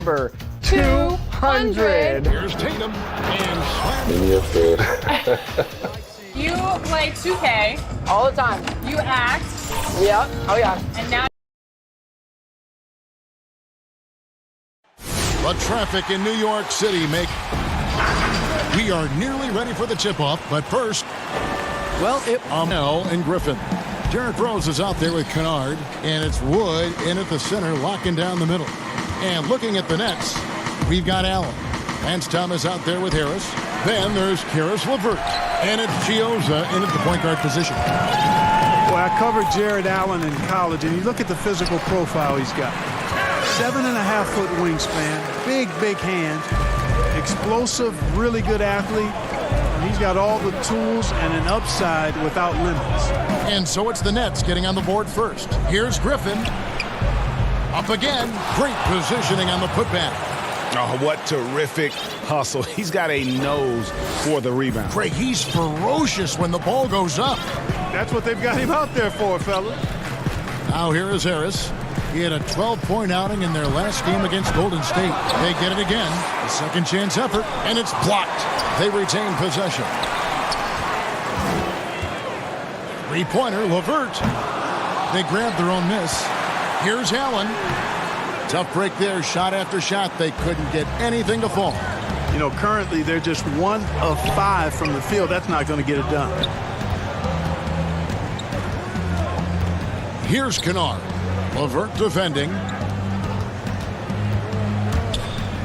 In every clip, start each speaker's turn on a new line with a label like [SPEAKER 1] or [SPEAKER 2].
[SPEAKER 1] Number 200.
[SPEAKER 2] Here's Tatum and slam.
[SPEAKER 3] You play 2K.
[SPEAKER 1] All the time.
[SPEAKER 3] You act.
[SPEAKER 1] Yep. Oh, yeah.
[SPEAKER 3] And now.
[SPEAKER 2] The traffic in New York City we are nearly ready for the tip-off, but first, Amel and Griffin. Derrick Rose is out there with Kennard, and it's Wood in at the center, locking down the middle. And looking at the Nets, we've got Allen. Lance Thomas out there with Harris. Then there's Caris LeVert. And it's Chiozza in at the point guard position.
[SPEAKER 4] Well, I covered Jared Allen in college, and you look at the physical profile he's got. 7.5-foot wingspan, big hands, explosive, really good athlete. And he's got all the tools and an upside without limits.
[SPEAKER 2] And so it's the Nets getting on the board first. Here's Griffin. Up again. Great positioning on the putback.
[SPEAKER 5] Oh, what terrific hustle. He's got a nose for the rebound.
[SPEAKER 2] Craig, he's ferocious when the ball goes up.
[SPEAKER 4] That's what they've got him out there for, fella.
[SPEAKER 2] Now here is Harris. He had a 12-point outing in their last game against Golden State. They get it again. A second chance effort, and it's blocked. They retain possession. Three-pointer, LeVert. They grab their own miss. Here's Allen. Tough break there, shot after shot. They couldn't get anything to fall.
[SPEAKER 4] You know, currently they're just 1 of 5 from the field. That's not going to get it done.
[SPEAKER 2] Here's Kennard. LeVert defending.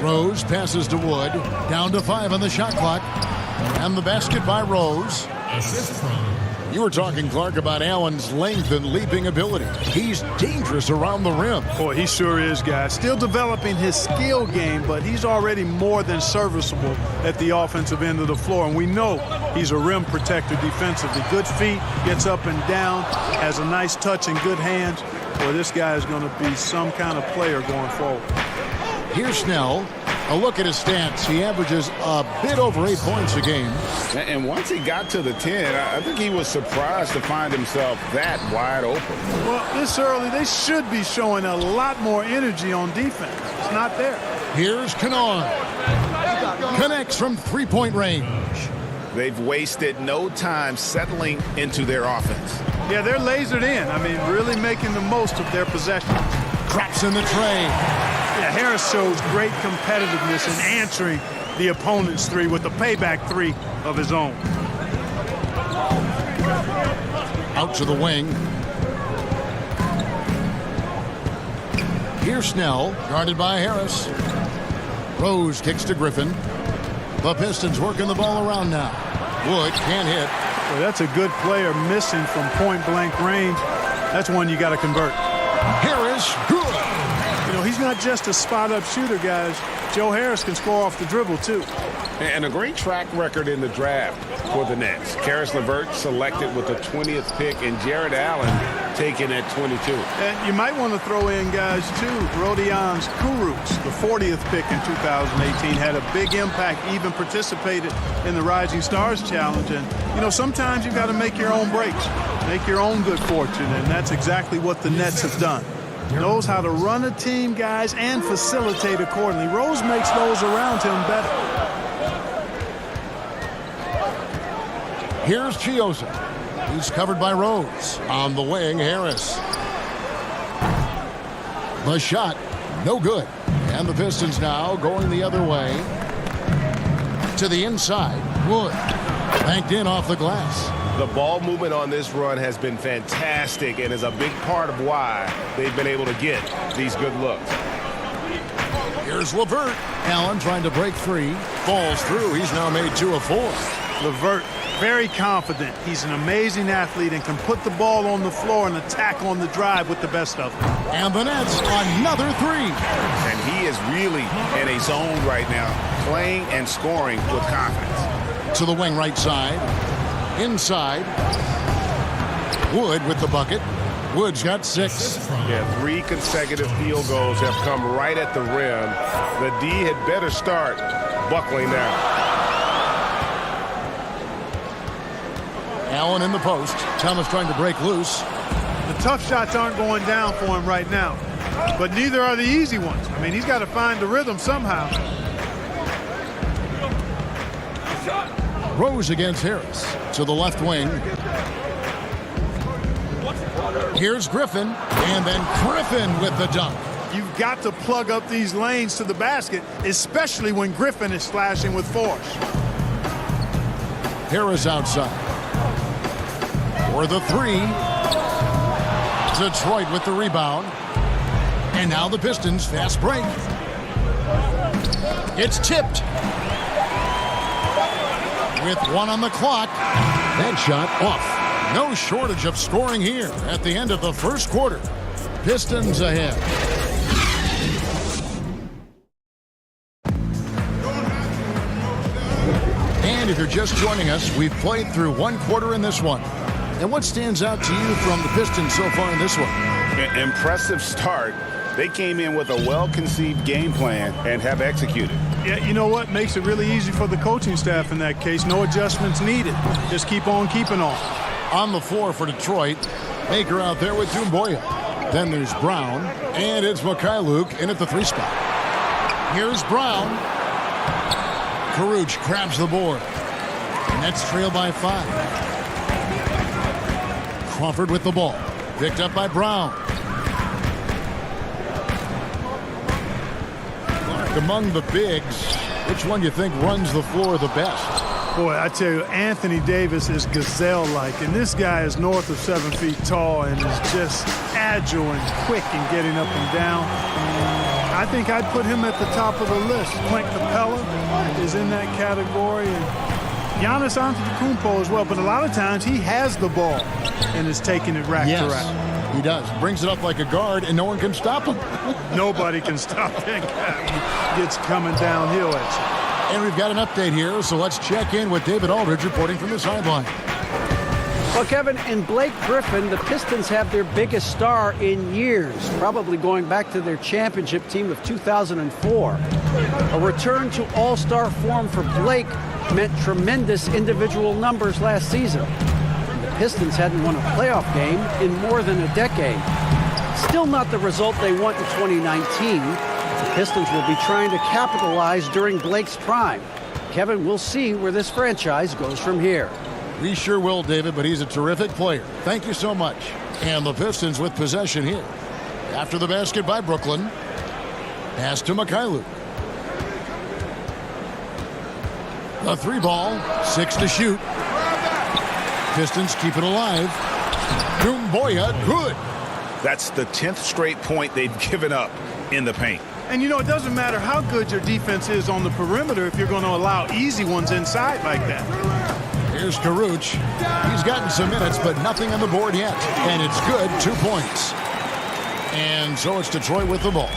[SPEAKER 2] Rose passes to Wood. Down to 5 on the shot clock. And the basket by Rose.
[SPEAKER 6] Assist from.
[SPEAKER 2] You were talking, Clark, about Allen's length and leaping ability. He's dangerous around the rim.
[SPEAKER 4] Boy, he sure is, guys. Still developing his skill game, but he's already more than serviceable at the offensive end of the floor. And we know he's a rim protector defensively. Good feet, gets up and down, has a nice touch and good hands. Boy, this guy is going to be some kind of player going forward.
[SPEAKER 2] Here's Snell. A look at his stats. He averages a bit over 8 points a game.
[SPEAKER 5] And once he got to the 10, I think he was surprised to find himself that wide open.
[SPEAKER 4] Well, this early, they should be showing a lot more energy on defense. It's not there.
[SPEAKER 2] Here's Kennard. Connects from three-point range.
[SPEAKER 5] They've wasted no time settling into their offense.
[SPEAKER 4] Yeah, they're lasered in. I mean, really making the most of their possessions.
[SPEAKER 2] Traps in the tray.
[SPEAKER 4] Yeah, Harris shows great competitiveness in answering the opponent's three with the payback three of his own.
[SPEAKER 2] Out to the wing. Here's Snell, guarded by Harris. Rose kicks to Griffin. The Pistons working the ball around now. Wood can't hit.
[SPEAKER 4] Well, that's a good player missing from point-blank range. That's one you got to convert.
[SPEAKER 2] Harris, good.
[SPEAKER 4] You know, he's not just a spot-up shooter, guys. Joe Harris can score off the dribble, too.
[SPEAKER 5] And a great track record in the draft for the Nets. Caris LeVert selected with the 20th pick, and Jared Allen taken at 22.
[SPEAKER 4] And you might want to throw in, guys, too, Rodions Kurucs, the 40th pick in 2018, had a big impact, even participated in the Rising Stars Challenge. And, you know, sometimes you've got to make your own breaks, make your own good fortune, and that's exactly what the Nets have done. Knows how to run a team, guys, and facilitate accordingly. Rose makes those around him better.
[SPEAKER 2] Here's Chiozza. He's covered by Rose. On the wing, Harris. The shot, no good. And the Pistons now going the other way. To the inside, Wood. Banked in off the glass.
[SPEAKER 5] The ball movement on this run has been fantastic and is a big part of why they've been able to get these good looks.
[SPEAKER 2] Here's LeVert. Allen trying to break free. Falls through. He's now made 2 of 4.
[SPEAKER 4] LeVert, very confident. He's an amazing athlete and can put the ball on the floor and attack on the drive with the best of them.
[SPEAKER 2] And the Nets, another 3.
[SPEAKER 5] And he is really in a zone right now, playing and scoring with confidence.
[SPEAKER 2] To the wing right side. Inside. Wood with the bucket. Wood's got 6.
[SPEAKER 5] Yeah, 3 consecutive field goals have come right at the rim. The D had better start buckling down.
[SPEAKER 2] Allen in the post. Thomas trying to break loose.
[SPEAKER 4] The tough shots aren't going down for him right now. but neither are the easy ones. I mean, he's got to find the rhythm somehow.
[SPEAKER 2] Rose against Harris to the left wing. Here's Griffin, and then Griffin with the dunk.
[SPEAKER 4] You've got to plug up these lanes to the basket, especially when Griffin is slashing with force.
[SPEAKER 2] Harris outside. For the three. Detroit with the rebound. And now the Pistons fast break. It's tipped. With 1 on the clock. That shot off. No shortage of scoring here at the end of the first quarter. Pistons ahead. And if you're just joining us, we've played through 1 quarter in this one. And what stands out to you from the Pistons so far in this one?
[SPEAKER 5] Impressive start. They came in with a well-conceived game plan and have executed.
[SPEAKER 4] Yeah, you know what? Makes it really easy for the coaching staff in that case. No adjustments needed. Just keep on keeping on.
[SPEAKER 2] On the floor for Detroit, Baker out there with Doumbouya. Then there's Brown, and it's Mikhailuk in at the 3 spot. Here's Brown. Karuch grabs the board. And that's trailed by 5. Crawford with the ball. Picked up by Brown. Among the bigs, which one do you think runs the floor the best?
[SPEAKER 4] Boy, I tell you, Anthony Davis is gazelle-like, and this guy is north of 7 feet tall and is just agile and quick in getting up and down. I think I'd put him at the top of the list. Clint Capella is in that category, and Giannis Antetokounmpo as well, but a lot of times he has the ball and is taking it rack to rack.
[SPEAKER 2] He does. Brings it up like a guard, and no one can stop him.
[SPEAKER 4] Nobody can stop that guy. He gets coming downhill at you.
[SPEAKER 2] And we've got an update here, so let's check in with David Aldridge reporting from the sideline.
[SPEAKER 6] Well, Kevin, in Blake Griffin, the Pistons have their biggest star in years, probably going back to their championship team of 2004. A return to all-star form for Blake meant tremendous individual numbers last season. The Pistons hadn't won a playoff game in more than a decade. Still not the result they want in 2019. The Pistons will be trying to capitalize during Blake's prime. Kevin, we'll see where this franchise goes from here.
[SPEAKER 2] We sure will, David, but he's a terrific player. Thank you so much. And the Pistons with possession here. After the basket by Brooklyn. Pass to Mikhailuk. The 3 ball, 6 to shoot. Pistons keep it alive. Doumbouya, good.
[SPEAKER 5] That's the 10th straight point they've given up in the paint.
[SPEAKER 4] And, you know, it doesn't matter how good your defense is on the perimeter if you're going to allow easy ones inside like that.
[SPEAKER 2] Here's Karuch. He's gotten some minutes, but nothing on the board yet. And it's good, 2 points. And so it's Detroit with the ball.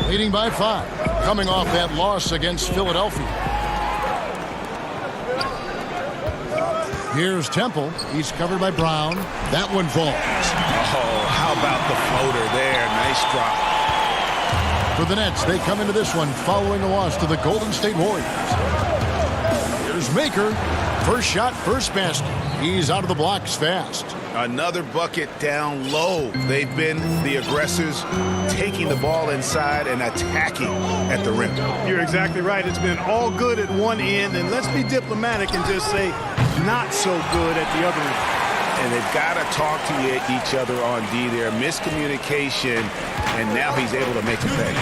[SPEAKER 2] Leading by 5. Coming off that loss against Philadelphia. Here's Temple. He's covered by Brown. That one falls.
[SPEAKER 5] Oh, how about the floater there? Nice drop.
[SPEAKER 2] For the Nets, they come into this one following a loss to the Golden State Warriors. Here's Maker. First shot, first basket. He's out of the blocks fast.
[SPEAKER 5] Another bucket down low. They've been the aggressors, taking the ball inside and attacking at the rim.
[SPEAKER 4] You're exactly right. It's been all good at one end, and let's be diplomatic and just say not so good at the other end.
[SPEAKER 5] And they've got to talk to each other on D there. Miscommunication, and now he's able to make a pay.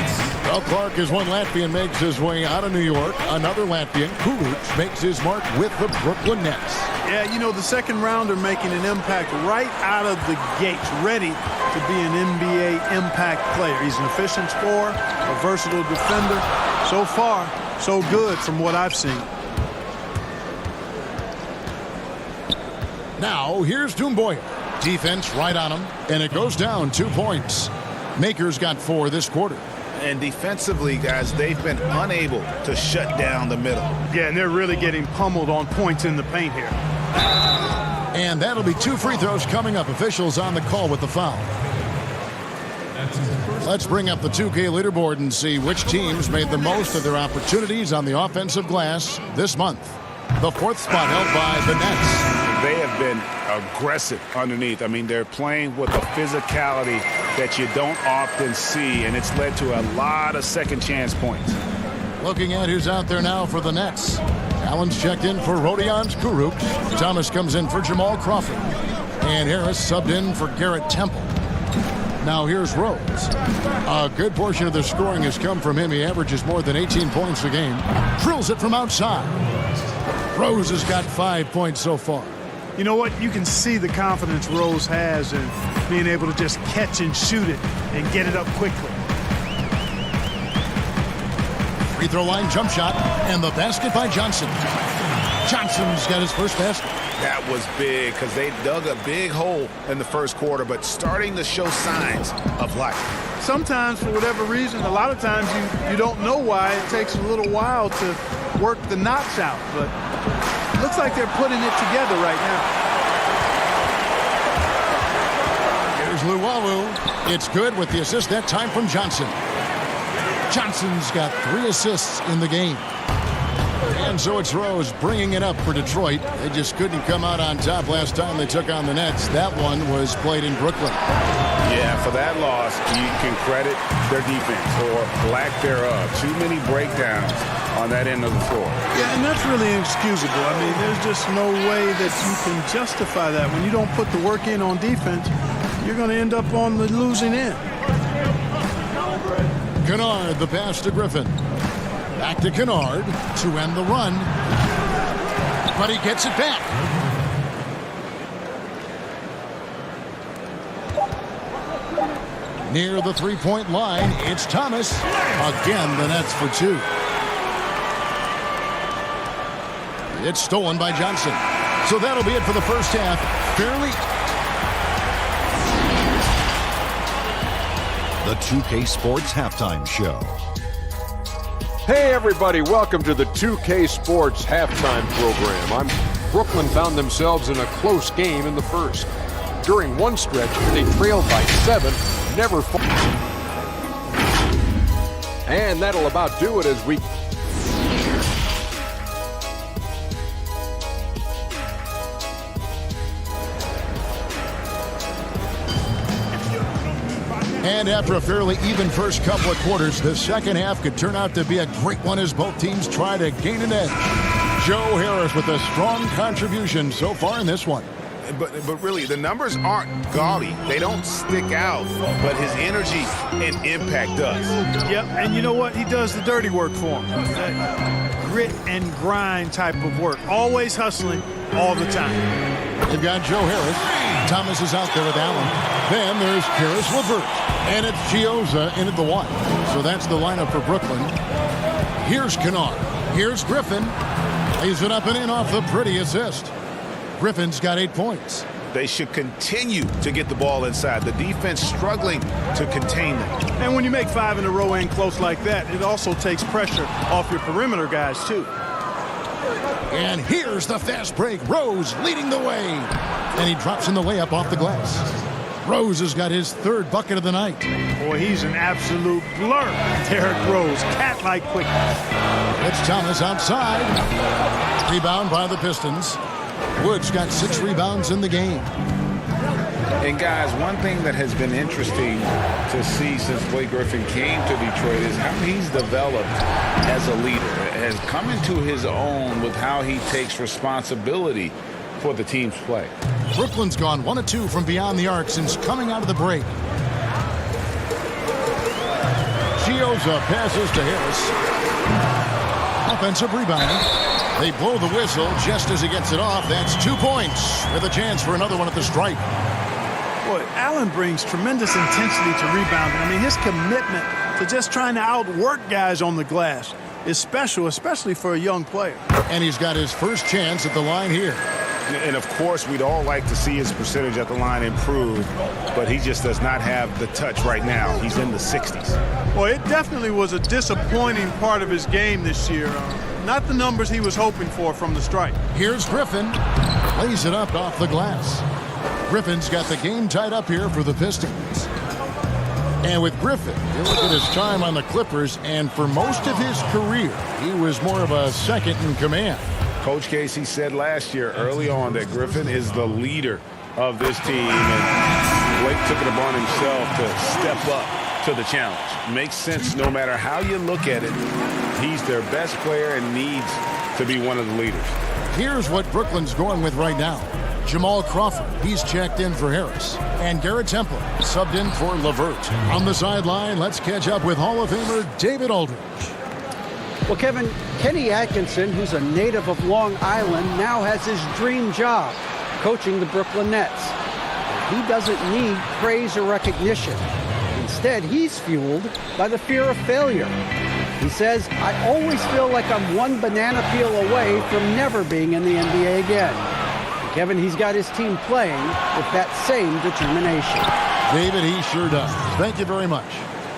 [SPEAKER 2] Well, Clark, as one Latvian makes his way out of New York, another Latvian, Kuruc, makes his mark with the Brooklyn Nets.
[SPEAKER 4] Yeah, you know, the second rounder making an impact right out of the gates, ready to be an NBA impact player. He's an efficient scorer, a versatile defender. So far, so good from what I've seen.
[SPEAKER 2] Now, here's Doumbouya. Defense right on him, and it goes down 2 points. Maker's got 4 this quarter.
[SPEAKER 5] And defensively, guys, they've been unable to shut down the middle.
[SPEAKER 4] Yeah, and they're really getting pummeled on points in the paint here.
[SPEAKER 2] And that'll be 2 free throws coming up. Officials on the call with the foul. Let's bring up the 2K leaderboard and see which teams made the most of their opportunities on the offensive glass this month. The 4th spot held by the Nets.
[SPEAKER 5] They have been aggressive underneath. I mean, they're playing with a physicality that you don't often see, and it's led to a lot of second chance points.
[SPEAKER 2] Looking at who's out there now for the Nets. Allen's checked in for Rodion Kurucs. Thomas comes in for Jamal Crawford. And Harris subbed in for Garrett Temple. Now here's Rose. A good portion of the scoring has come from him. He averages more than 18 points a game. Drills it from outside. Rose has got 5 points so far.
[SPEAKER 4] You know what? You can see the confidence Rose has in being able to just catch and shoot it and get it up quickly.
[SPEAKER 2] Free throw line jump shot, and the basket by Johnson. Johnson's got his first basket.
[SPEAKER 5] That was big because they dug a big hole in the first quarter, but starting to show signs of life.
[SPEAKER 4] Sometimes, for whatever reason, a lot of times you don't know why. It takes a little while to work the knots out, but it looks like they're putting it together right now.
[SPEAKER 2] Here's Luwawu. It's good with the assist that time from Johnson. Johnson's got 3 assists in the game. And so it's Rose bringing it up for Detroit. They just couldn't come out on top last time they took on the Nets. That one was played in Brooklyn.
[SPEAKER 5] Yeah, for that loss, you can credit their defense or lack thereof. Too many breakdowns on that end of the floor.
[SPEAKER 4] Yeah, and that's really inexcusable. I mean, there's just no way that you can justify that. When you don't put the work in on defense, you're going to end up on the losing end.
[SPEAKER 2] Kennard, the pass to Griffin. Back to Kennard to end the run. But he gets it back. Near the three-point line, it's Thomas. Again, the Nets for 2. It's stolen by Johnson. So that'll be it for the first half. Fairly.
[SPEAKER 7] The 2K Sports Halftime Show.
[SPEAKER 8] Hey everybody, welcome to the 2K Sports Halftime Program. Brooklyn found themselves in a close game in the first. During one stretch, they trailed by 7, never fall. And that'll about do it as we...
[SPEAKER 2] And after a fairly even first couple of quarters, the second half could turn out to be a great one as both teams try to gain an edge. Joe Harris with a strong contribution so far in this one.
[SPEAKER 5] But really, the numbers aren't gaudy. They don't stick out, but his energy and impact does.
[SPEAKER 4] Yep, and you know what? He does the dirty work for him. That grit and grind type of work. Always hustling all the time.
[SPEAKER 2] They've got Joe Harris. Thomas is out there with Allen. Then there's Karis LeVert. And it's Chiozza in at the 1. So that's the lineup for Brooklyn. Here's Kennard. Here's Griffin. Lays it up and in off the pretty assist. Griffin's got 8 points.
[SPEAKER 5] They should continue to get the ball inside. The defense struggling to contain them.
[SPEAKER 4] And when you make 5 in a row and close like that, it also takes pressure off your perimeter guys, too.
[SPEAKER 2] And here's the fast break. Rose leading the way. And he drops in the layup off the glass. Rose has got his 3rd bucket of the night.
[SPEAKER 4] Boy, he's an absolute blur. Derrick Rose, cat-like quickness.
[SPEAKER 2] It's Thomas outside. Rebound by the Pistons. Wood's got 6 rebounds in the game.
[SPEAKER 5] And guys, one thing that has been interesting to see since Blake Griffin came to Detroit is how he's developed as a leader. Has come into his own with how he takes responsibility for the team's play.
[SPEAKER 2] Brooklyn's gone 1 of 2 from beyond the arc since coming out of the break. Chiozza passes to Harris. Offensive rebound. They blow the whistle just as he gets it off. That's 2 points with a chance for another one at the stripe.
[SPEAKER 4] Boy, Allen brings tremendous intensity to rebounding. I mean, his commitment to just trying to outwork guys on the glass is special, especially for a young player.
[SPEAKER 2] And he's got his first chance at the line here.
[SPEAKER 5] And of course, we'd all like to see his percentage at the line improve, but he just does not have the touch right now. He's in the 60s.
[SPEAKER 4] Well, it definitely was a disappointing part of his game this year. Not the numbers he was hoping for from the stripe.
[SPEAKER 2] Here's Griffin. Lays it up off the glass. Griffin's got the game tied up here for the Pistons. And with Griffin, you look at his time on the Clippers, and for most of his career, he was more of a second in command.
[SPEAKER 5] Coach Casey said last year early on that Griffin is the leader of this team. And Blake took it upon himself to step up to the challenge. Makes sense no matter how you look at it. He's their best player and needs to be one of the leaders.
[SPEAKER 2] Here's what Brooklyn's going with right now. Jamal Crawford, he's checked in for Harris. And Garrett Temple subbed in for LeVert. On the sideline, let's catch up with Hall of Famer David Aldridge.
[SPEAKER 6] Well, Kevin, Kenny Atkinson, who's a native of Long Island, now has his dream job, coaching the Brooklyn Nets. He doesn't need praise or recognition. Instead, he's fueled by the fear of failure. He says, I always feel like I'm one banana peel away from never being in the NBA again. And Kevin, he's got his team playing with that same determination.
[SPEAKER 2] David, he sure does. Thank you very much.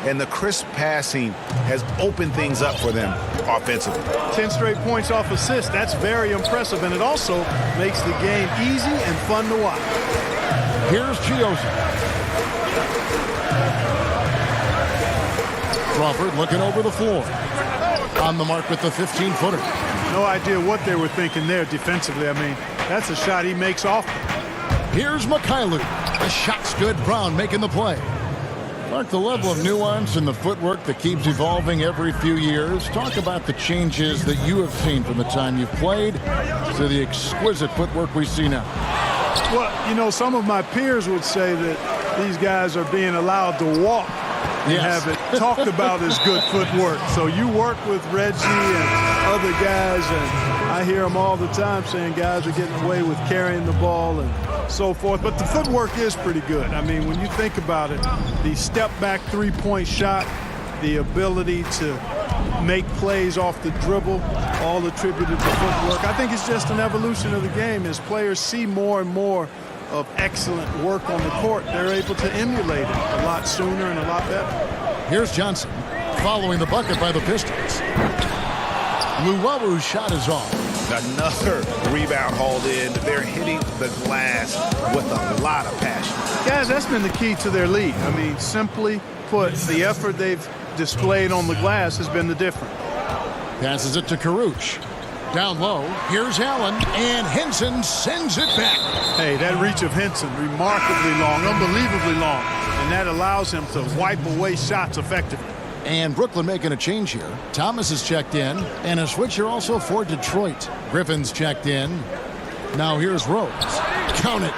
[SPEAKER 5] And the crisp passing has opened things up for them offensively.
[SPEAKER 4] 10 straight points off assists. That's very impressive, and it also makes the game easy and fun to watch.
[SPEAKER 2] Here's Chioza. Crawford looking over the floor. On the mark with the 15-footer.
[SPEAKER 4] No idea what they were thinking there defensively. I mean, that's a shot he makes often.
[SPEAKER 2] Here's Mikhailuk. The shot's good. Brown making the play. Mark, the level of nuance in the footwork that keeps evolving every few years. Talk about the changes that you have seen from the time you've played to the exquisite footwork we see now.
[SPEAKER 4] Well, you know, some of my peers would say that these guys are being allowed to walk and have it talked about as good footwork. So you work with Reggie and other guys, and I hear them all the time saying guys are getting away with carrying the ball and so forth. But the footwork is pretty good. I mean, when you think about it, the step-back three-point shot, the ability to make plays off the dribble, all attributed to footwork. I think it's just an evolution of the game. As players see more and more of excellent work on the court, they're able to emulate it a lot sooner and a lot better.
[SPEAKER 2] Here's Johnson following the bucket by the Pistons. Luwabu's shot is off.
[SPEAKER 5] Another rebound hauled in. They're hitting the glass with a lot of passion.
[SPEAKER 4] Guys, that's been the key to their lead. I mean, simply put, the effort they've displayed on the glass has been the difference.
[SPEAKER 2] Passes it to Karuch. Down low, here's Allen, and Henson sends it back.
[SPEAKER 4] Hey, that reach of Henson, remarkably long, unbelievably long, and that allows him to wipe away shots effectively.
[SPEAKER 2] And Brooklyn making a change here. Thomas is checked in, and a switcher also for Detroit. Griffin's checked in. Now here's Rose. Count it.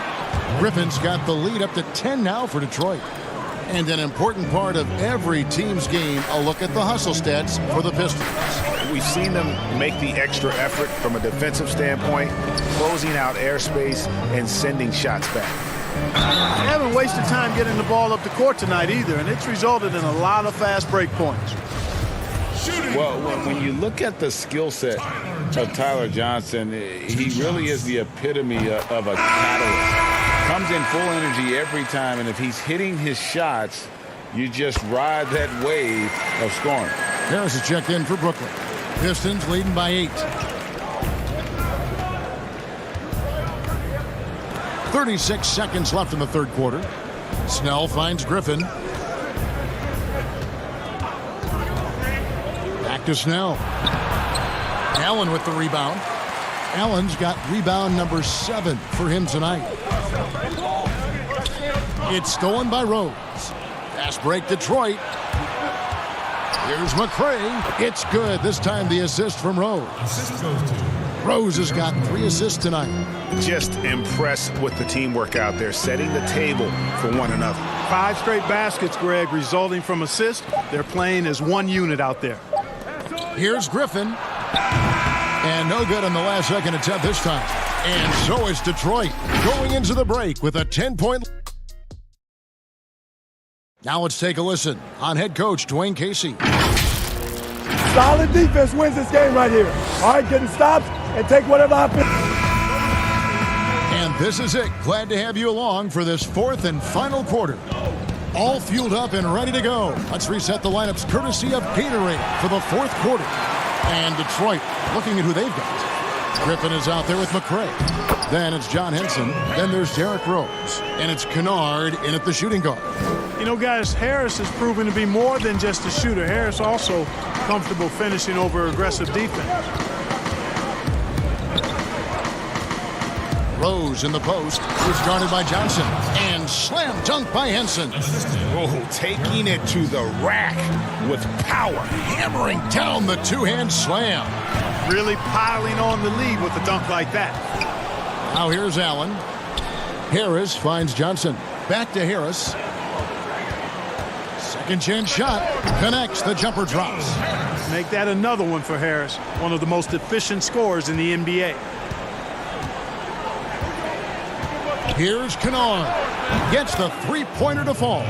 [SPEAKER 2] Griffin's got the lead up to 10 now for Detroit. And an important part of every team's game, a look at the hustle stats for the Pistons.
[SPEAKER 5] We've seen them make the extra effort from a defensive standpoint, closing out airspace and sending shots back.
[SPEAKER 4] They haven't wasted time getting the ball up the court tonight either, and it's resulted in a lot of fast break points.
[SPEAKER 5] Well, when you look at the skill set of Tyler Johnson, he really is the epitome of a catalyst. Comes in full energy every time, and if he's hitting his shots, you just ride that wave of scoring.
[SPEAKER 2] Harris is checked in for Brooklyn. Pistons leading by 8. 36 seconds left in the third quarter. Snell finds Griffin. Back to Snell. Allen with the rebound. Allen's got rebound number 7 for him tonight. It's stolen by Rose. Fast break Detroit. Here's McCray. It's good. This time the assist from Rose. Rose has got 3 assists tonight.
[SPEAKER 5] Just impressed with the teamwork out there, setting the table for one another.
[SPEAKER 4] 5 straight baskets, Greg, resulting from assists. They're playing as one unit out there.
[SPEAKER 2] Here's Griffin. And no good on the last second attempt this time. And so is Detroit going into the break with a 10-point. Now let's take a listen on head coach Dwayne Casey.
[SPEAKER 9] Solid defense wins this game right here. All right, getting stops and take whatever offense.
[SPEAKER 2] And this is it. Glad to have you along for this 4th and final quarter. All fueled up and ready to go. Let's reset the lineups courtesy of Gatorade for the 4th quarter. And Detroit looking at who they've got. Griffin is out there with McCray. Then it's John Henson. Then there's Derrick Rose. And it's Kennard in at the shooting guard.
[SPEAKER 4] You know, guys, Harris has proven to be more than just a shooter. Harris also comfortable finishing over aggressive defense.
[SPEAKER 2] Rose in the post is guarded by Johnson. And slam dunk by Henson.
[SPEAKER 5] Oh, taking it to the rack with power.
[SPEAKER 2] Hammering down the two-hand slam.
[SPEAKER 4] Really piling on the lead with a dunk like that.
[SPEAKER 2] Now here's Allen. Harris finds Johnson. Back to Harris. Second chance shot. Connects. The jumper drops.
[SPEAKER 4] Make that another one for Harris. One of the most efficient scorers in the NBA.
[SPEAKER 2] Here's Kennard. Gets the three-pointer to fall.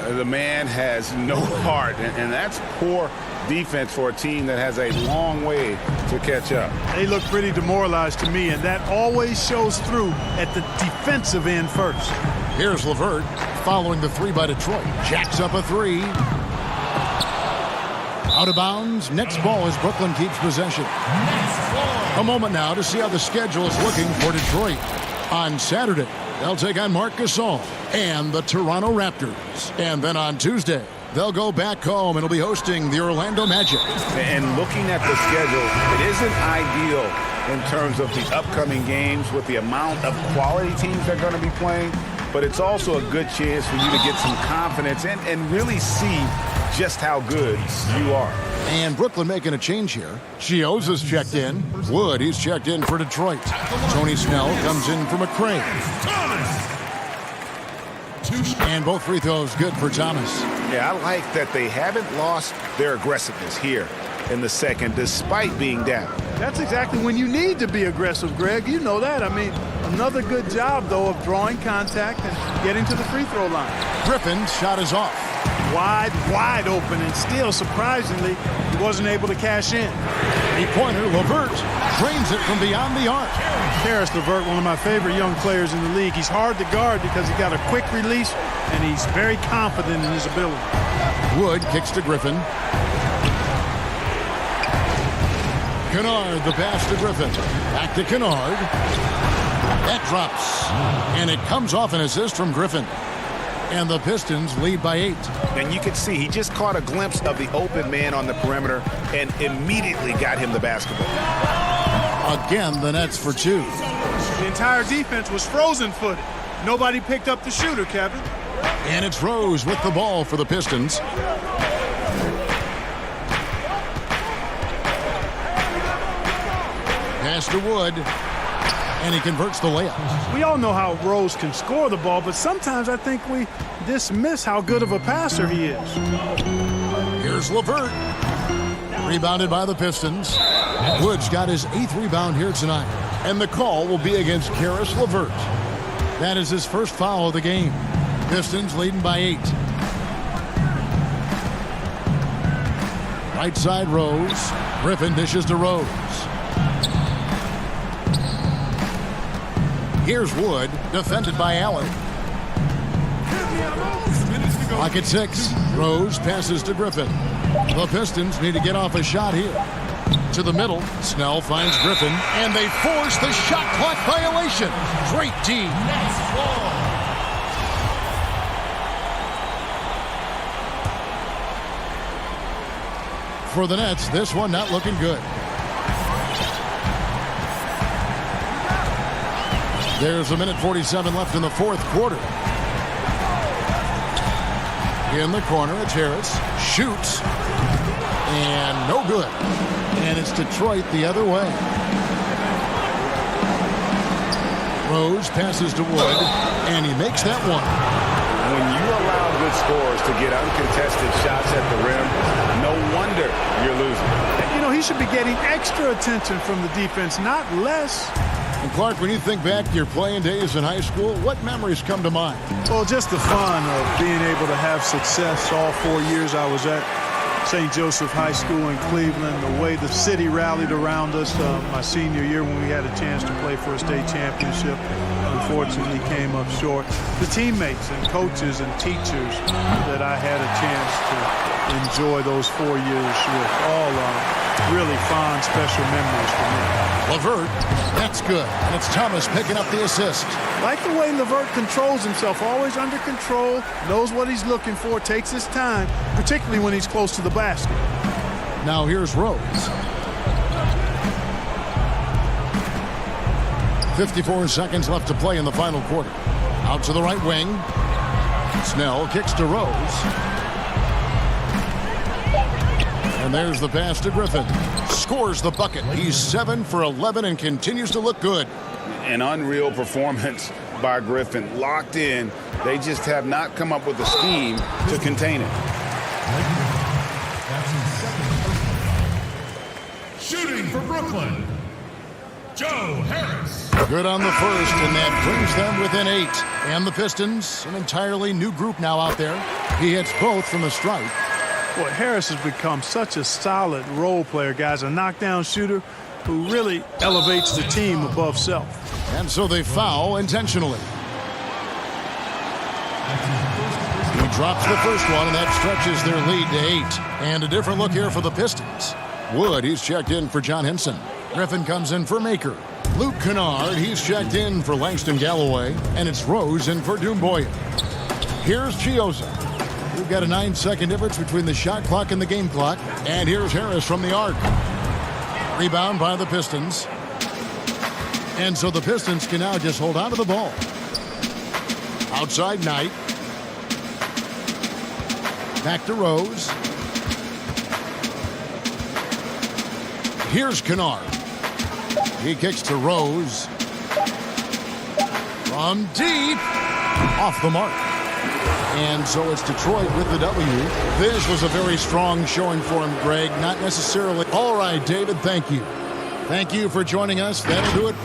[SPEAKER 5] The man has no heart, and that's poor defense for a team that has a long way to catch up.
[SPEAKER 4] They look pretty demoralized to me, and that always shows through at the defensive end first.
[SPEAKER 2] Here's LeVert following the three by Detroit. Jacks up a three. Out of bounds. Next ball as Brooklyn keeps possession. A moment now to see how the schedule is looking for Detroit. On Saturday, they'll take on Marc Gasol and the Toronto Raptors. And then on Tuesday, they'll go back home and will be hosting the Orlando Magic.
[SPEAKER 5] And looking at the schedule, it isn't ideal in terms of the upcoming games with the amount of quality teams they're going to be playing. But it's also a good chance for you to get some confidence and really see just how good you are.
[SPEAKER 2] And Brooklyn making a change here. Chioza's checked in. Wood, he's checked in for Detroit. Tony Snell comes in for McCray. And both free throws good for Thomas.
[SPEAKER 5] Yeah, I like that they haven't lost their aggressiveness here in the second despite being down.
[SPEAKER 4] That's exactly when you need to be aggressive, Greg. You know that. I mean, another good job, though, of drawing contact and getting to the free throw line.
[SPEAKER 2] Griffin's shot is off.
[SPEAKER 4] Wide open, and still, surprisingly, he wasn't able to cash in.
[SPEAKER 2] Three-pointer, LeVert drains it from beyond the arc.
[SPEAKER 4] Karis LeVert, one of my favorite young players in the league. He's hard to guard because he got a quick release, and he's very confident in his ability.
[SPEAKER 2] Wood kicks to Griffin. Kennard, the pass to Griffin. Back to Kennard. That drops. And it comes off an assist from Griffin. And the Pistons lead by 8.
[SPEAKER 5] And you can see he just caught a glimpse of the open man on the perimeter and immediately got him the basketball.
[SPEAKER 2] Again, the Nets for 2.
[SPEAKER 4] The entire defense was frozen-footed. Nobody picked up the shooter, Kevin.
[SPEAKER 2] And it's Rose with the ball for the Pistons. Pass to Wood. And he converts the layup.
[SPEAKER 4] We all know how Rose can score the ball, but sometimes I think we dismiss how good of a passer he is.
[SPEAKER 2] Here's LeVert. Rebounded by the Pistons. Wood's got his 8th rebound here tonight. And the call will be against Karis LeVert. That is his first foul of the game. Pistons leading by 8. Right side Rose. Griffin dishes to Rose. Here's Wood, defended by Allen. Clock at 6. Rose passes to Griffin. The Pistons need to get off a shot here. To the middle, Snell finds Griffin, and they force the shot clock violation. Great D. For the Nets, this one not looking good. There's a minute 47 left in the fourth quarter. In the corner, it's Harris. Shoots. And no good. And it's Detroit the other way. Rose passes to Wood, and he makes that one.
[SPEAKER 5] When you allow good scorers to get uncontested shots at the rim, no wonder you're losing.
[SPEAKER 4] You know, he should be getting extra attention from the defense, not less.
[SPEAKER 2] And Clark, when you think back to your playing days in high school, what memories come to mind?
[SPEAKER 4] Well, just the fun of being able to have success all 4 years I was at St. Joseph High School in Cleveland, the way the city rallied around us my senior year when we had a chance to play for a state championship. Unfortunately, came up short. The teammates and coaches and teachers that I had a chance to enjoy those 4 years with, all really fond, special memories for me.
[SPEAKER 2] LeVert, that's good. And it's Thomas picking up the assist.
[SPEAKER 4] Like the way LeVert controls himself, always under control, knows what he's looking for, takes his time, particularly when he's close to the basket.
[SPEAKER 2] Now here's Rose. 54 seconds left to play in the final quarter. Out to the right wing. Snell kicks to Rose. And there's the pass to Griffin. Scores the bucket. He's 7 for 11 and continues to look good.
[SPEAKER 5] An unreal performance by Griffin. Locked in. They just have not come up with a scheme to contain it.
[SPEAKER 10] Shooting for Brooklyn, Joe Harris.
[SPEAKER 2] Good on the first, and that brings them within 8. And the Pistons, an entirely new group now out there. He hits both from the stripe.
[SPEAKER 4] Boy, Harris has become such a solid role player, guys. A knockdown shooter who really elevates the team above self.
[SPEAKER 2] And so they foul intentionally. He drops the first one, and that stretches their lead to 8. And a different look here for the Pistons. Wood, he's checked in for John Henson. Griffin comes in for Maker. Luke Kennard, he's checked in for Langston Galloway. And it's Rose in for Doomboya. Here's Chioza. We've got a 9-second difference between the shot clock and the game clock. And here's Harris from the arc. Rebound by the Pistons. And so the Pistons can now just hold on to the ball. Outside Knight. Back to Rose. Here's Kennard. He kicks to Rose. From deep. Off the mark. And so it's Detroit with the W. This was a very strong showing for him, Greg. Not necessarily. All right, David, thank you. Thank you for joining us. That'll do it.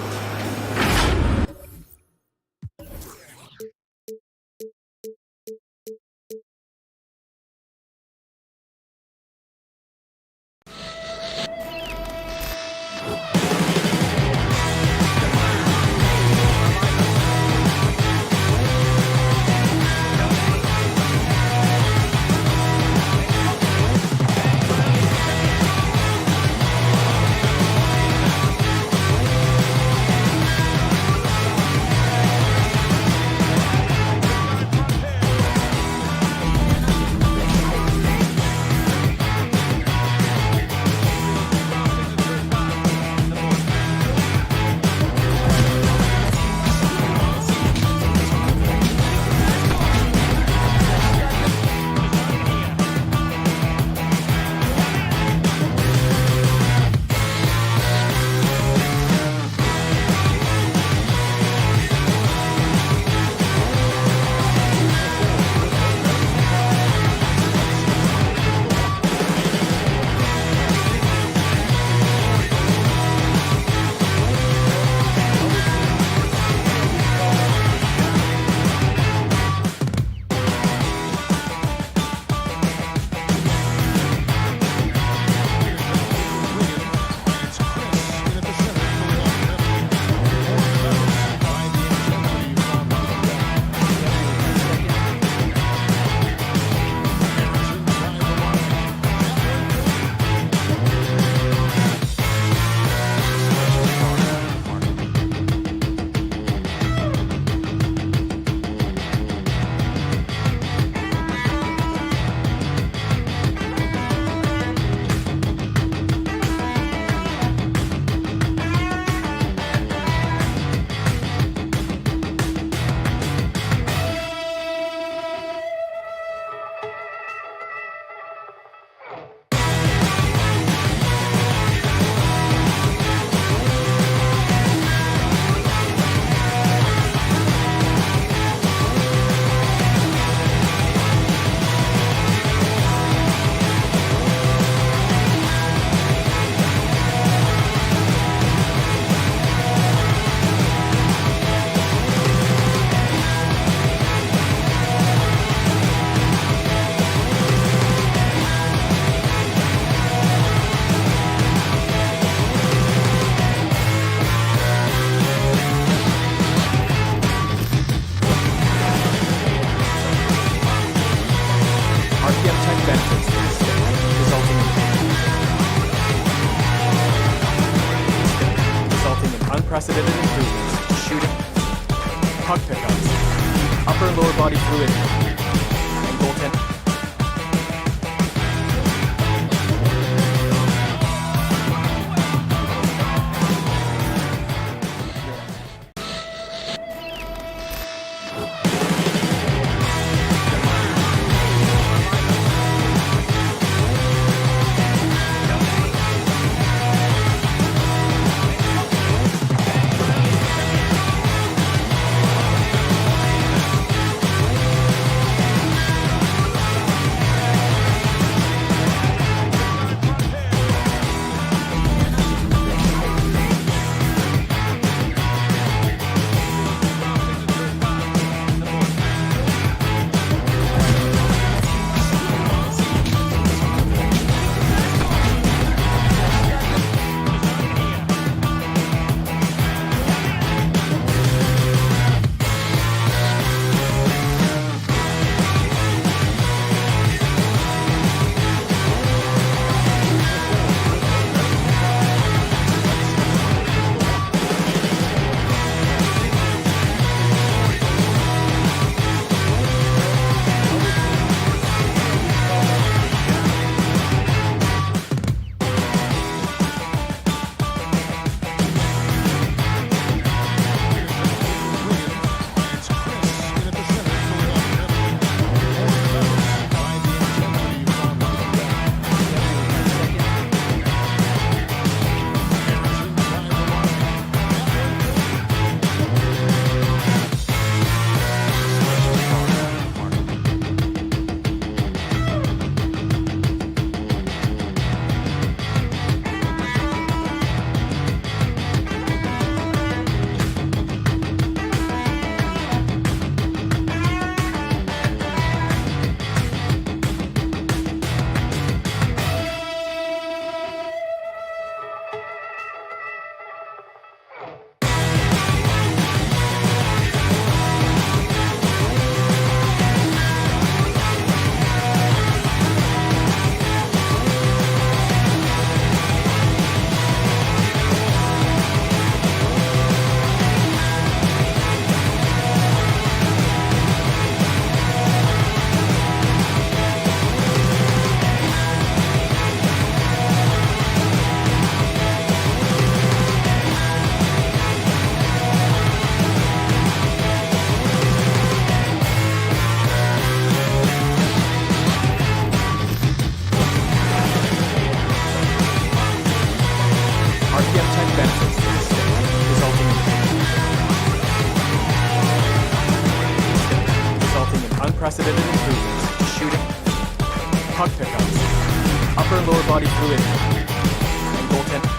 [SPEAKER 11] unprecedented improvements to shooting, puck pickups, upper and lower body fluidity, and goaltending. vivid improvements. Shooting, puck pickups, upper and lower body fluidity, and goaltending.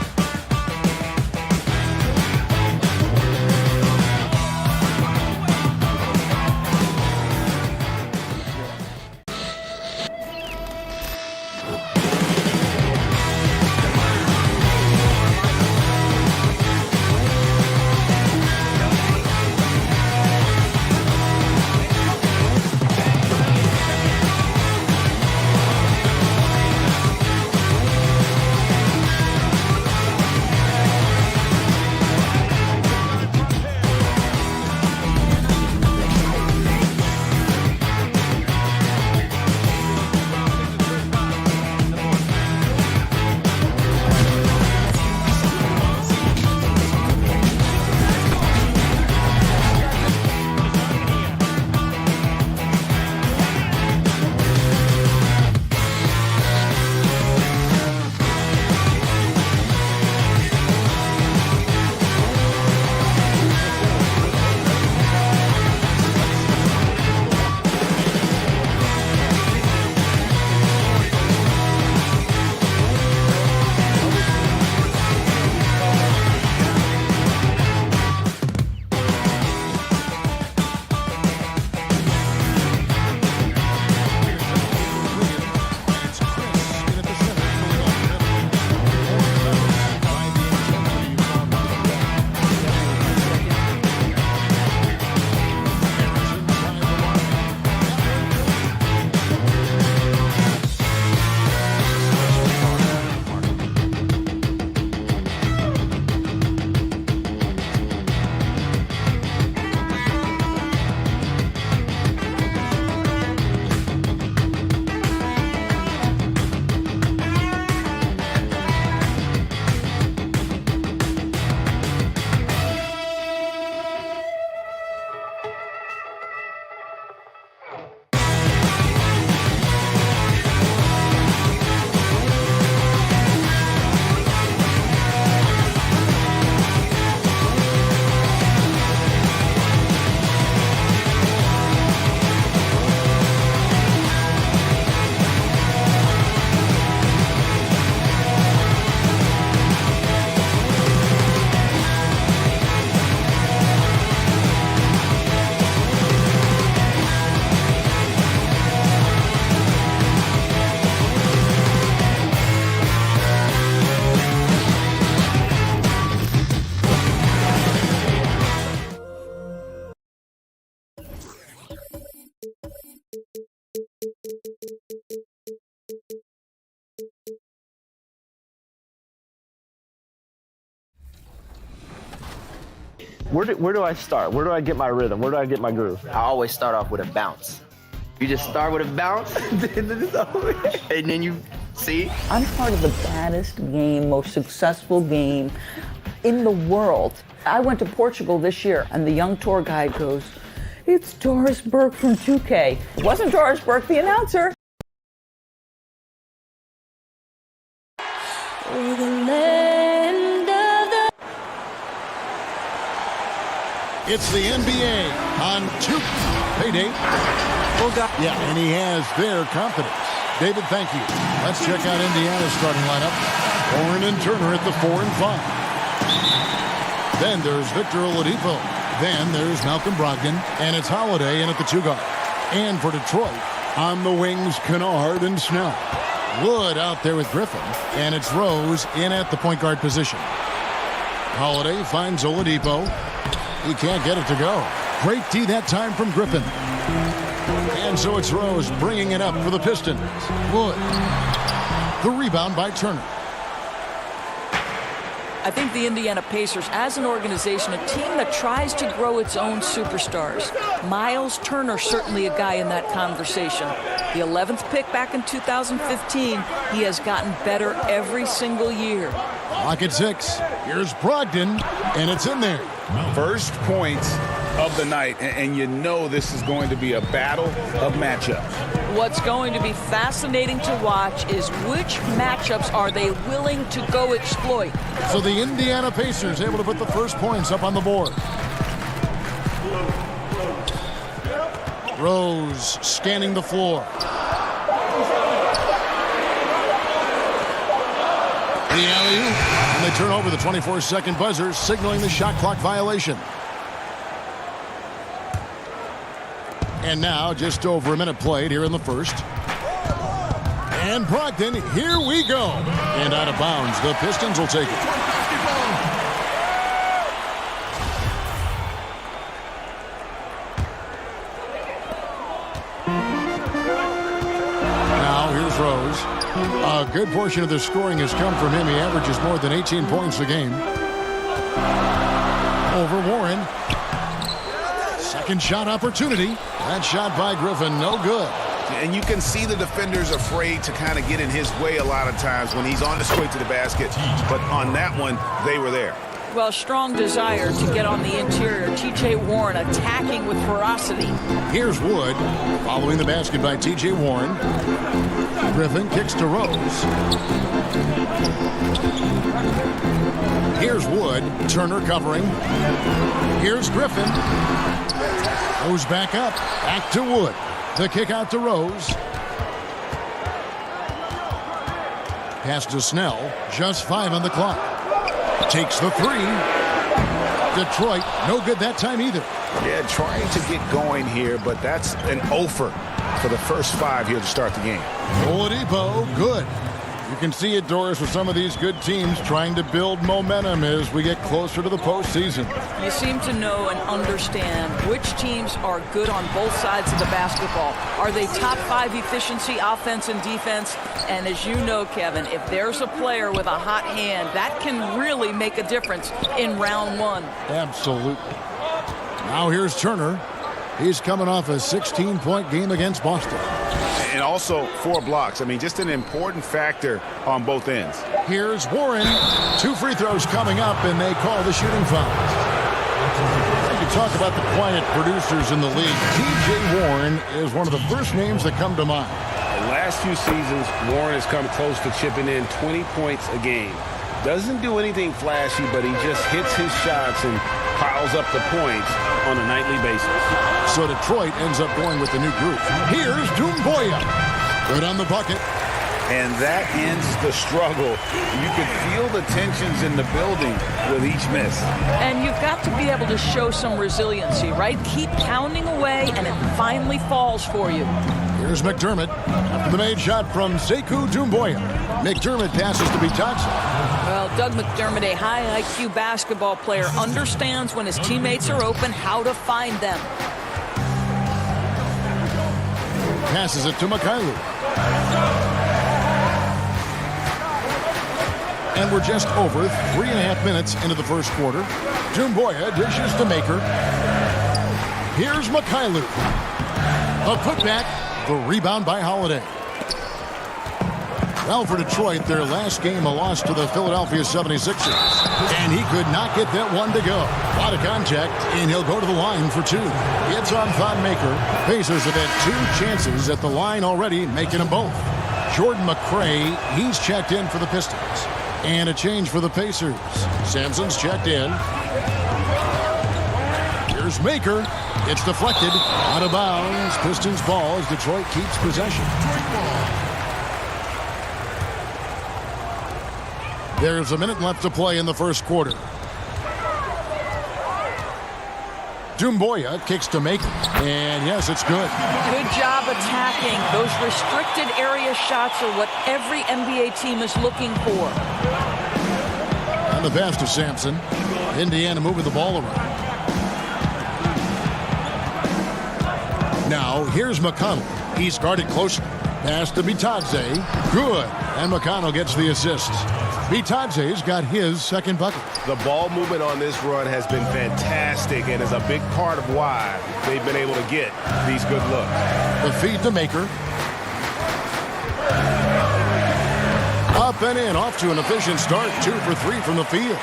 [SPEAKER 12] Where do I start? Where do I get my rhythm? Where do I get my groove?
[SPEAKER 13] I always start off with a bounce. You just start with a bounce, and then you see.
[SPEAKER 14] I'm part of the baddest game, most successful game in the world. I went to Portugal this year, and the young tour guide goes, "It's Doris Burke from 2K." It wasn't Doris Burke, the announcer.
[SPEAKER 2] It's the NBA on 2 payday. Yeah, and he has their confidence. David, thank you. Let's check out Indiana's starting lineup. Warren and Turner at the 4 and 5. Then there's Victor Oladipo. Then there's Malcolm Brogdon, and it's Holiday in at the 2 guard. And for Detroit, on the wings, Kennard and Snell. Wood out there with Griffin, and it's Rose in at the point guard position. Holiday finds Oladipo. He can't get it to go. Great D that time from Griffin. And so it's Rose bringing it up for the Pistons. Wood. The rebound by Turner.
[SPEAKER 14] I think the Indiana Pacers, as an organization, a team that tries to grow its own superstars. Miles Turner, certainly a guy in that conversation. The 11th pick back in 2015, he has gotten better every single year.
[SPEAKER 2] Clock at 6. Here's Brogdon, and it's in there.
[SPEAKER 5] First points of the night, and you know this is going to be a battle of matchups.
[SPEAKER 14] What's going to be fascinating to watch is which matchups are they willing to go exploit.
[SPEAKER 2] So the Indiana Pacers able to put the first points up on the board. Rose scanning the floor. The alley-oop. And they turn over the 24-second buzzer, signaling the shot clock violation. And now just over a minute played here in the first. And Brogdon, here we go. And out of bounds, the Pistons will take it. Now here's Rose. A good portion of the scoring has come from him. He averages more than 18 points a game. Over Warren. Second shot opportunity. That shot by Griffin, no good.
[SPEAKER 5] And you can see the defenders afraid to kind of get in his way a lot of times when he's on his way to the basket. But on that one, they were there.
[SPEAKER 14] Well, strong desire to get on the interior. T.J. Warren attacking with ferocity.
[SPEAKER 2] Here's Wood following the basket by T.J. Warren. Griffin kicks to Rose. Here's Wood. Turner covering. Here's Griffin. Goes back up. Back to Wood. The kick out to Rose. Pass to Snell. Just 5 on the clock. Takes the 3. Detroit, no good that time either.
[SPEAKER 5] Yeah, trying to get going here, but that's an offer for the first 5 here to start the game.
[SPEAKER 2] Oladipo, good. You can see it, Doris, with some of these good teams trying to build momentum as we get closer to the postseason.
[SPEAKER 14] You seem to know and understand which teams are good on both sides of the basketball. Are they top 5 efficiency, offense and defense? And as you know, Kevin, if there's a player with a hot hand, that can really make a difference in round 1.
[SPEAKER 2] Absolutely. Now here's Turner. He's coming off a 16-point game against Boston.
[SPEAKER 5] And also 4 blocks. I mean, just an important factor on both ends.
[SPEAKER 2] Here's Warren. 2 free throws coming up, and they call the shooting foul. You can talk about the quiet producers in the league. T.J. Warren is one of the first names that come to mind.
[SPEAKER 15] The last few seasons, Warren has come close to chipping in 20 points a game. Doesn't do anything flashy, but he just hits his shots and piles up the points on a nightly basis.
[SPEAKER 2] So Detroit ends up going with the new group. Here's Doumbouya. Good on the bucket.
[SPEAKER 5] And that ends the struggle. You can feel the tensions in the building with each miss.
[SPEAKER 14] And you've got to be able to show some resiliency, right? Keep pounding away, and it finally falls for you.
[SPEAKER 2] Here's McDermott. After the made shot from Sekou Doumbouya. McDermott passes to Bitadze.
[SPEAKER 14] Well, Doug McDermott, a high IQ basketball player, understands when his teammates are open how to find them.
[SPEAKER 2] Passes it to Mikhailuk. And we're just over 3.5 minutes into the first quarter. Doumbouya dishes to Maker. Here's Mikhailuk. A putback. The rebound by Holiday. Well, for Detroit, their last game a loss to the Philadelphia 76ers. And he could not get that one to go. A lot of contact, and he'll go to the line for 2. It's on Thon Maker. Pacers have had 2 chances at the line already, making them both. Jordan McRae, he's checked in for the Pistons. And a change for the Pacers. Sampson's checked in. Here's Maker. It's deflected. Out of bounds. Pistons ball as Detroit keeps possession. There's a minute left to play in the first quarter. Doumbouya kicks to Maker. And yes, it's good.
[SPEAKER 14] Good job attacking. Those restricted area shots are what every NBA team is looking for.
[SPEAKER 2] And the pass to Sampson. Indiana moving the ball around. Now, here's McConnell. He's guarded closely. Pass to Bitadze. Good. And McConnell gets the assist. Bitadze's got his second bucket.
[SPEAKER 16] The ball movement on this run has been fantastic and is a big part of why they've been able to get these good looks.
[SPEAKER 2] The feed to Maker. Up and in, off to an efficient start. 2 for 3 from the field.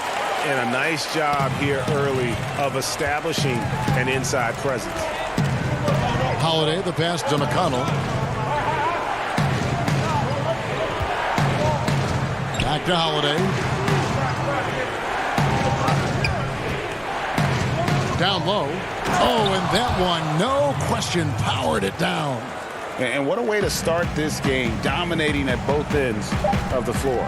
[SPEAKER 16] And a nice job here early of establishing an inside presence.
[SPEAKER 2] Holiday, the pass to McConnell. Back to Holiday. Down low. Oh, and that one, no question, powered it down.
[SPEAKER 5] And what a way to start this game, dominating at both ends of the floor.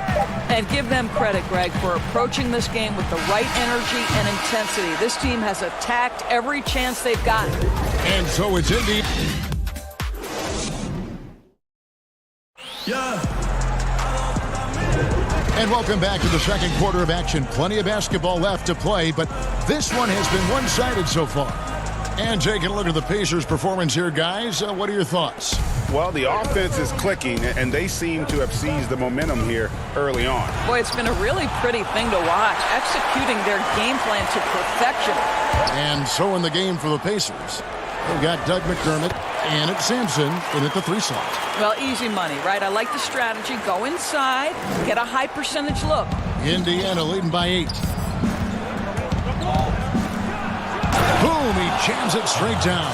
[SPEAKER 14] And give them credit, Greg, for approaching this game with the right energy and intensity. This team has attacked every chance they've gotten.
[SPEAKER 2] And so it's Indy. And welcome back to the second quarter of action. Plenty of basketball left to play, but this one has been one-sided so far. And taking a look at the Pacers' performance here, guys. What are your thoughts?
[SPEAKER 16] Well, the offense is clicking, and they seem to have seized the momentum here early on.
[SPEAKER 14] Boy, it's been a really pretty thing to watch, executing their game plan to perfection.
[SPEAKER 2] And so in the game for the Pacers, they've got Doug McDermott and it's Sampson in at the 3 slot.
[SPEAKER 14] Well, easy money, right? I like the strategy. Go inside, get a high percentage look.
[SPEAKER 2] Indiana leading by 8. Boom, he jams it straight down.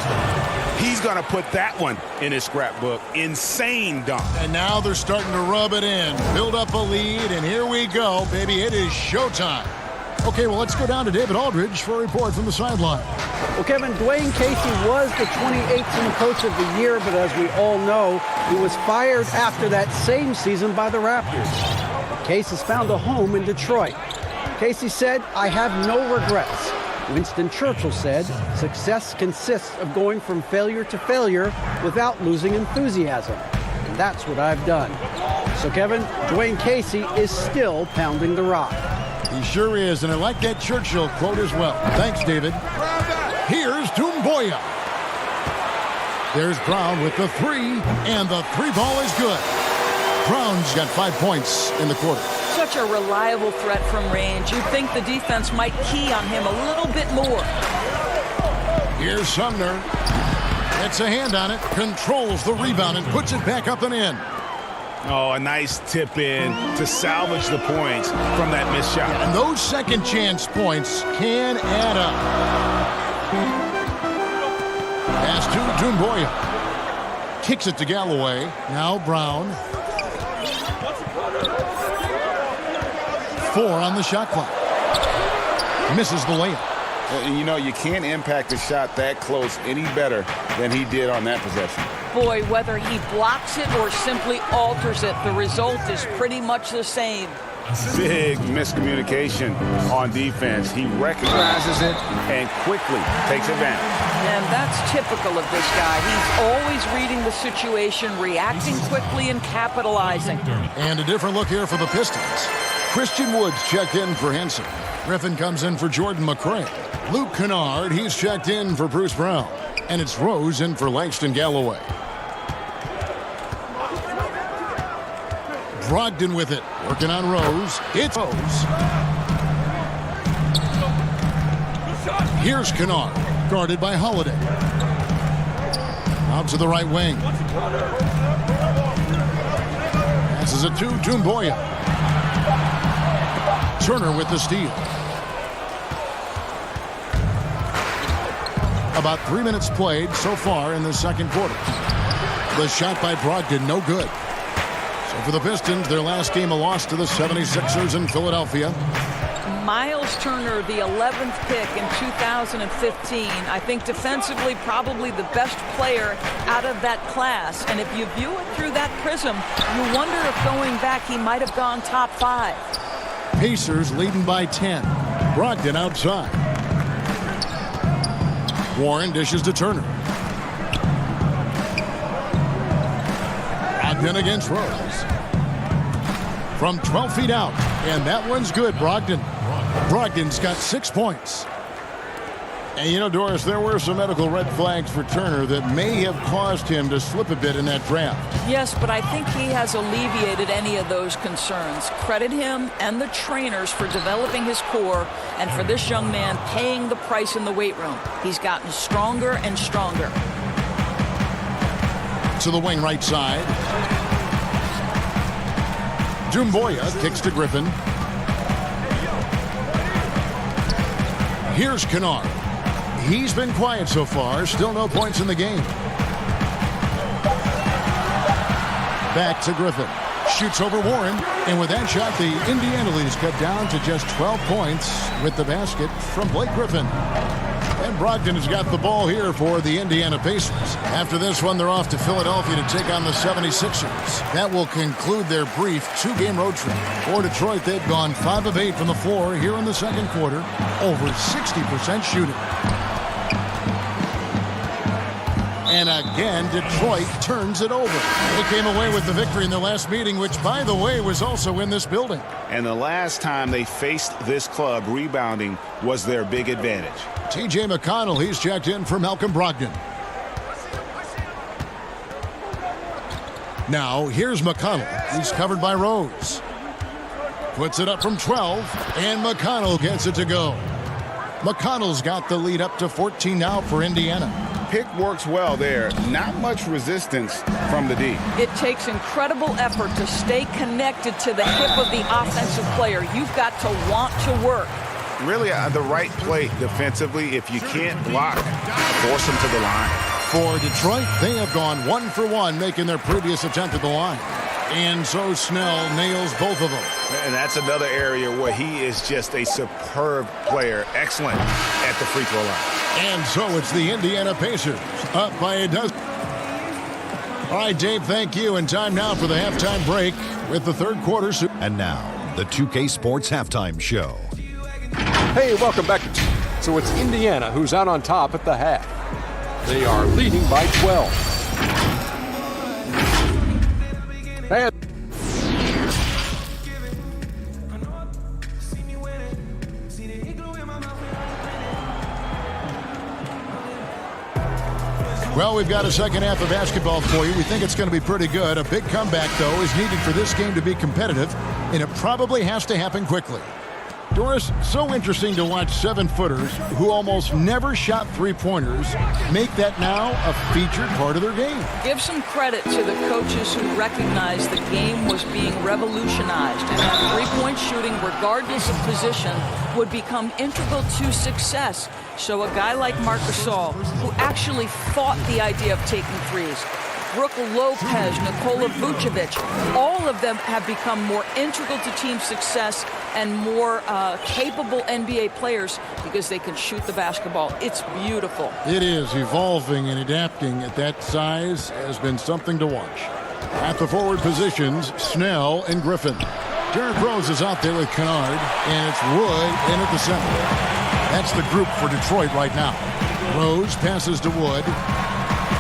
[SPEAKER 16] He's going to put that one in his scrapbook. Insane dunk.
[SPEAKER 2] And now they're starting to rub it in, build up a lead, and here we go, baby. It is showtime. Okay, well, let's go down to David Aldridge for a report from the sideline.
[SPEAKER 6] Well, Kevin, Dwayne Casey was the 2018 Coach of the Year, but as we all know, he was fired after that same season by the Raptors. Casey's found a home in Detroit. Casey said, "I have no regrets." Winston Churchill said, "Success consists of going from failure to failure without losing enthusiasm. And that's what I've done." So, Kevin, Dwayne Casey is still pounding the rock.
[SPEAKER 2] He sure is, and I like that Churchill quote as well. Thanks, David. Here's Doumbouya. There's Brown with the 3, and the 3 ball is good. Brown's got 5 points in the quarter.
[SPEAKER 14] Such a reliable threat from range. You'd think the defense might key on him a little bit more.
[SPEAKER 2] Here's Sumner. Gets a hand on it, controls the rebound, and puts it back up and in.
[SPEAKER 16] Oh, a nice tip in to salvage the points from that missed shot.
[SPEAKER 2] And those second chance points can add up. Pass to Doumbouya. Kicks it to Galloway. Now Brown. 4 on the shot clock. Misses the layup.
[SPEAKER 5] You know, you can't impact a shot that close any better than he did on that possession.
[SPEAKER 14] Boy, whether he blocks it or simply alters it, the result is pretty much the same.
[SPEAKER 16] Big miscommunication on defense. He recognizes it and quickly takes advantage.
[SPEAKER 14] And that's typical of this guy. He's always reading the situation, reacting quickly, and capitalizing.
[SPEAKER 2] And a different look here for the Pistons. Christian Woods checked in for Henson. Griffin comes in for Jordan McRae. Luke Kennard, he's checked in for Bruce Brown. And it's Rose in for Langston Galloway. Brogdon with it. Working on Rose. It's Rose. Here's Kennard. Guarded by Holiday. Out to the right wing. Passes it to Doumbouya. Turner with the steal. About 3 minutes played so far in the second quarter. The shot by Brogdon, no good. So for the Pistons, their last game a loss to the 76ers in Philadelphia.
[SPEAKER 14] Miles Turner, the 11th pick in 2015. I think defensively probably the best player out of that class. And if you view it through that prism, you wonder if going back he might have gone top 5.
[SPEAKER 2] Pacers leading by 10. Brogdon outside. Warren dishes to Turner. Brogdon against Rose. From 12 feet out. And that one's good, Brogdon. Brogdon's got 6 points. And you know, Doris, there were some medical red flags for Turner that may have caused him to slip a bit in that draft.
[SPEAKER 14] Yes, but I think he has alleviated any of those concerns. Credit him and the trainers for developing his core and for this young man paying the price in the weight room. He's gotten stronger and stronger.
[SPEAKER 2] To the wing right side. Doumbouya kicks to Griffin. Here's Kennard. He's been quiet so far. Still no points in the game. Back to Griffin. Shoots over Warren. And with that shot, the Indiana lead is cut down to just 12 points with the basket from Blake Griffin. And Brogdon has got the ball here for the Indiana Pacers. After this one, they're off to Philadelphia to take on the 76ers. That will conclude their brief 2-game road trip. For Detroit, they've gone 5 of 8 from the floor here in the second quarter, over 60% shooting. And again, Detroit turns it over. They came away with the victory in their last meeting, which, by the way, was also in this building.
[SPEAKER 16] And the last time they faced this club, rebounding was their big advantage.
[SPEAKER 2] T.J. McConnell, he's checked in for Malcolm Brogdon. Now, here's McConnell. He's covered by Rose. Puts it up from 12, and McConnell gets it to go. McConnell's got the lead up to 14 now for Indiana.
[SPEAKER 5] Pick works well there. Not much resistance from the D.
[SPEAKER 14] It takes incredible effort to stay connected to the hip of the offensive player. You've got to want to work.
[SPEAKER 16] Really, the right play defensively. If you can't block, force them to the line.
[SPEAKER 2] For Detroit, they have gone 1 for 1, making their previous attempt at the line. And so Snell nails both of them.
[SPEAKER 16] And that's another area where he is just a superb player. Excellent at the free throw line.
[SPEAKER 2] And so it's the Indiana Pacers up by a dozen. All right, Dave, thank you. And time now for the halftime break with the third quarter.
[SPEAKER 7] And now, the 2K Sports Halftime Show.
[SPEAKER 8] Hey, welcome back. So it's Indiana who's out on top at the half. They are leading by 12. And
[SPEAKER 2] well, we've got a second half of basketball for you. We think it's going to be pretty good. A big comeback, though, is needed for this game to be competitive, and it probably has to happen quickly. Doris, so interesting to watch 7-footers who almost never shot three-pointers make that now a featured part of their game.
[SPEAKER 14] Give some credit to the coaches who recognized the game was being revolutionized and that three-point shooting, regardless of position, would become integral to success. So a guy like Marc Gasol, who actually fought the idea of taking threes, Brooke Lopez, Nikola Vucevic, all of them have become more integral to team success and more capable NBA players because they can shoot the basketball. It's beautiful.
[SPEAKER 2] It is. Evolving and adapting at that size has been something to watch. At the forward positions, Snell and Griffin. Derrick Rose is out there with Kennard, and it's Wood in at the center. That's the group for Detroit right now. Rose passes to Wood.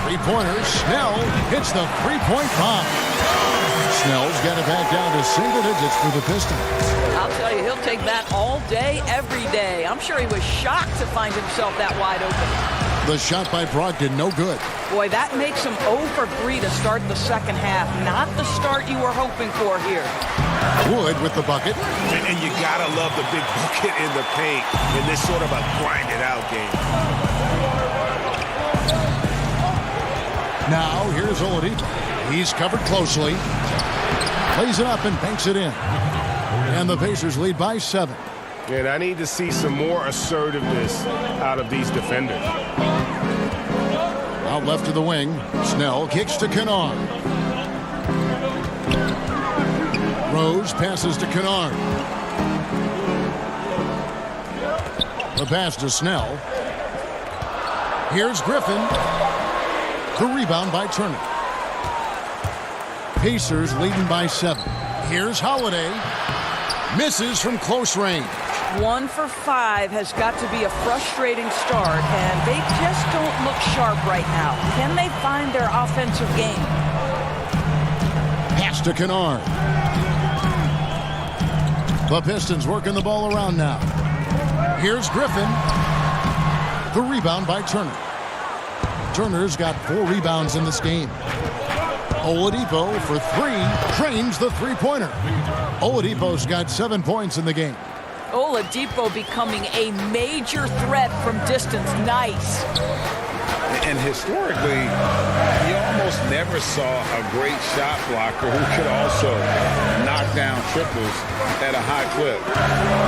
[SPEAKER 2] Three-pointer. Snell hits the three-point bomb. Snell's got it back down to single digits for the Pistons.
[SPEAKER 14] I'll tell you, he'll take that all day, every day. I'm sure he was shocked to find himself that wide open.
[SPEAKER 2] The shot by Brogdon, no good.
[SPEAKER 14] Boy, that makes him 0 for 3 to start the second half. Not the start you were hoping for here.
[SPEAKER 2] Wood with the bucket.
[SPEAKER 16] And you gotta love the big bucket in the paint in this sort of a grind-it-out game.
[SPEAKER 2] Now, here's Oladipo. He's covered closely. Plays it up and banks it in. And the Pacers lead by 7.
[SPEAKER 16] And I need to see some more assertiveness out of these defenders.
[SPEAKER 2] Out left to the wing. Snell kicks to Kennard. Rose passes to Kennard. The pass to Snell. Here's Griffin. The rebound by Turner. Pacers leading by 7. Here's Holiday. Misses from close range.
[SPEAKER 14] 1 for 5 has got to be a frustrating start, and they just don't look sharp right now. Can they find their offensive game?
[SPEAKER 2] Pass to Kennard. The Pistons working the ball around now. Here's Griffin. The rebound by Turner. Turner's got 4 rebounds in this game. Oladipo for 3 drains the three-pointer. Oladipo's got 7 points in the game.
[SPEAKER 14] Oladipo becoming a major threat from distance. Nice.
[SPEAKER 5] And historically, you almost never saw a great shot blocker who could also knock down triples at a high clip.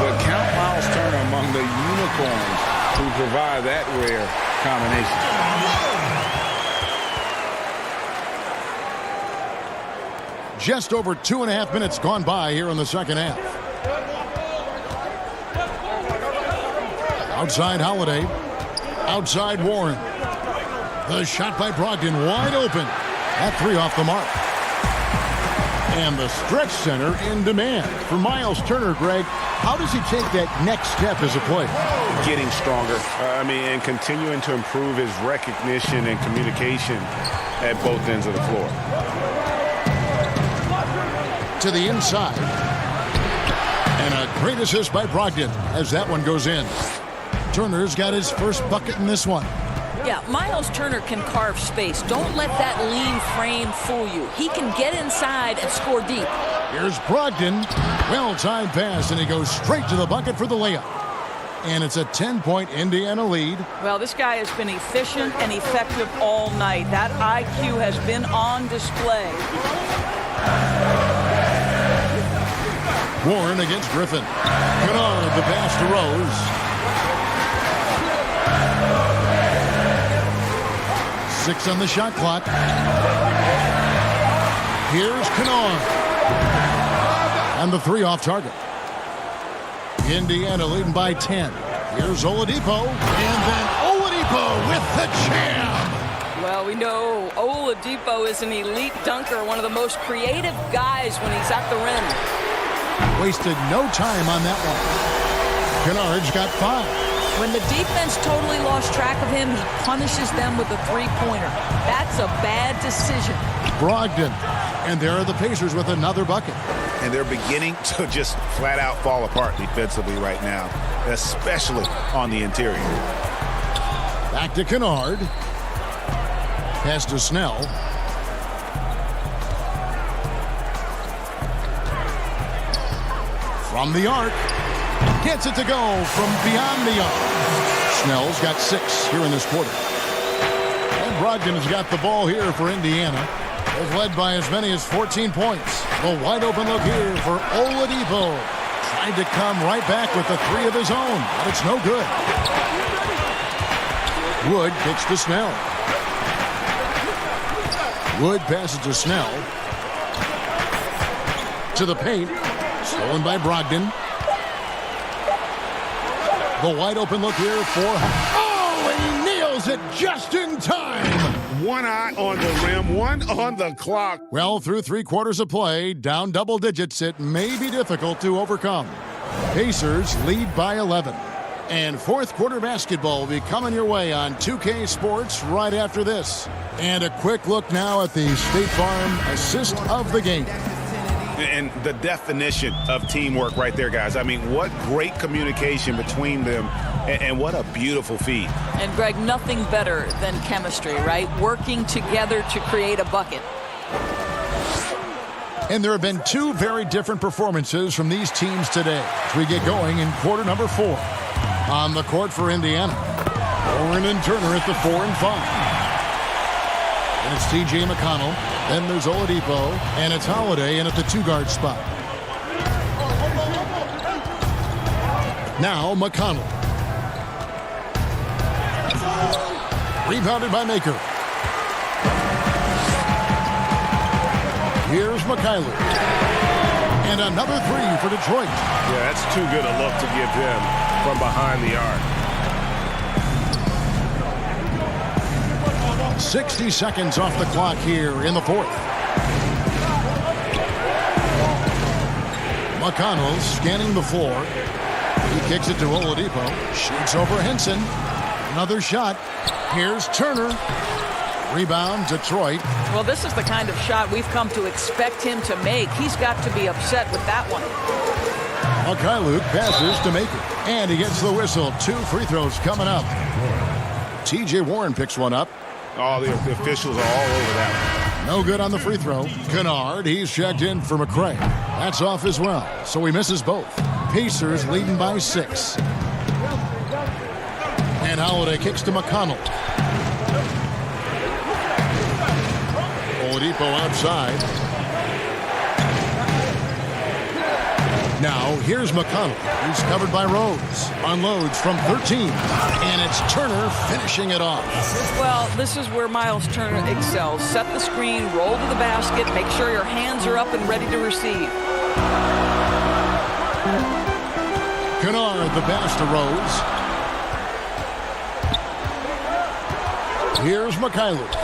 [SPEAKER 5] But count Miles Turner among the unicorns who provide that rare combination.
[SPEAKER 2] Just over 2.5 minutes gone by here in the second half. Outside Holiday. Outside Warren. The shot by Brogdon wide open. That three off the mark. And the stretch center in demand for Miles Turner. Greg, how does he take that next step as a player?
[SPEAKER 16] Getting stronger. And continuing to improve his recognition and communication at both ends of the floor.
[SPEAKER 2] To the inside. And a great assist by Brogdon as that one goes in. Turner's got his first bucket in this one.
[SPEAKER 14] Yeah, Miles Turner can carve space. Don't let that lean frame fool you. He can get inside and score deep.
[SPEAKER 2] Here's Brogdon. Well-timed pass, and he goes straight to the bucket for the layup. And it's a 10-point Indiana lead.
[SPEAKER 14] Well, this guy has been efficient and effective all night. That IQ has been on display.
[SPEAKER 2] Warren against Griffin. Kennard, the pass to Rose. 6 on the shot clock. Here's Kennard. And the three off target. Indiana leading by 10. Here's Oladipo. And then Oladipo with the jam.
[SPEAKER 14] Well, we know Oladipo is an elite dunker, one of the most creative guys when he's at the rim.
[SPEAKER 2] Wasted no time on that one. Kennard's got 5.
[SPEAKER 14] When the defense totally lost track of him, he punishes them with a three-pointer. That's a bad decision.
[SPEAKER 2] Brogdon. And there are the Pacers with another bucket.
[SPEAKER 16] And they're beginning to just flat out fall apart defensively right now, especially on the interior.
[SPEAKER 2] Back to Kennard. Pass to Snell. From the arc. Gets it to go from beyond the arc. Snell's got 6 here in this quarter. And Brogdon has got the ball here for Indiana. They've led by as many as 14 points. A wide open look here for Oladipo. Tried to come right back with the 3 of his own, but it's no good. Wood kicks to Snell. Wood passes to Snell. To the paint. Stolen by Brogdon. The wide open look here for... Oh, and he nails it just in time.
[SPEAKER 16] One eye on the rim, one on the clock.
[SPEAKER 2] Well, through 3 quarters of play, down double digits, it may be difficult to overcome. Pacers lead by 11. And fourth quarter basketball will be coming your way on 2K Sports right after this. And a quick look now at the State Farm assist of the game.
[SPEAKER 16] And the definition of teamwork right there, guys. I mean, what great communication between them, and what a beautiful feed.
[SPEAKER 14] And, Greg, nothing better than chemistry, right? Working together to create a bucket.
[SPEAKER 2] And there have been 2 very different performances from these teams today as we get going in quarter number 4. On the court for Indiana, Warren and Turner at the 4 and 5. And it's T.J. McConnell. Then there's Oladipo, and it's Holiday in at the 2-guard spot. Now McConnell. Rebounded by Maker. Here's McKayler. And another 3 for Detroit.
[SPEAKER 16] Yeah, that's too good a look to give them from behind the arc.
[SPEAKER 2] 60 seconds off the clock here in the 4th. McConnell scanning the floor. He kicks it to Oladipo. Shoots over Henson. Another shot. Here's Turner. Rebound, Detroit.
[SPEAKER 14] Well, this is the kind of shot we've come to expect him to make. He's got to be upset with that one.
[SPEAKER 2] Mikhailuk passes to Maker. And he gets the whistle. 2 free throws coming up. T.J. Warren picks one up.
[SPEAKER 16] Oh, the officials are all over that one.
[SPEAKER 2] No good on the free throw. Kennard, he's checked in for McCray. That's off as well, so he misses both. Pacers leading by 6. And Holiday kicks to McConnell. Oladipo outside. Now, here's McConnell. He's covered by Rose. Unloads from 13. And it's Turner finishing it off.
[SPEAKER 14] Well, this is where Miles Turner excels. Set the screen, roll to the basket, make sure your hands are up and ready to receive.
[SPEAKER 2] Kennard, the pass to Rose. Here's Mikhailuk.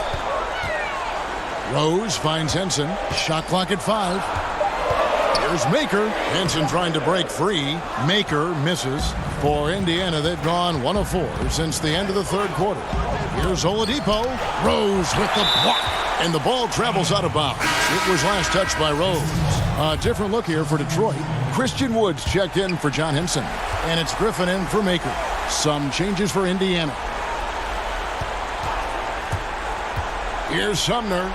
[SPEAKER 2] Rose finds Henson. Shot clock at 5. Here's Maker. Henson trying to break free. Maker misses. For Indiana, they've gone 1 of 4 since the end of the third quarter. Here's Oladipo. Rose with the block. And the ball travels out of bounds. It was last touched by Rose. A different look here for Detroit. Christian Woods checked in for John Henson. And it's Griffin in for Maker. Some changes for Indiana. Here's Sumner.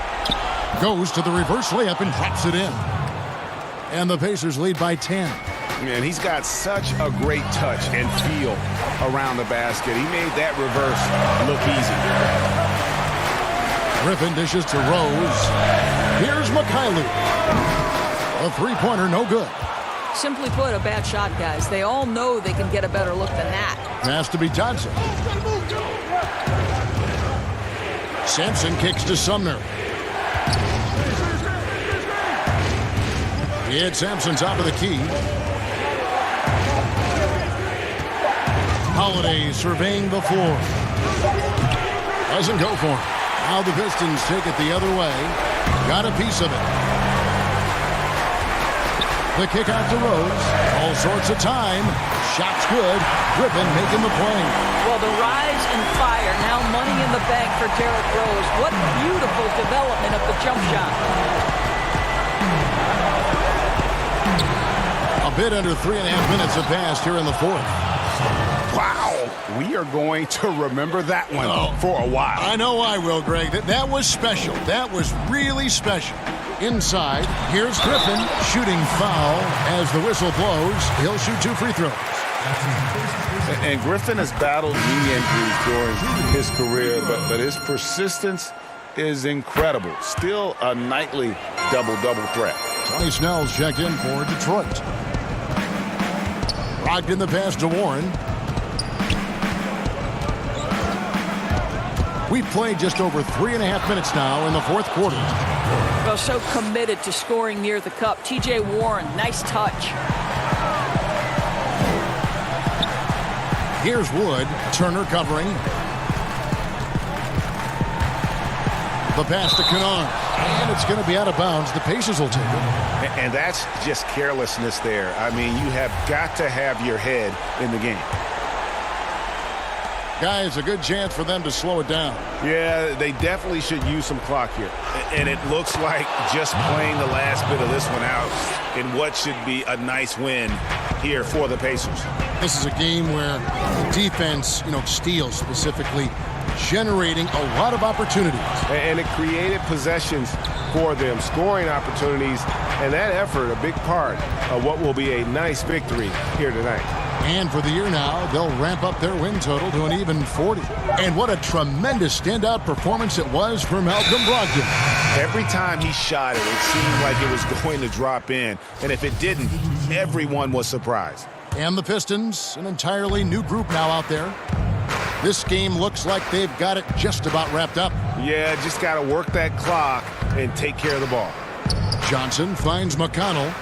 [SPEAKER 2] Goes to the reverse layup and drops it in. And the Pacers lead by 10.
[SPEAKER 16] Man, he's got such a great touch and feel around the basket. He made that reverse look easy.
[SPEAKER 2] Griffin dishes to Rose. Here's Mikhailuk. A three-pointer, no good.
[SPEAKER 14] Simply put, a bad shot, guys. They all know they can get a better look than that.
[SPEAKER 2] Has to be Johnson. Sampson kicks to Sumner. It's Sampson top of the key. Holiday surveying the floor. Doesn't go for him. Now the Pistons take it the other way. Got a piece of it. The kick out to Rose. All sorts of time. Shot's good. Griffin making the play.
[SPEAKER 14] Well, the rise and fire. Now money in the bank for Derrick Rose. What beautiful development of the jump shot.
[SPEAKER 2] A bit under 3.5 minutes have passed here in the fourth.
[SPEAKER 16] Wow. We are going to remember that one for a while.
[SPEAKER 2] I know I will, Greg. That was special. That was really special. Inside, here's Griffin shooting foul as the whistle blows. He'll shoot 2 free throws.
[SPEAKER 5] And Griffin has battled knee injuries during his career, but his persistence is incredible. Still a nightly double-double threat.
[SPEAKER 2] Tony Snell's checked in for Detroit. Rocked in the pass to Warren. We've played just over 3.5 minutes now in the fourth quarter.
[SPEAKER 14] Well, so committed to scoring near the cup. T.J. Warren, nice touch.
[SPEAKER 2] Here's Wood. Turner covering. The pass to Kennard. And it's going to be out of bounds. The Pacers will take it.
[SPEAKER 16] And that's just carelessness there. I mean, you have got to have your head in the game.
[SPEAKER 2] Guys, a good chance for them to slow it down.
[SPEAKER 16] Yeah, they definitely should use some clock here. And it looks like just playing the last bit of this one out in what should be a nice win here for the Pacers.
[SPEAKER 2] This is a game where defense, steals specifically, generating a lot of opportunities.
[SPEAKER 15] And it created possessions for them, scoring opportunities, and that effort a big part of what will be a nice victory here tonight.
[SPEAKER 2] And for the year now, they'll ramp up their win total to an even 40. And what a tremendous standout performance it was for Malcolm Brogdon.
[SPEAKER 16] Every time he shot it, it seemed like it was going to drop in. And if it didn't, everyone was surprised.
[SPEAKER 2] And the Pistons, an entirely new group now out there. This game looks like they've got it just about wrapped up.
[SPEAKER 16] Yeah, just got to work that clock and take care of the ball.
[SPEAKER 2] Johnson finds McConnell.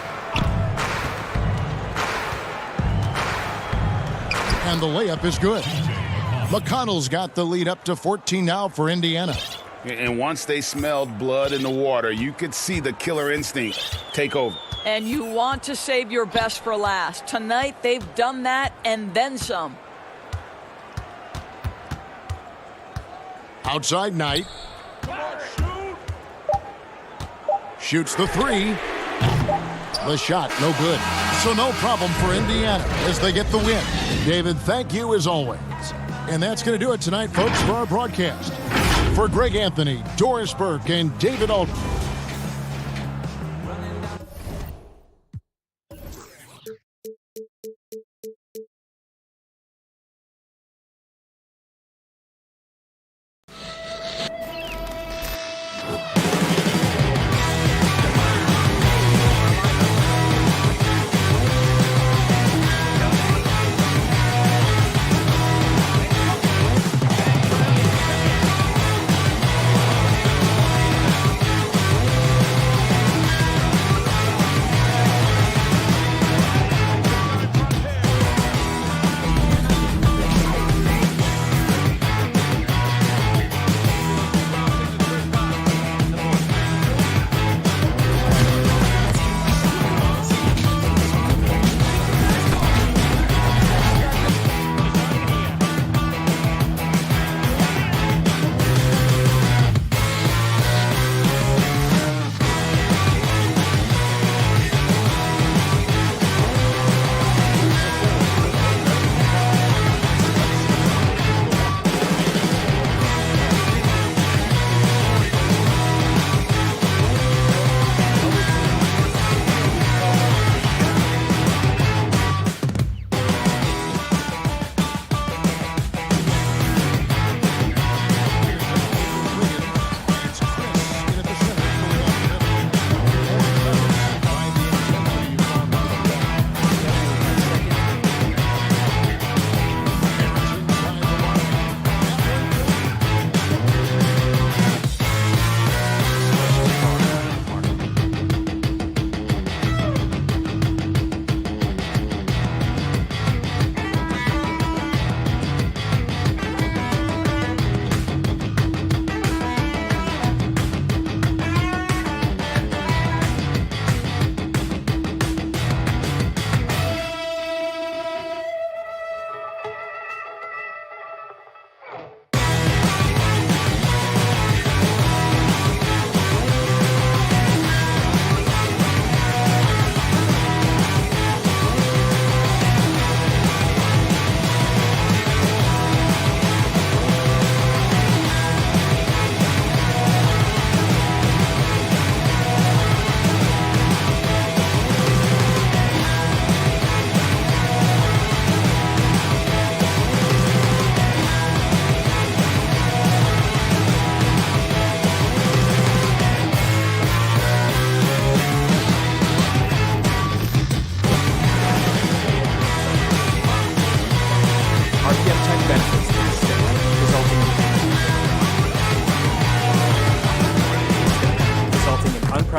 [SPEAKER 2] And the layup is good. McConnell's got the lead up to 14 now for Indiana.
[SPEAKER 5] And once they smelled blood in the water, you could see the killer instinct take over.
[SPEAKER 14] And you want to save your best for last. Tonight, they've done that and then some.
[SPEAKER 2] Outside Knight. Shoots the 3. The shot, no good. So no problem for Indiana as they get the win. David, thank you as always. And that's going to do it tonight, folks, for our broadcast. For Greg Anthony, Doris Burke, and David Aldridge.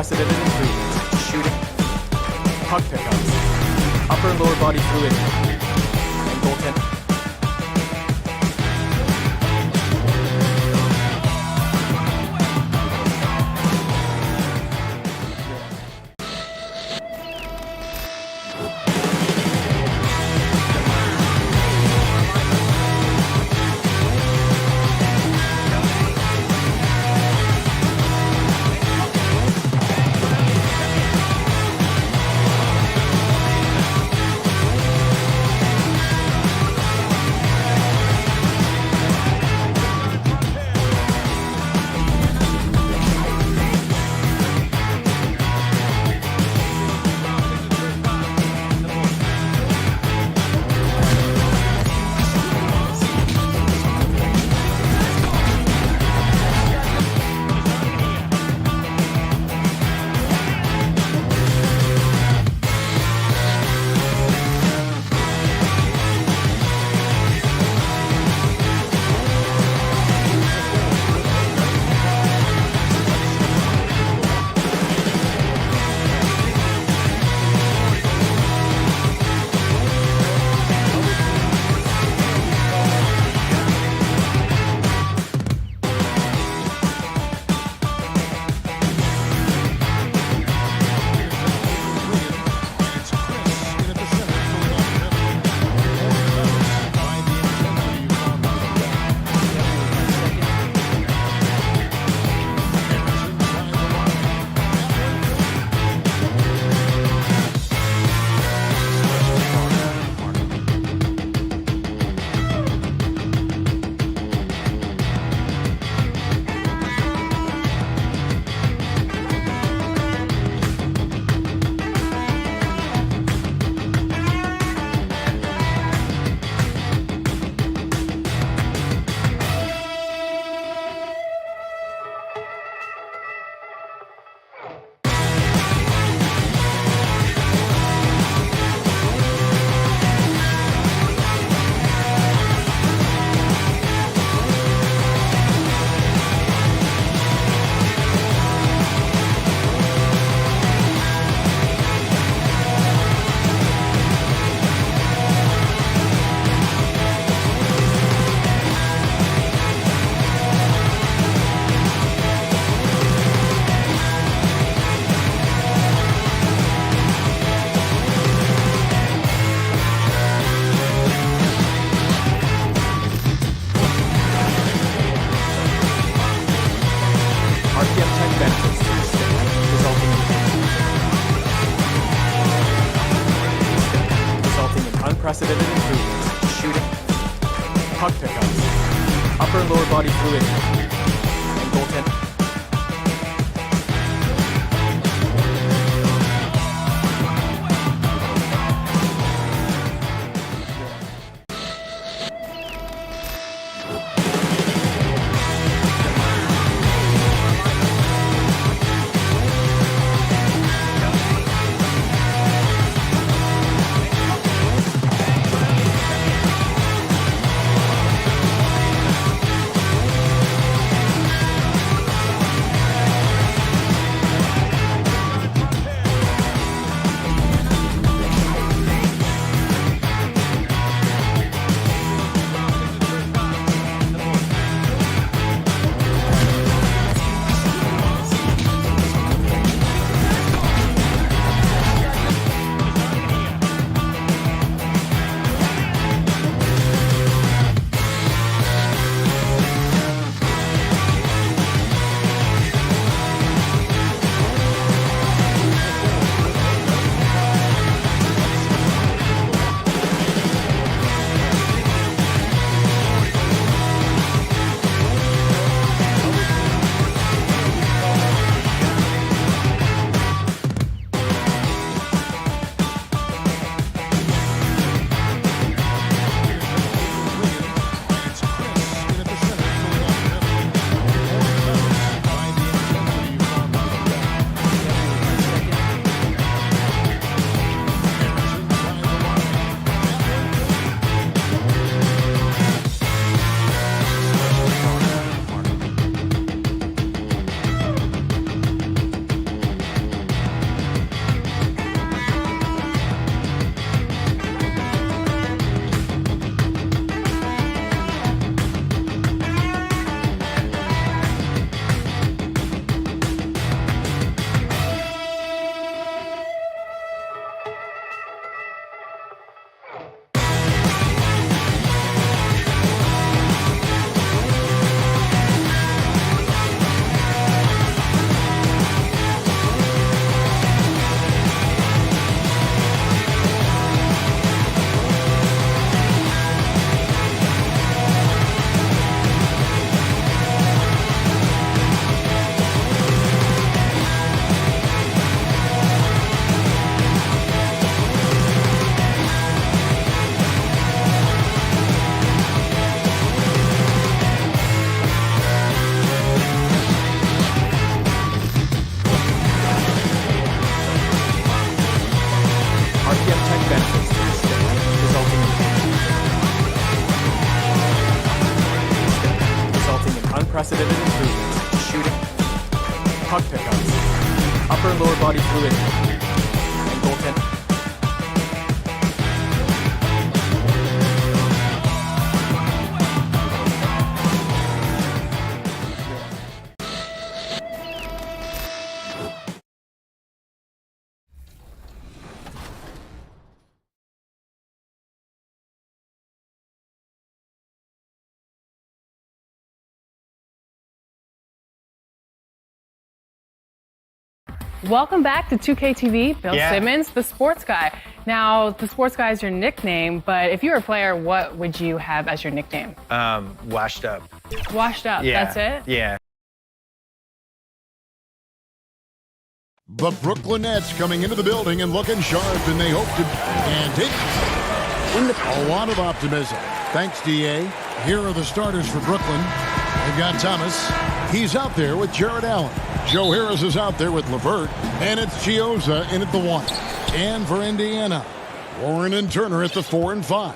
[SPEAKER 11] unprecedented improvements to shooting, puck pickups, upper and lower body fluidity, and goaltending. Unprecedented improvements to shooting, puck pickups, upper and lower body fluidity, and goaltending. unprecedented improvements. Shooting, puck pickups, upper and lower body fluidity, and goaltending.
[SPEAKER 17] Welcome back to 2K TV. Bill Simmons, the sports guy. Now, the sports guy is your nickname, but if you were a player, what would you have as your nickname?
[SPEAKER 18] Washed up.
[SPEAKER 17] Washed up,
[SPEAKER 18] Yeah.
[SPEAKER 17] that's it?
[SPEAKER 18] Yeah.
[SPEAKER 2] The Brooklyn Nets coming into the building and looking sharp, and they hope to and take a lot of optimism. Thanks, DA. Here are the starters for Brooklyn. They've got Thomas. He's out there with Jared Allen. Joe Harris is out there with LeVert, and it's Chiozza in at the 1. And for Indiana, Warren and Turner at the 4 and 5.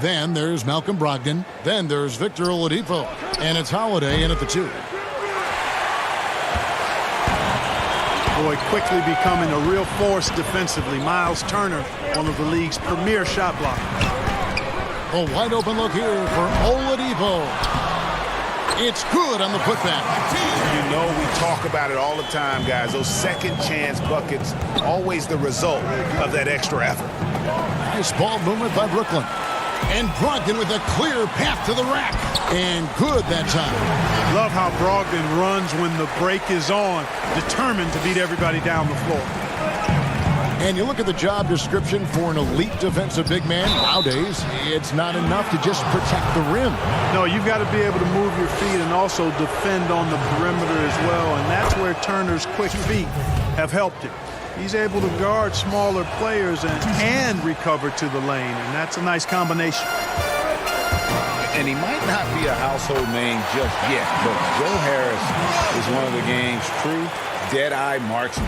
[SPEAKER 2] Then there's Malcolm Brogdon. Then there's Victor Oladipo, and it's Holiday in at the 2.
[SPEAKER 4] Boy, quickly becoming a real force defensively. Miles Turner, one of the league's premier shot blockers.
[SPEAKER 2] A wide open look here for Oladipo. It's good on the putback.
[SPEAKER 16] You know, we talk about it all the time, guys. Those second chance buckets, always the result of that extra effort.
[SPEAKER 2] Nice ball movement by Brooklyn. And Brogdon with a clear path to the rack. And good that time.
[SPEAKER 4] Love how Brogdon runs when the break is on, determined to beat everybody down the floor.
[SPEAKER 2] And you look at the job description for an elite defensive big man. Nowadays, it's not enough to just protect the rim.
[SPEAKER 4] No, you've got to be able to move your feet and also defend on the perimeter as well. And that's where Turner's quick feet have helped him. He's able to guard smaller players and recover to the lane. And that's a nice combination.
[SPEAKER 5] And he might not be a household name just yet, but Joe Harris is one of the game's true dead-eye marksmen.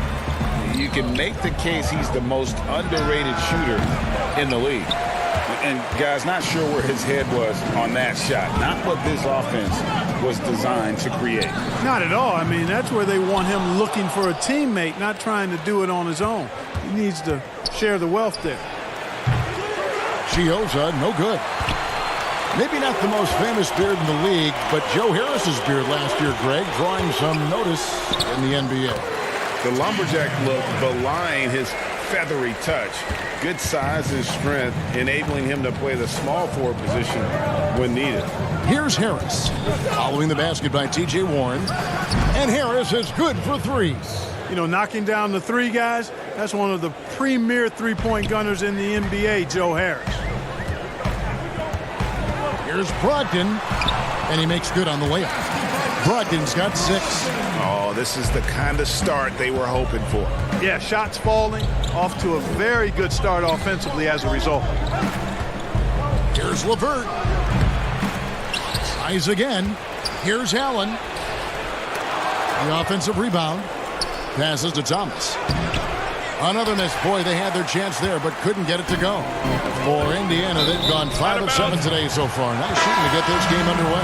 [SPEAKER 5] You can make the case he's the most underrated shooter in the league. And, guys, not sure where his head was on that shot. Not what this offense was designed to create.
[SPEAKER 4] Not at all. I mean, that's where they want him looking for a teammate, not trying to do it on his own. He needs to share the wealth there.
[SPEAKER 2] Chiozza, no good. Maybe not the most famous beard in the league, but Joe Harris's beard last year, Greg, drawing some notice in the NBA.
[SPEAKER 5] The lumberjack look belying his feathery touch. Good size and strength, enabling him to play the small forward position when needed.
[SPEAKER 2] Here's Harris, following the basket by T.J. Warren. And Harris is good for 3.
[SPEAKER 4] You know, knocking down the 3 guys, that's one of the premier three-point gunners in the NBA, Joe Harris.
[SPEAKER 2] Here's Brogdon, and he makes good on the layup. Brogdon's got 6.
[SPEAKER 16] Oh, this is the kind of start they were hoping for.
[SPEAKER 4] Yeah, shots falling, off to a very good start offensively as a result.
[SPEAKER 2] Here's LeVert. Tries again. Here's Allen. The offensive rebound. Passes to Thomas. Another miss. Boy, they had their chance there, but couldn't get it to go. For Indiana, they've gone 5 of 7 today so far. Nice shooting to get this game underway.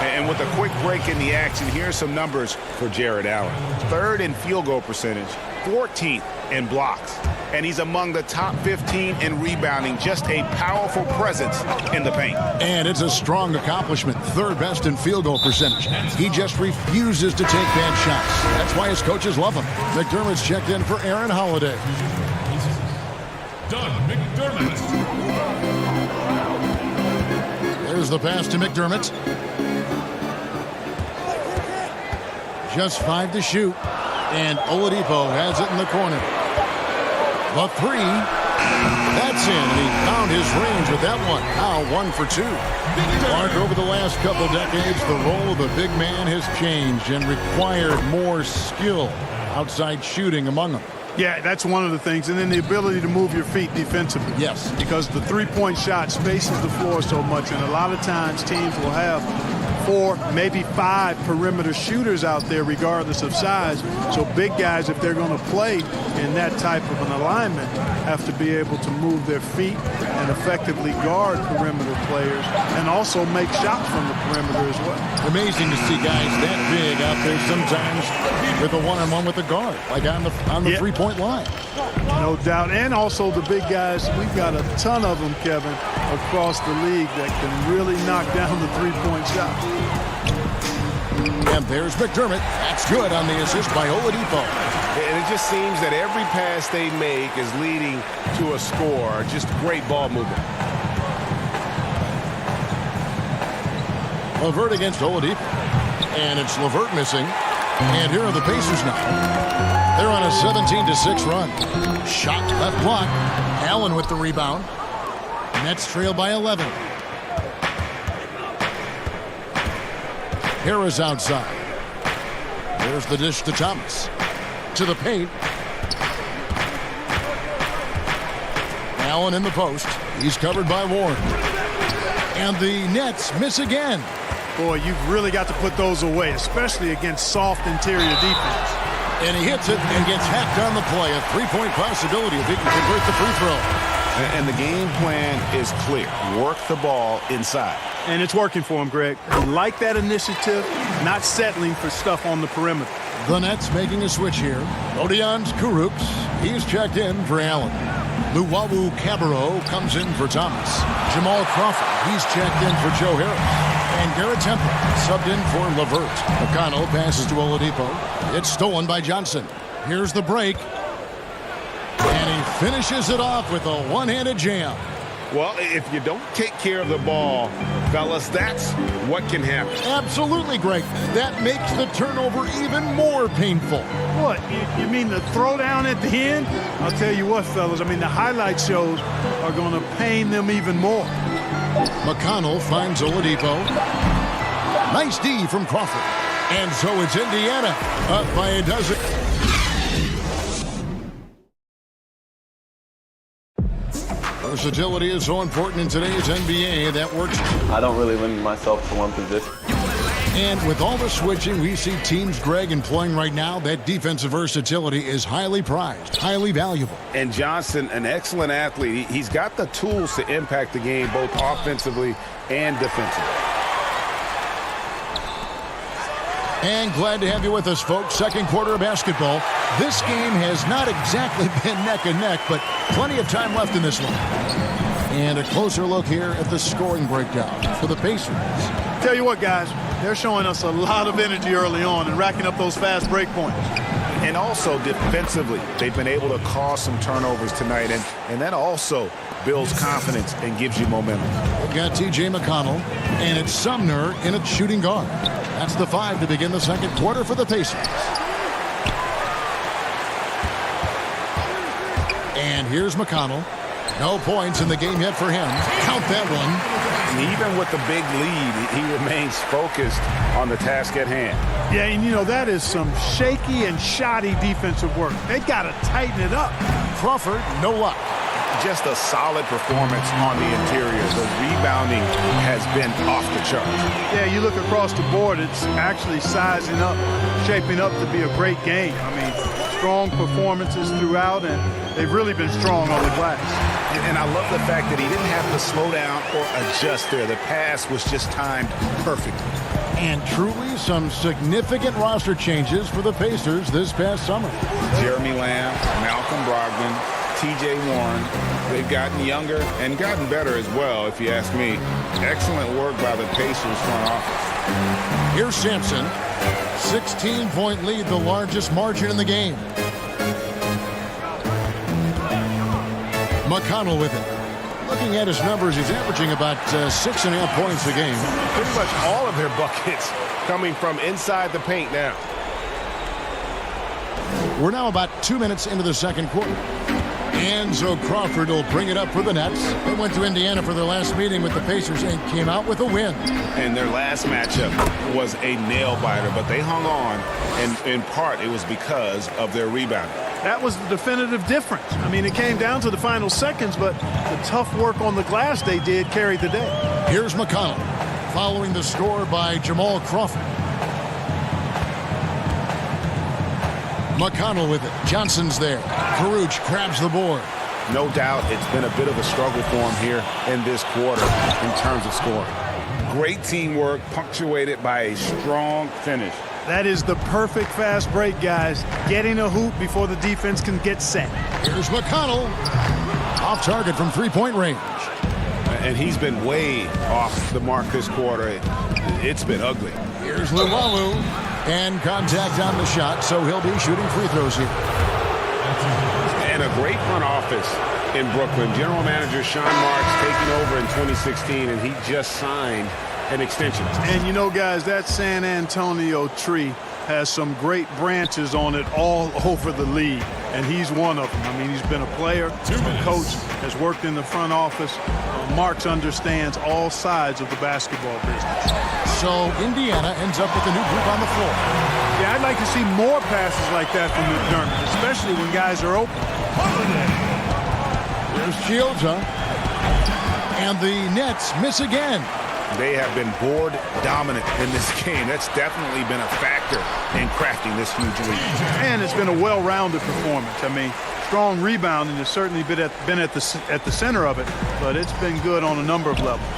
[SPEAKER 16] And with a quick break in the action, here's some numbers for Jared Allen. 3rd in field goal percentage, 14th in blocks. And he's among the top 15 in rebounding. Just a powerful presence in the paint.
[SPEAKER 2] And it's a strong accomplishment. 3rd best in field goal percentage. He just refuses to take bad shots. That's why his coaches love him. McDermott's checked in for Aaron Holiday.
[SPEAKER 10] Doug McDermott.
[SPEAKER 2] There's the pass to McDermott. Just 5 to shoot. And Oladipo has it in the corner. The 3. That's in. And he found his range with that one. Now 1 for 2. Mark, over the last couple decades, the role of the big man has changed and required more skill outside shooting among them.
[SPEAKER 4] Yeah, that's one of the things. And then the ability to move your feet defensively.
[SPEAKER 2] Yes.
[SPEAKER 4] Because the three-point shot spaces the floor so much. And a lot of times teams will have 4, maybe 5 perimeter shooters out there regardless of size. So big guys, if they're going to play in that type of an alignment, have to be able to move their feet and effectively guard perimeter players and also make shots from the perimeter as well.
[SPEAKER 2] Amazing to see guys that big out there sometimes with a one-on-one with the guard, like on the three-point line.
[SPEAKER 4] No doubt. And also the big guys, we've got a ton of them, Kevin, across the league that can really knock down the three-point shot.
[SPEAKER 2] And there's McDermott. That's good on the assist by Oladipo.
[SPEAKER 15] And it just seems that every pass they make is leading to a score. Just great ball movement.
[SPEAKER 2] LeVert against Oladipo. And it's LeVert missing. And here are the Pacers now. They're on a 17-6 run. Shot left block. Allen with the rebound. Nets trail by 11. Harris outside. There's the dish to Thomas. To the paint. Allen in the post. He's covered by Ward. And the Nets miss again.
[SPEAKER 4] Boy, you've really got to put those away, especially against soft interior defense.
[SPEAKER 2] And he hits it and gets hacked on the play. A three-point possibility if he can convert the free throw.
[SPEAKER 16] And the game plan is clear. Work the ball inside.
[SPEAKER 4] And it's working for him, Greg. I like that initiative, not settling for stuff on the perimeter.
[SPEAKER 2] The Nets making a switch here. Odions Kurucs. He's checked in for Allen. Luwawu Cabarro comes in for Thomas. Jamal Crawford. He's checked in for Joe Harris. And Garrett Temple subbed in for LeVert. McConnell passes to Oladipo. It's stolen by Johnson. Here's the break. And he finishes it off with a one-handed jam.
[SPEAKER 15] Well, if you don't take care of the ball, fellas, that's what can happen.
[SPEAKER 2] Absolutely, Greg. That makes the turnover even more painful.
[SPEAKER 4] What? You mean the throwdown at the end? I'll tell you what, fellas. I mean, the highlight shows are going to pain them even more.
[SPEAKER 2] McConnell finds Oladipo. Nice D from Crawford. And so it's Indiana up by a dozen. Versatility is so important in today's NBA. That works.
[SPEAKER 18] I don't really limit myself to one position.
[SPEAKER 2] And with all the switching we see teams, Greg, employing right now, that defensive versatility is highly prized, highly valuable.
[SPEAKER 15] And Johnson, an excellent athlete. He's got the tools to impact the game both offensively and defensively.
[SPEAKER 2] And glad to have you with us, folks. Second quarter of basketball. This game has not exactly been neck and neck, but plenty of time left in this one. And a closer look here at the scoring breakdown for the Pacers.
[SPEAKER 4] Tell you what, guys, they're showing us a lot of energy early on and racking up those fast break points.
[SPEAKER 16] And also defensively, they've been able to cause some turnovers tonight, and that also builds confidence and gives you momentum.
[SPEAKER 2] We've got T.J. McConnell, and it's Sumner in at shooting guard. That's the 5 to begin the second quarter for the Pacers. And here's McConnell. No points in the game yet for him. Count that one.
[SPEAKER 15] And even with the big lead, he remains focused on the task at hand.
[SPEAKER 4] Yeah, and you know, that is some shaky and shoddy defensive work. They've got to tighten it up.
[SPEAKER 2] Crawford, no luck.
[SPEAKER 16] Just a solid performance on the interior. The rebounding has been off the charts.
[SPEAKER 4] Yeah, you look across the board, it's actually sizing up, shaping up to be a great game. I mean, strong performances throughout, and they've really been strong on the glass.
[SPEAKER 16] And I love the fact that he didn't have to slow down or adjust there. The pass was just timed perfectly.
[SPEAKER 2] And truly some significant roster changes for the Pacers this past summer.
[SPEAKER 16] Jeremy Lamb, Malcolm Brogdon, T.J. Warren, they've gotten younger and gotten better as well, if you ask me. Excellent work by the Pacers front office.
[SPEAKER 2] Here's Sampson. 16-point lead, the largest margin in the game. McConnell with it. Looking at his numbers, he's averaging about 6.5 points a game.
[SPEAKER 15] Pretty much all of their buckets coming from inside the paint now.
[SPEAKER 2] We're now about 2 minutes into the second quarter. And so Crawford will bring it up for the Nets. They went to Indiana for their last meeting with the Pacers and came out with a win.
[SPEAKER 16] And their last matchup was a nail-biter, but they hung on, and in part it was because of their rebounding.
[SPEAKER 4] That was the definitive difference. I mean, it came down to the final seconds, but the tough work on the glass they did carried the day.
[SPEAKER 2] Here's McConnell. following the score by Jamal Crawford. McConnell with it. Johnson's there. Farouch grabs the board.
[SPEAKER 16] No doubt it's been a bit of a struggle for him here in this quarter in terms of scoring. Great teamwork punctuated by a strong finish.
[SPEAKER 4] That is the perfect fast break, guys. Getting a hoop before the defense can get set.
[SPEAKER 2] Here's McConnell. Off target from three-point range.
[SPEAKER 16] And he's been way off the mark this quarter. It's been ugly.
[SPEAKER 2] Here's Luwawu. And contact on the shot, so he'll be shooting free throws here.
[SPEAKER 15] And a great front office in Brooklyn. General manager Sean Marks taking over in 2016, and he just signed an extension.
[SPEAKER 4] And you know, guys, that San Antonio tree has some great branches on it all over the league, and he's one of them. I mean, he's been a player, a coach, has worked in the front office. Marks understands all sides of the basketball business.
[SPEAKER 2] So Indiana ends up with a new group on the floor.
[SPEAKER 4] Yeah, I'd like to see more passes like that from McDermott, especially when guys are open.
[SPEAKER 2] There's Chiozza. And the Nets miss again.
[SPEAKER 16] They have been board dominant in this game. That's definitely been a factor in crafting this huge lead.
[SPEAKER 4] And it's been a well-rounded performance. I mean, strong rebounding has certainly been at the center of it, but it's been good on a number of levels.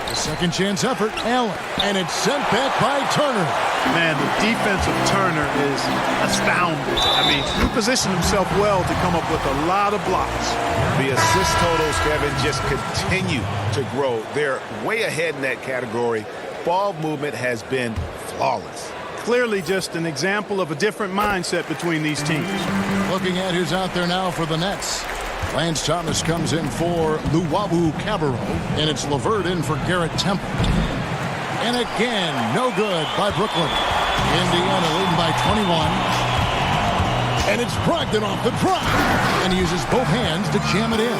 [SPEAKER 2] The second chance effort, Allen, and it's sent back by Turner.
[SPEAKER 4] Man, the defense of Turner is astounding. I mean, he positioned himself well to come up with a lot of blocks.
[SPEAKER 16] The assist totals, Kevin, just continue to grow. They're way ahead in that category. Ball movement has been flawless.
[SPEAKER 4] Clearly just an example of a different mindset between these teams.
[SPEAKER 2] Looking at who's out there now for the Nets. Lance Thomas comes in for Luwawu Cabarro, and it's LeVert in for Garrett Temple. And again, no good by Brooklyn. Indiana leading by 21. And it's Brogdon off the drop, and he uses both hands to jam it in.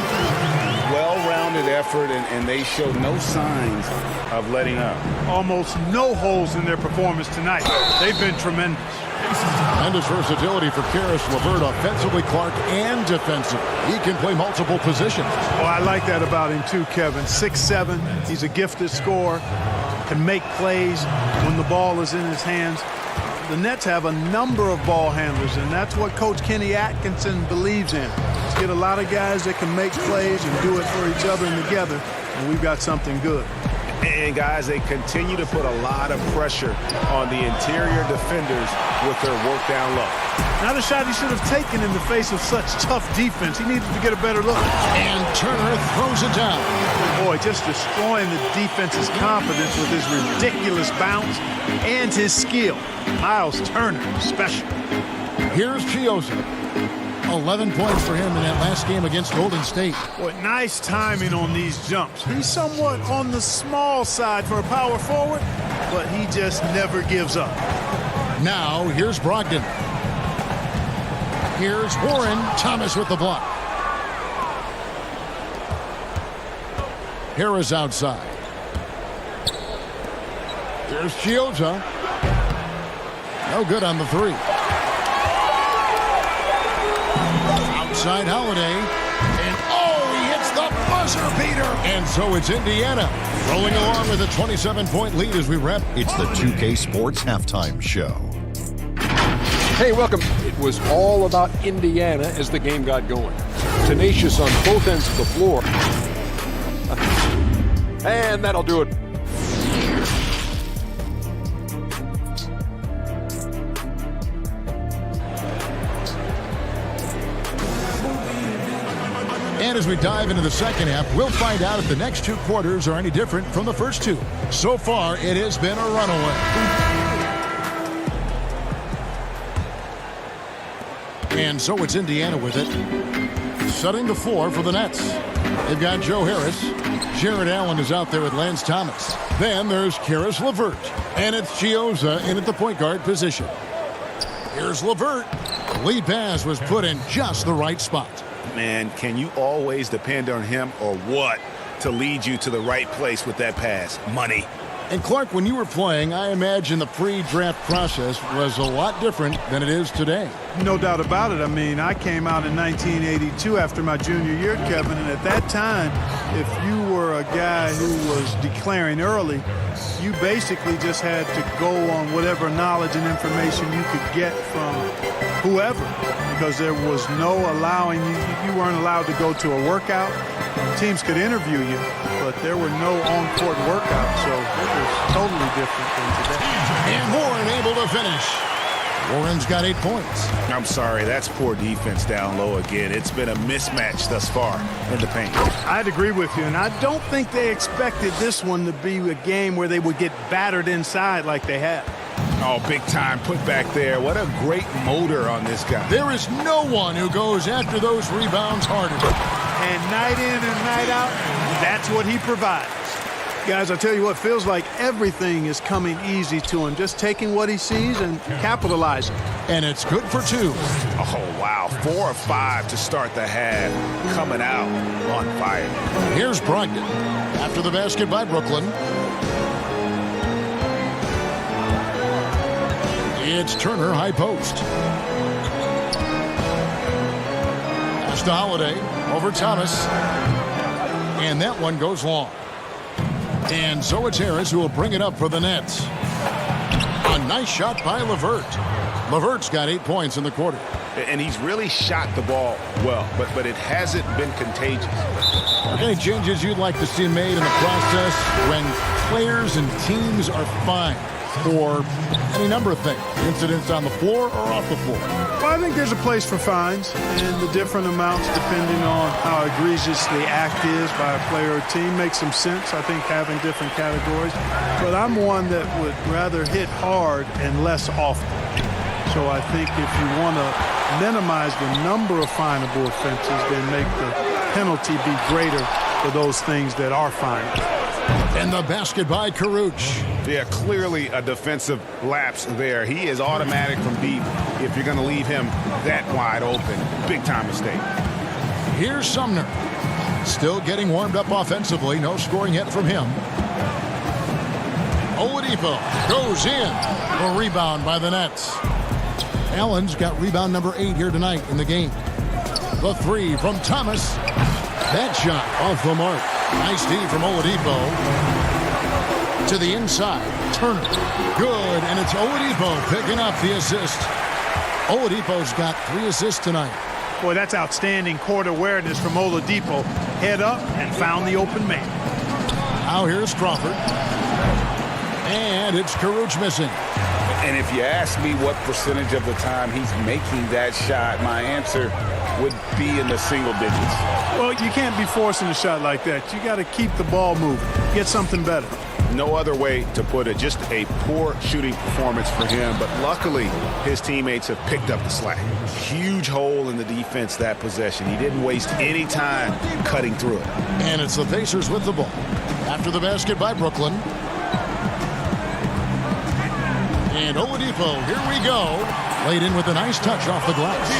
[SPEAKER 16] Well-rounded effort, and they show no signs of letting up.
[SPEAKER 4] Almost no holes in their performance tonight. They've been tremendous.
[SPEAKER 2] Tremendous versatility for Karis LeVert, offensively, Clark, and defensively. He can play multiple positions.
[SPEAKER 4] Oh, I like that about him too, Kevin. 6'7", he's a gifted scorer, can make plays when the ball is in his hands. The Nets have a number of ball handlers, and that's what Coach Kenny Atkinson believes in. Let's get a lot of guys that can make plays and do it for each other and together, and we've got something good.
[SPEAKER 16] And, guys, they continue to put a lot of pressure on the interior defenders with their work down low.
[SPEAKER 4] Not a shot he should have taken in the face of such tough defense. He needed to get a better look.
[SPEAKER 2] And Turner throws it down.
[SPEAKER 4] Boy, just destroying the defense's confidence with his ridiculous bounce and his skill. Miles Turner, special.
[SPEAKER 2] Here's Chiozza. 11 points for him in that last game against Golden State.
[SPEAKER 4] Boy, nice timing on these jumps. He's somewhat on the small side for a power forward, but he just never gives up.
[SPEAKER 2] Now, here's Brogdon. Here's Warren. Thomas with the block. Harris outside. There's Chiozza. No good on the three. Outside Holiday. And he hits the buzzer beater. And so it's Indiana rolling along with a 27-point lead as we wrap.
[SPEAKER 7] It's the 2K Sports Halftime Show.
[SPEAKER 8] Hey, welcome. It was all about Indiana as the game got going. Tenacious on both ends of the floor. And that'll do it.
[SPEAKER 2] And as we dive into the second half, we'll find out if the next two quarters are any different from the first two. So far, it has been a runaway. And so it's Indiana with it. Setting the floor for the Nets. They've got Joe Harris. Jared Allen is out there with Lance Thomas. Then there's Karis LeVert. And it's Chiozza in at the point guard position. Here's LeVert. Lead pass was put in just the right spot.
[SPEAKER 16] Man, can you always depend on him or what to lead you to the right place with that pass? Money.
[SPEAKER 2] And Clark, when you were playing, I imagine the pre-draft process was a lot different than it is today.
[SPEAKER 4] No doubt about it. I mean, I came out in 1982 after my junior year, Kevin, and at that time, if you were a guy who was declaring early, you basically just had to go on whatever knowledge and information you could get from whoever, because there was no allowing you weren't allowed to go to a workout. Teams could interview you, but there were no on-court workouts, so it was totally different than today.
[SPEAKER 2] And Warren able to finish. Warren's got 8 points.
[SPEAKER 16] I'm sorry, that's poor defense down low again. It's been a mismatch thus far in the paint.
[SPEAKER 4] I'd agree with you, and I don't think they expected this one to be a game where they would get battered inside like they have.
[SPEAKER 16] Oh, big time put back there. What a great motor on this guy.
[SPEAKER 2] There is no one who goes after those rebounds harder.
[SPEAKER 4] And night in and night out, that's what he provides. Guys, I tell you what, feels like everything is coming easy to him. Just taking what he sees and capitalizing.
[SPEAKER 2] And it's good for 2.
[SPEAKER 16] Oh, wow. 4 of 5 to start the half. Coming out on fire.
[SPEAKER 2] Here's Brogdon. After the basket by Brooklyn. It's Turner, high post. Pass to Holiday. Over Thomas. And that one goes long. And so it's Harris who will bring it up for the Nets. A nice shot by LeVert. LeVert's got 8 points in the quarter.
[SPEAKER 16] And he's really shot the ball well, but it hasn't been contagious.
[SPEAKER 2] Are there any changes you'd like to see made in the process when players and teams are fine for any number of things? Incidents on the floor or off the floor?
[SPEAKER 4] Well, I think there's a place for fines and the different amounts depending on how egregious the act is by a player or team makes some sense. I think having different categories. But I'm one that would rather hit hard and less often. So I think if you want to minimize the number of fineable offenses, then make the penalty be greater for those things that are fined.
[SPEAKER 2] And the basket by Caruth.
[SPEAKER 16] Yeah, clearly a defensive lapse there. He is automatic from deep if you're going to leave him that wide open. Big time mistake.
[SPEAKER 2] Here's Sumner. Still getting warmed up offensively. No scoring yet from him. Oladipo goes in. A rebound by the Nets. Allen's got rebound number 8 here tonight in the game. The 3 from Thomas. That shot off the mark. Nice D from Oladipo. To the inside. Turner. Good. And it's Oladipo picking up the assist. Oladipo's got 3 assists tonight.
[SPEAKER 4] Boy, that's outstanding court awareness from Oladipo. Head up and found the open man.
[SPEAKER 2] Now here's Crawford. And it's Caruth missing.
[SPEAKER 5] And if you ask me what percentage of the time he's making that shot, my answer would be in the single digits.
[SPEAKER 4] Well, you can't be forcing a shot like that. You got to keep the ball moving. Get something better.
[SPEAKER 16] No other way to put it. Just a poor shooting performance for him. But luckily, his teammates have picked up the slack. Huge hole in the defense that possession. He didn't waste any time cutting through it.
[SPEAKER 2] And it's the Pacers with the ball. After the basket by Brooklyn. And Oladipo, here we go. Laid in with a nice touch off the glass.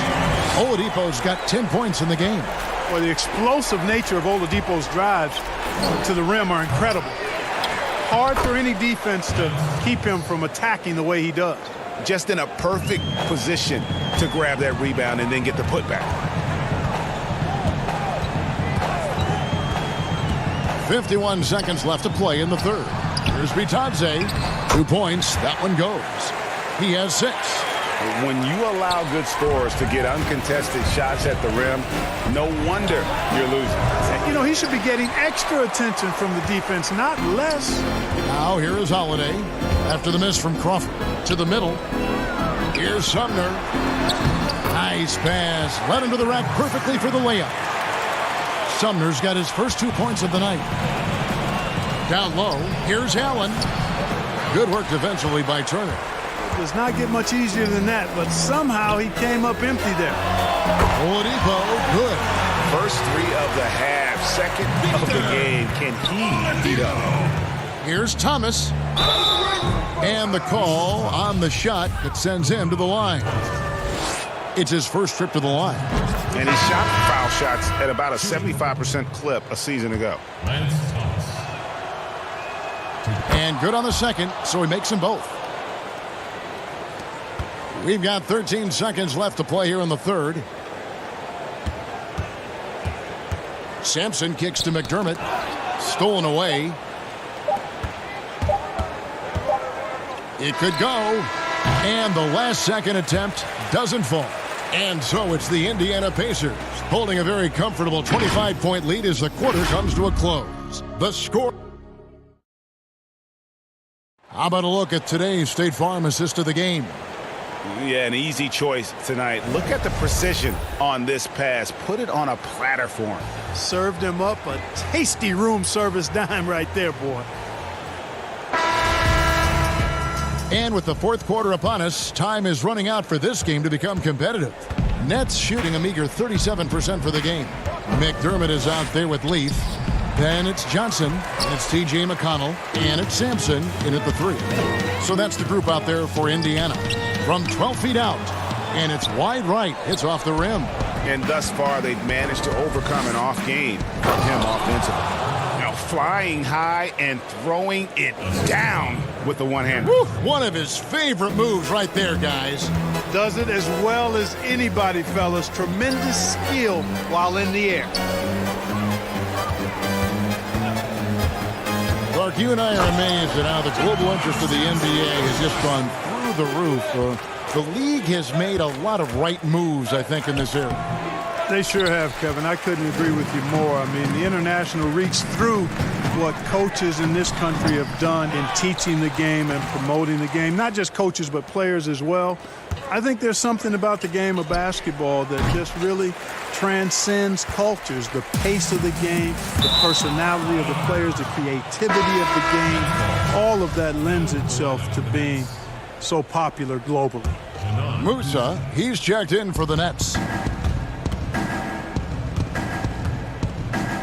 [SPEAKER 2] Oladipo's got 10 points in the game.
[SPEAKER 4] Well, the explosive nature of Oladipo's drives to the rim are incredible. Hard for any defense to keep him from attacking the way he does.
[SPEAKER 16] Just in a perfect position to grab that rebound and then get the putback.
[SPEAKER 2] 51 seconds left to play in the third. Here's Bitadze. 2 points. That one goes. He has 6.
[SPEAKER 5] When you allow good scorers to get uncontested shots at the rim, no wonder you're losing.
[SPEAKER 4] You know, he should be getting extra attention from the defense, not less.
[SPEAKER 2] Now here is Holiday. After the miss from Crawford to the middle. Here's Sumner. Nice pass. Right into the rack perfectly for the layup. Sumner's got his first 2 points of the night. Down low. Here's Allen. Good work defensively by Turner.
[SPEAKER 4] Does not get much easier than that, but somehow he came up empty there.
[SPEAKER 2] Oladipo, good.
[SPEAKER 16] First 3 of the half, second of the game. Can he beat up?
[SPEAKER 2] Here's Thomas. And the call on the shot that sends him to the line. It's his first trip to the line.
[SPEAKER 16] And he shot foul shots at about a 75% clip a season ago.
[SPEAKER 2] And good on the second, so he makes them both. We've got 13 seconds left to play here in the third. Sampson kicks to McDermott. Stolen away. It could go. And the last second attempt doesn't fall. And so it's the Indiana Pacers holding a very comfortable 25-point lead as the quarter comes to a close. The score. How about a look at today's State Farm assist of the game?
[SPEAKER 16] Yeah, an easy choice tonight. Look at the precision on this pass. Put it on a platter for him.
[SPEAKER 4] Served him up a tasty room service dime right there, boy.
[SPEAKER 2] And with the fourth quarter upon us, time is running out for this game to become competitive. Nets shooting a meager 37% for the game. McDermott is out there with Leaf. Then it's Johnson, and it's T.J. McConnell, and it's Sampson in at the 3. So that's the group out there for Indiana. From 12 feet out, and it's wide right. It's off the rim.
[SPEAKER 16] And thus far, they've managed to overcome an off game from him offensively. Now flying high and throwing it down with the one-hander.
[SPEAKER 2] One of his favorite moves right there, guys.
[SPEAKER 4] Does it as well as anybody, fellas. Tremendous skill while in the air.
[SPEAKER 2] Clark, you and I are amazed at how the global interest of the NBA has just gone through the roof. The league has made a lot of right moves, I think, in this area.
[SPEAKER 4] They sure have, Kevin. I couldn't agree with you more. I mean, the international reach through what coaches in this country have done in teaching the game and promoting the game. Not just coaches, but players as well. I think there's something about the game of basketball that just really transcends cultures. The pace of the game, the personality of the players, the creativity of the game, all of that lends itself to being so popular globally.
[SPEAKER 2] Musa, he's checked in for the Nets.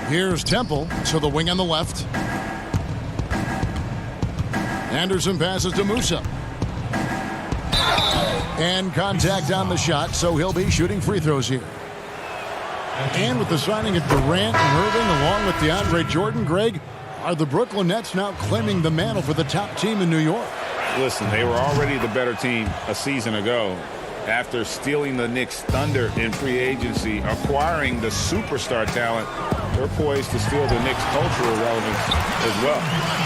[SPEAKER 2] Here's Temple to the wing on the left. Anderson passes to Musa. And contact on the shot, so he'll be shooting free throws here. And with the signing of Durant and Irving along with DeAndre Jordan, Greg, are the Brooklyn Nets now claiming the mantle for the top team in New York?
[SPEAKER 5] Listen, they were already the better team a season ago. After stealing the Knicks' thunder in free agency, acquiring the superstar talent, they're poised to steal the Knicks' cultural relevance as well.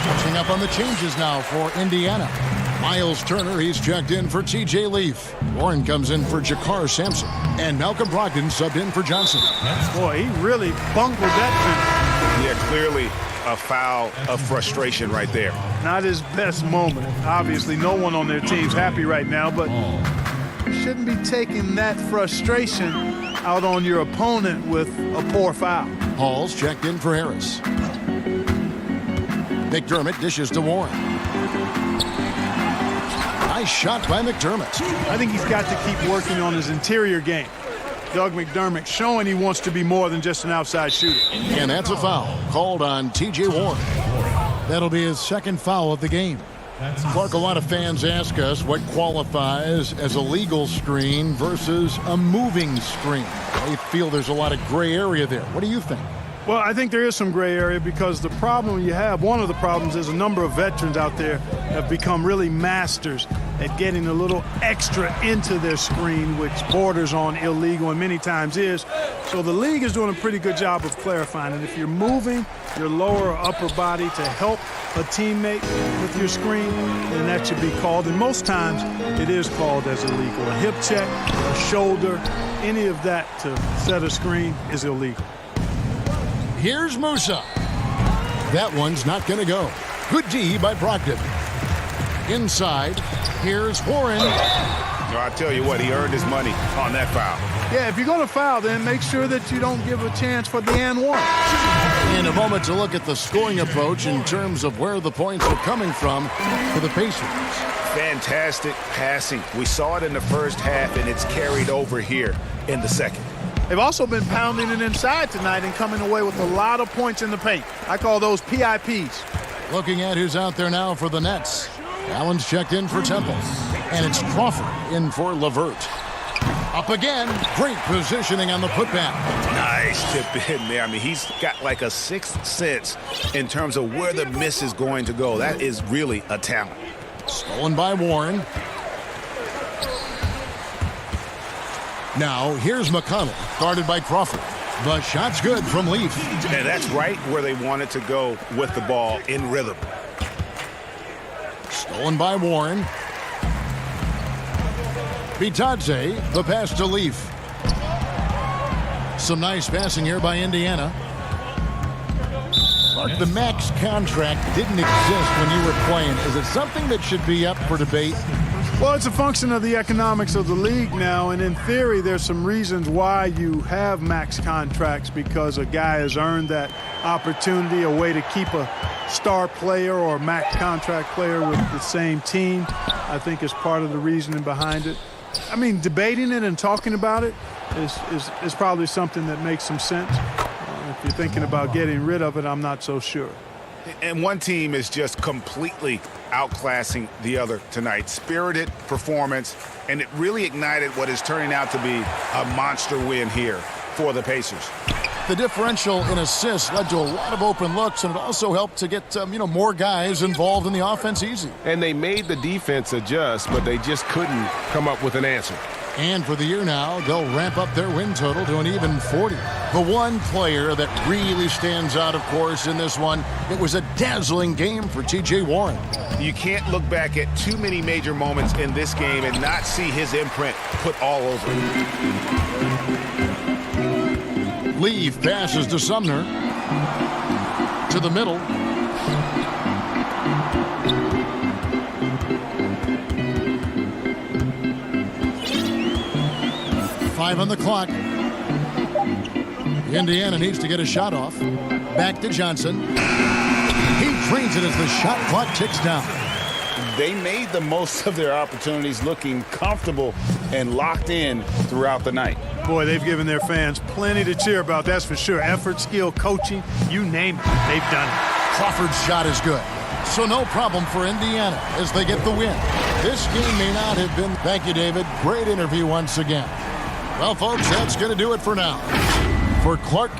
[SPEAKER 2] Catching up on the changes now for Indiana. Miles Turner, he's checked in for T.J. Leaf. Warren comes in for Jakar Sampson. And Malcolm Brogdon subbed in for Johnson.
[SPEAKER 4] Boy, he really bungled that penalty.
[SPEAKER 16] Yeah, clearly a foul of frustration right there.
[SPEAKER 4] Not his best moment. Obviously, no one on their team's happy right now, but you shouldn't be taking that frustration out on your opponent with a poor foul.
[SPEAKER 2] Hall's checked in for Harris. McDermott dishes to Warren. Nice shot by McDermott.
[SPEAKER 4] I think he's got to keep working on his interior game. Doug McDermott showing he wants to be more than just an outside shooter.
[SPEAKER 2] And that's a foul called on T.J. Warren. That'll be his second foul of the game. Clark, a lot of fans ask us what qualifies as a legal screen versus a moving screen. They feel there's a lot of gray area there. What do you think?
[SPEAKER 4] Well, I think there is some gray area because the problem you have, one of the problems is a number of veterans out there have become really masters at getting a little extra into their screen, which borders on illegal and many times is. So the league is doing a pretty good job of clarifying it. If you're moving your lower or upper body to help a teammate with your screen, then that should be called. And most times it is called as illegal. A hip check, a shoulder, any of that to set a screen is illegal.
[SPEAKER 2] Here's Musa. That one's not going to go. Good D by Brogdon. Inside, here's Warren.
[SPEAKER 16] I tell you what, he earned his money on that foul.
[SPEAKER 4] Yeah, if you're going to foul, then make sure that you don't give a chance for the and one.
[SPEAKER 2] In a moment to look at the scoring approach in terms of where the points are coming from for the Pacers.
[SPEAKER 16] Fantastic passing. We saw it in the first half, and it's carried over here in the second.
[SPEAKER 4] They've also been pounding it inside tonight and coming away with a lot of points in the paint. I call those PIPs.
[SPEAKER 2] Looking at who's out there now for the Nets. Allen's checked in for Temple. And it's Crawford in for LeVert. Up again. Great positioning on the putback.
[SPEAKER 16] Nice. nice tip in there. I mean, he's got like a sixth sense in terms of where the miss is going to go. That is really a talent.
[SPEAKER 2] Stolen by Warren. Now, here's McConnell, guarded by Crawford. The shot's good from Leaf.
[SPEAKER 16] And that's right where they wanted to go with the ball, in rhythm.
[SPEAKER 2] Stolen by Warren. Bitadze, the pass to Leaf. Some nice passing here by Indiana. Mark, the max contract didn't exist when you were playing. Is it something that should be up for debate?
[SPEAKER 4] Well, it's a function of the economics of the league now, and in theory, there's some reasons why you have max contracts, because a guy has earned that opportunity, a way to keep a star player or max contract player with the same team, I think is part of the reasoning behind it. I mean, debating it and talking about it is probably something that makes some sense. If you're thinking about getting rid of it, I'm not so sure.
[SPEAKER 16] And one team is just completely outclassing the other tonight. Spirited performance, and it really ignited what is turning out to be a monster win here for the Pacers.
[SPEAKER 2] The differential in assists led to a lot of open looks, and it also helped to get more guys involved in the offense easy.
[SPEAKER 15] And they made the defense adjust, but they just couldn't come up with an answer.
[SPEAKER 2] And for the year now, they'll ramp up their win total to an even 40. The one player that really stands out, of course, in this one, it was a dazzling game for T.J. Warren.
[SPEAKER 16] You can't look back at too many major moments in this game and not see his imprint put all over it.
[SPEAKER 2] Leaf passes to Sumner. To the middle. Five on the clock. Indiana needs to get a shot off. Back to Johnson. He drains it as the shot clock ticks down.
[SPEAKER 16] They made the most of their opportunities, looking comfortable and locked in throughout the night.
[SPEAKER 4] Boy, they've given their fans plenty to cheer about, that's for sure. Effort, skill, coaching, you name it, they've done it.
[SPEAKER 2] Crawford's shot is good. So no problem for Indiana as they get the win. This game may not have been... Thank you, David. Great interview once again. Well, folks, that's going to do it for now. For Clark...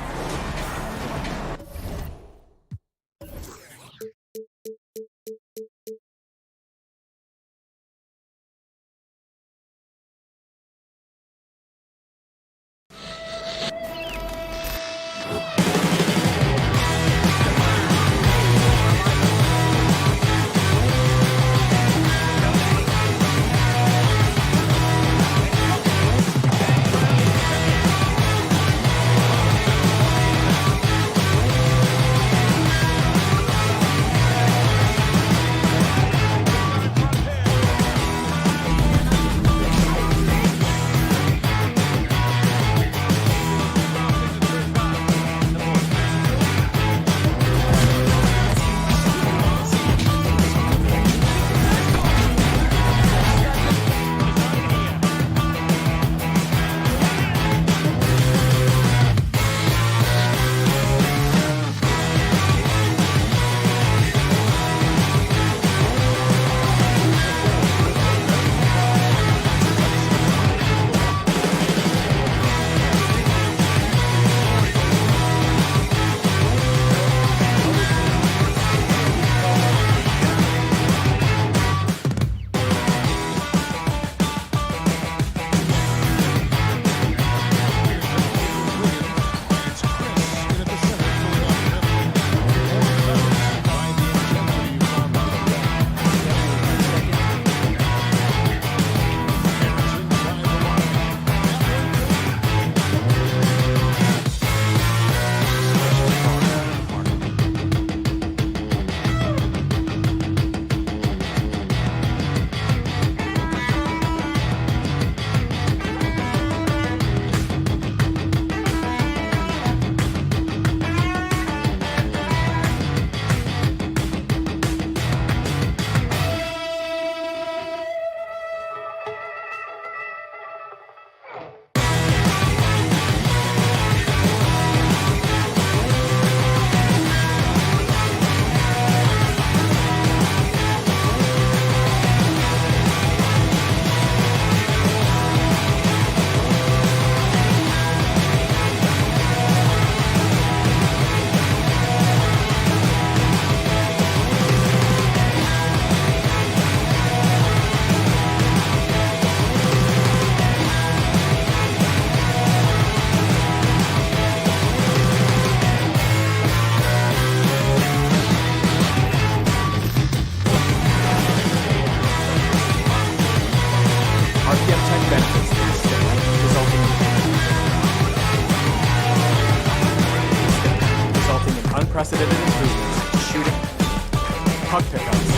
[SPEAKER 11] puck pickups,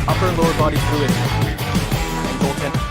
[SPEAKER 11] upper and lower body fluid, and goaltending.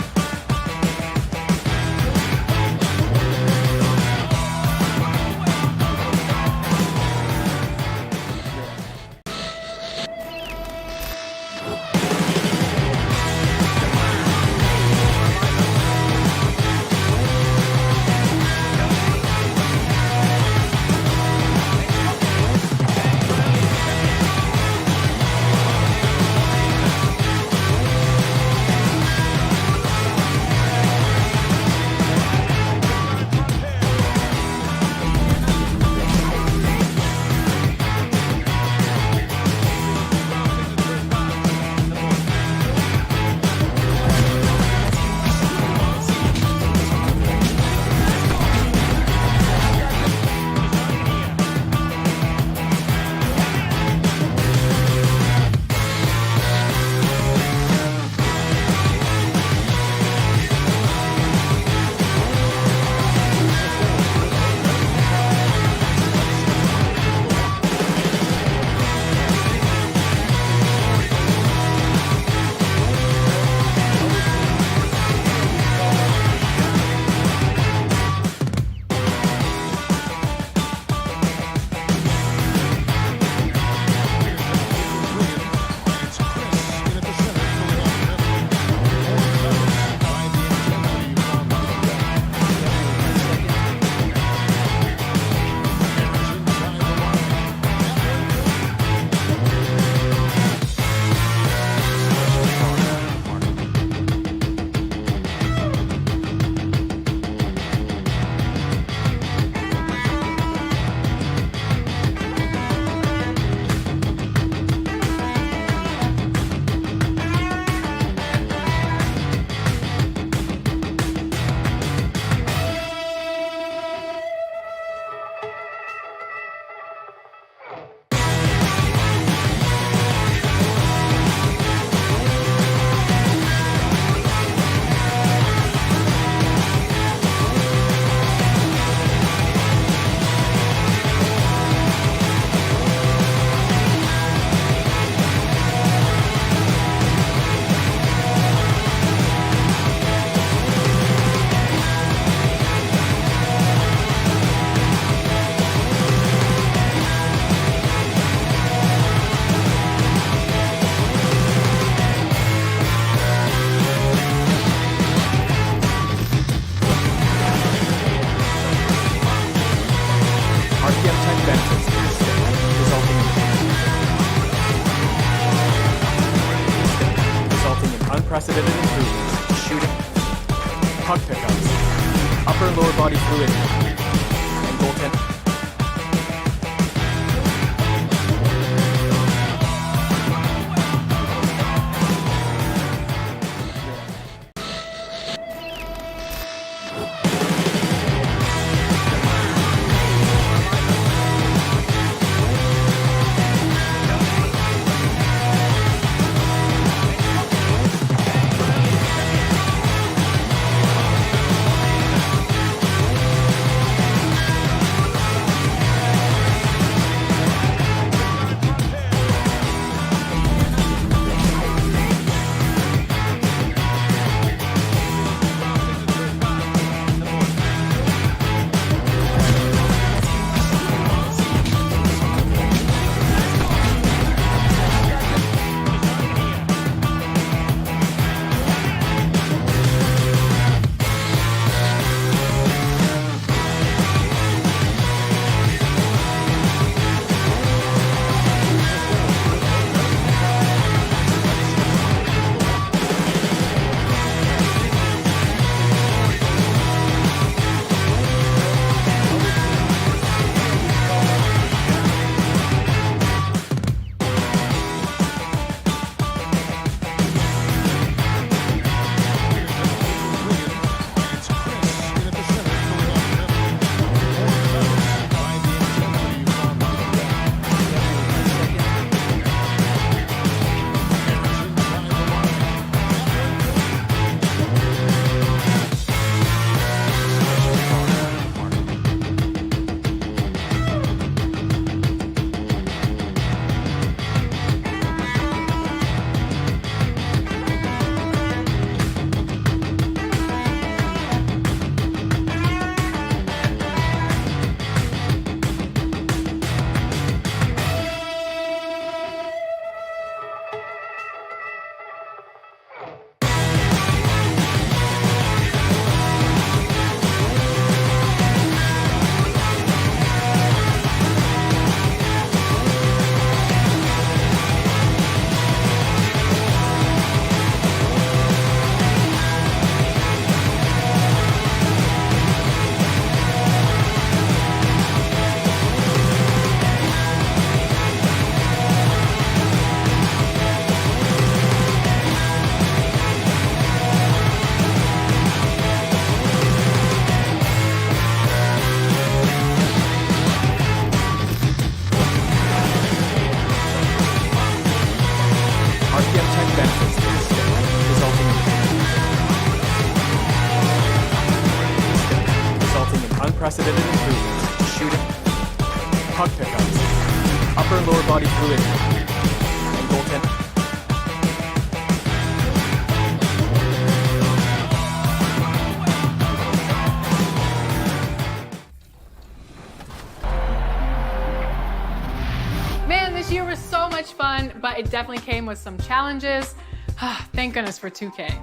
[SPEAKER 11] Unprecedented improvements to shooting, puck pickups, upper and lower body fluid, and goaltending. unprecedented improvements. Shooting, puck pickups, upper and lower body fluid, and goaltending.
[SPEAKER 17] Man, this year was so much fun, but it definitely came with some challenges. Thank goodness for 2K.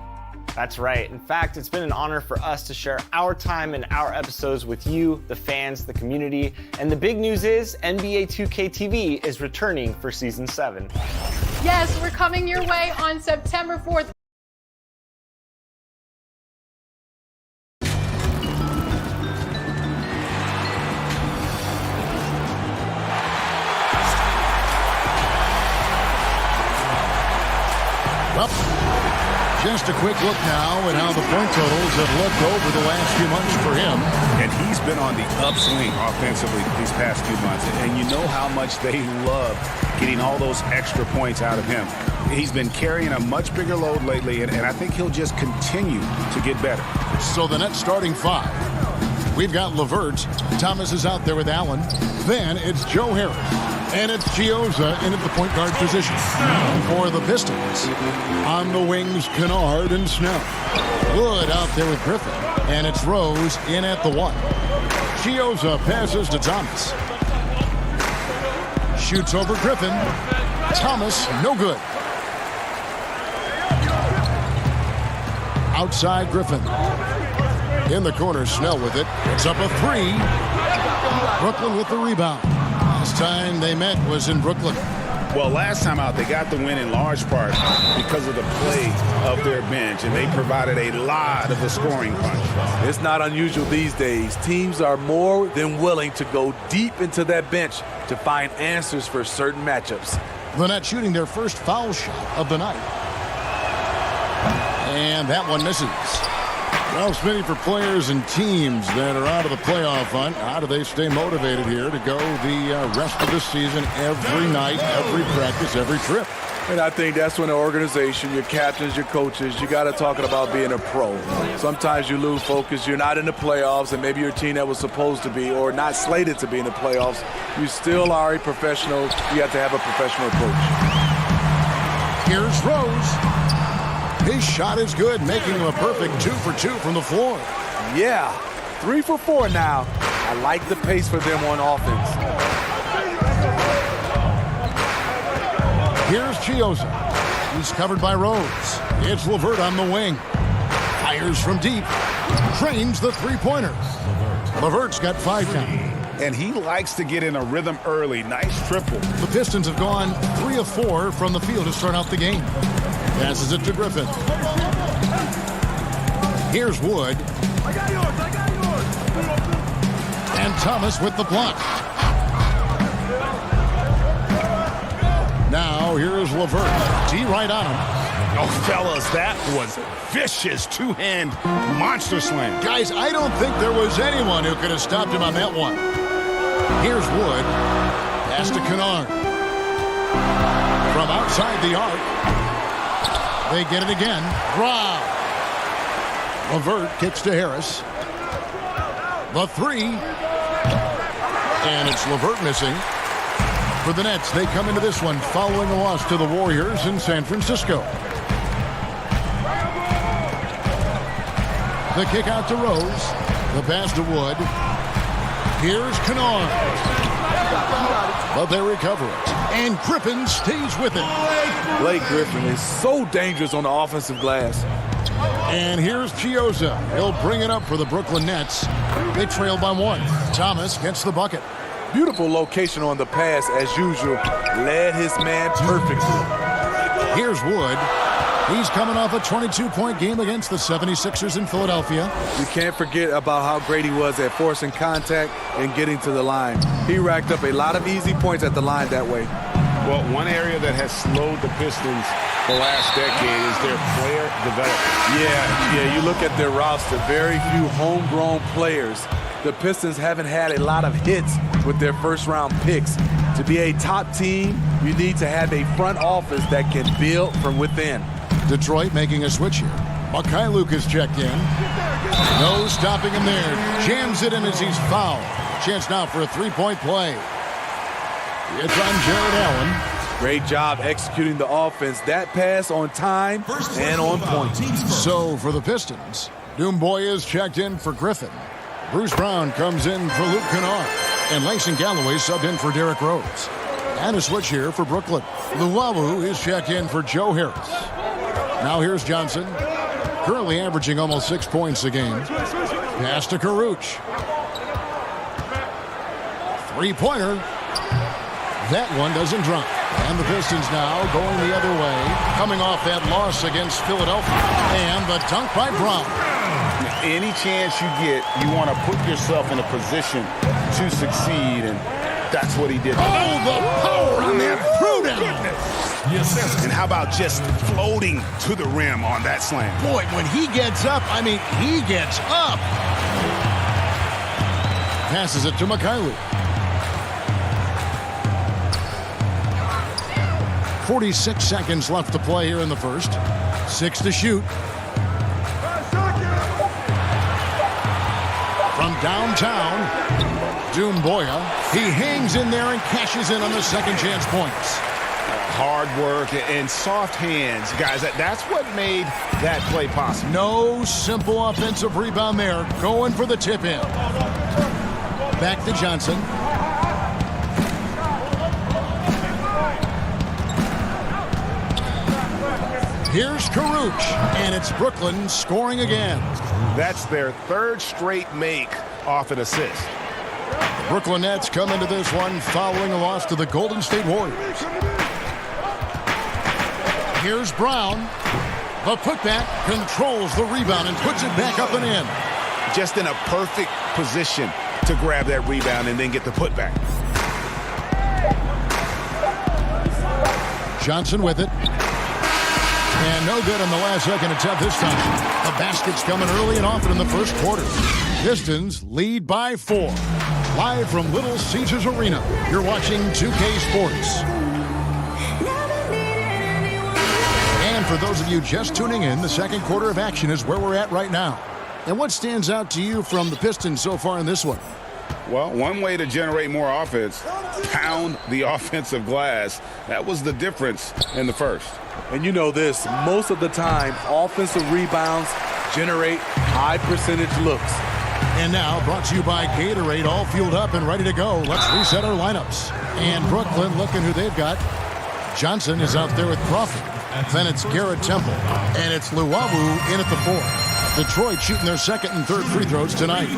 [SPEAKER 19] That's right. In fact, it's been an honor for us to share our time and our episodes with you, the fans, the community. And the big news is NBA 2K TV is returning for Season 7.
[SPEAKER 17] Yes, we're coming your way on September 4th.
[SPEAKER 2] Just a quick look now at how the point totals have looked over the last few months for him.
[SPEAKER 16] And he's been on the upswing offensively these past few months. And you know how much they love getting all those extra points out of him. He's been carrying a much bigger load lately, and I think he'll just continue to get better.
[SPEAKER 2] So the Nets starting five. We've got LeVert. Thomas is out there with Allen. Then it's Joe Harris. And it's Chiozza in at the point guard position. For the Pistons, on the wings, Kennard and Snell. Wood out there with Griffin. And it's Rose in at the one. Chiozza passes to Thomas. Shoots over Griffin. Thomas, no good. Outside Griffin. In the corner, Snell with it. It's up a three. Brooklyn with the rebound. Last time they met was in Brooklyn.
[SPEAKER 16] Well, last time out, they got the win in large part because of the play of their bench, and they provided a lot of the scoring punch.
[SPEAKER 9] It's not unusual these days. Teams are more than willing to go deep into that bench to find answers for certain matchups.
[SPEAKER 2] The Nets shooting their first foul shot of the night. And that one misses. Well, Smitty, for players and teams that are out of the playoff hunt, how do they stay motivated here to go the rest of the season every night, every practice, every trip?
[SPEAKER 9] And I think that's when the organization, your captains, your coaches, you got to talk about being a pro. Sometimes you lose focus. You're not in the playoffs, and maybe your team that was supposed to be or not slated to be in the playoffs. You still are a professional. You have to have a professional approach.
[SPEAKER 2] Here's Rose. His shot is good, making him a perfect 2 for 2 from the floor.
[SPEAKER 9] Yeah, 3 for 4 now. I like the pace for them on offense.
[SPEAKER 2] Here's Chiozza. He's covered by Rose. It's LeVert on the wing. Fires from deep. Trains the three-pointer. LeVert's got 5 now.
[SPEAKER 16] And he likes to get in a rhythm early. Nice triple.
[SPEAKER 2] The Pistons have gone 3 of 4 from the field to start out the game. Passes it to Griffin. Here's Wood.
[SPEAKER 9] I got yours.
[SPEAKER 2] And Thomas with the block. Now here's LeVert. T right on him.
[SPEAKER 16] Oh, fellas, that was vicious two-hand monster slam.
[SPEAKER 2] Guys, I don't think there was anyone who could have stopped him on that one. Here's Wood. Pass to Kennard. From outside the arc. They get it again. Draw. LeVert kicks to Harris. The three. And it's LeVert missing. For the Nets, they come into this one following a loss to the Warriors in San Francisco. The kick out to Rose. The pass to Wood. Here's Kennard. But they recover it. And Griffin stays with it.
[SPEAKER 9] Blake Griffin is so dangerous on the offensive glass.
[SPEAKER 2] And here's Chiozza. He'll bring it up for the Brooklyn Nets. They trail by 1. Thomas gets the bucket.
[SPEAKER 9] Beautiful location on the pass as usual. Led his man perfectly.
[SPEAKER 2] Here's Wood. He's coming off a 22-point game against the 76ers in Philadelphia.
[SPEAKER 9] You can't forget about how great he was at forcing contact and getting to the line. He racked up a lot of easy points at the line that way.
[SPEAKER 5] Well, one area that has slowed the Pistons the last decade is their player development.
[SPEAKER 9] Yeah, you look at their roster, very few homegrown players. The Pistons haven't had a lot of hits with their first-round picks. To be a top team, you need to have a front office that can build from within.
[SPEAKER 2] Detroit making a switch here. Mikhailuk is checked in. No stopping him there. Jams it in as he's fouled. Chance now for a three-point play. It's on Jared Allen.
[SPEAKER 9] Great job executing the offense. That pass on time and on point.
[SPEAKER 2] So for the Pistons, Doomboy is checked in for Griffin. Bruce Brown comes in for Luke Kennard. And Langston Galloway subbed in for Derrick Rose. And a switch here for Brooklyn. Luwawu is checked in for Joe Harris. Now here's Johnson. Currently averaging almost 6 points a game. Pass to Karuch. Three-pointer. That one doesn't drop. And the Pistons now going the other way, coming off that loss against Philadelphia. And the dunk by Brown.
[SPEAKER 16] Any chance you get, you want to put yourself in a position to succeed, and that's what he did.
[SPEAKER 2] Oh, the power on that throwdown.
[SPEAKER 16] And how about just floating to the rim on that slam?
[SPEAKER 2] Boy, when he gets up, I mean, he gets up. Passes it to Mikhailuk. 46 seconds left to play here in the first. 6 to shoot. From downtown, Doomboya. He hangs in there and cashes in on the second chance points.
[SPEAKER 16] Hard work and soft hands. Guys, that's what made that play possible.
[SPEAKER 2] No simple offensive rebound there. Going for the tip-in. Back to Johnson. Here's Karuch, and it's Brooklyn scoring again.
[SPEAKER 16] That's their third straight make off an assist.
[SPEAKER 2] Brooklyn Nets come into this one following a loss to the Golden State Warriors. Here's Brown. The putback controls the rebound and puts it back up and in.
[SPEAKER 16] Just in a perfect position to grab that rebound and then get the putback.
[SPEAKER 2] Johnson with it. And no good on the last second attempt this time. The basket's coming early and often in the first quarter. Pistons lead by 4. Live from Little Caesars Arena, you're watching 2K Sports. And for those of you just tuning in, the second quarter of action is where we're at right now. And what stands out to you from the Pistons so far in this one?
[SPEAKER 16] Well, one way to generate more offense, pound the offensive glass. That was the difference in the first.
[SPEAKER 9] And you know this, most of the time, offensive rebounds generate high percentage looks.
[SPEAKER 2] And now, brought to you by Gatorade, all fueled up and ready to go. Let's reset our lineups. And Brooklyn, looking who they've got. Johnson is out there with Crawford. Then it's Garrett Temple. And it's Luwawu in at the 4. Detroit shooting their second and third free throws tonight.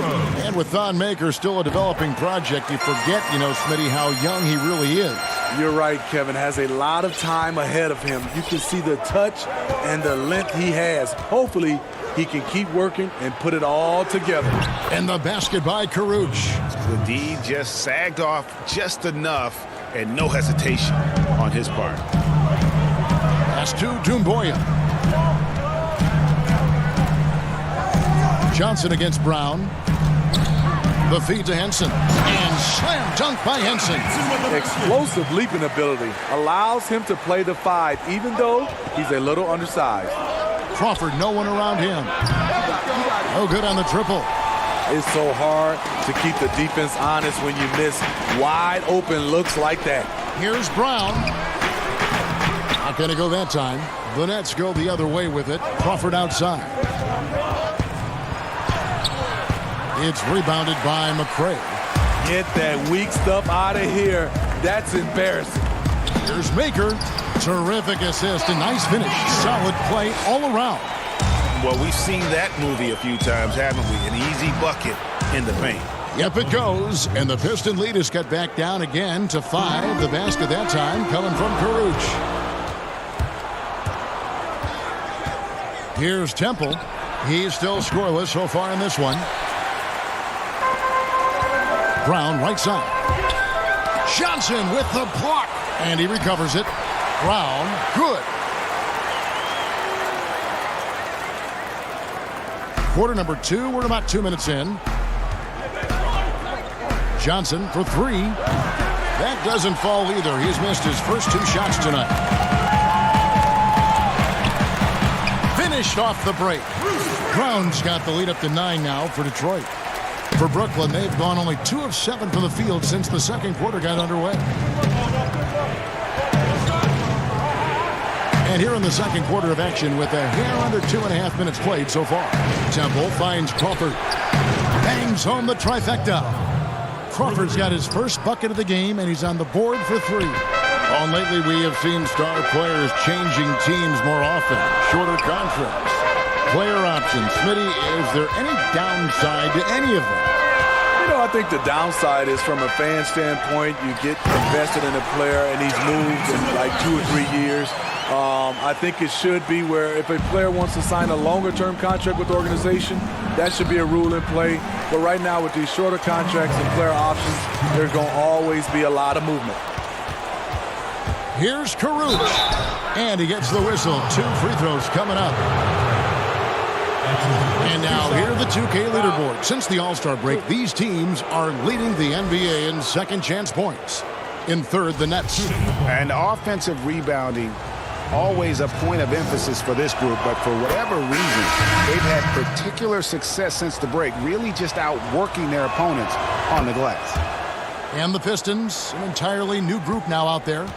[SPEAKER 2] And with Thon Maker still a developing project, you forget, Smitty, how young he really is.
[SPEAKER 9] You're right, Kevin. Has a lot of time ahead of him. You can see the touch and the length he has. Hopefully, he can keep working and put it all together.
[SPEAKER 2] And the basket by Karuch.
[SPEAKER 16] The D just sagged off just enough and no hesitation on his part.
[SPEAKER 2] Pass to Doomboya. Johnson against Brown. The feed to Henson. And slam dunk by Henson.
[SPEAKER 9] Explosive leaping ability. Allows him to play the 5, even though he's a little undersized.
[SPEAKER 2] Crawford, no one around him. No good on the triple.
[SPEAKER 9] It's so hard to keep the defense honest when you miss wide open looks like that.
[SPEAKER 2] Here's Brown. Not going to go that time. The Nets go the other way with it. Crawford outside. It's rebounded by McCray.
[SPEAKER 9] Get that weak stuff out of here. That's embarrassing.
[SPEAKER 2] Here's Maker. Terrific assist. A nice finish. Solid play all around.
[SPEAKER 16] Well, we've seen that movie a few times, haven't we? An easy bucket in the paint.
[SPEAKER 2] Yep, it goes. And the Piston lead is cut back down again to 5. The basket that time coming from Karuch. Here's Temple. He's still scoreless so far in this one. Brown right side. Johnson with the block. And he recovers it. Brown, good. Quarter number 2. We're about 2 minutes in. Johnson for 3. That doesn't fall either. He's missed his first 2 shots tonight. finished off the break. Brown's got the lead up to 9 now for Detroit. For Brooklyn, they've gone only 2 of 7 from the field since the second quarter got underway. And here in the second quarter of action with a hair under 2.5 minutes played so far. Temple finds Crawford. Bangs home the trifecta. Crawford's got his first bucket of the game, and he's on the board for 3. And lately we have seen star players changing teams more often. Shorter contracts, player options. Smitty, is there any downside to any of them?
[SPEAKER 9] You know, I think the downside is from a fan standpoint, you get invested in a player and he's moved in like 2 or 3 years. I think it should be where if a player wants to sign a longer-term contract with the organization, that should be a rule in play. But right now with these shorter contracts and player options, there's going to always be a lot of movement.
[SPEAKER 2] Here's Caruth, and he gets the whistle. 2 free throws coming up. And now here are the 2K leaderboard. Since the All-Star break, these teams are leading the NBA in second chance points. In third, the Nets.
[SPEAKER 16] And offensive rebounding, always a point of emphasis for this group, but for whatever reason, they've had particular success since the break, really just outworking their opponents on the glass.
[SPEAKER 2] And the Pistons, an entirely new group now out there.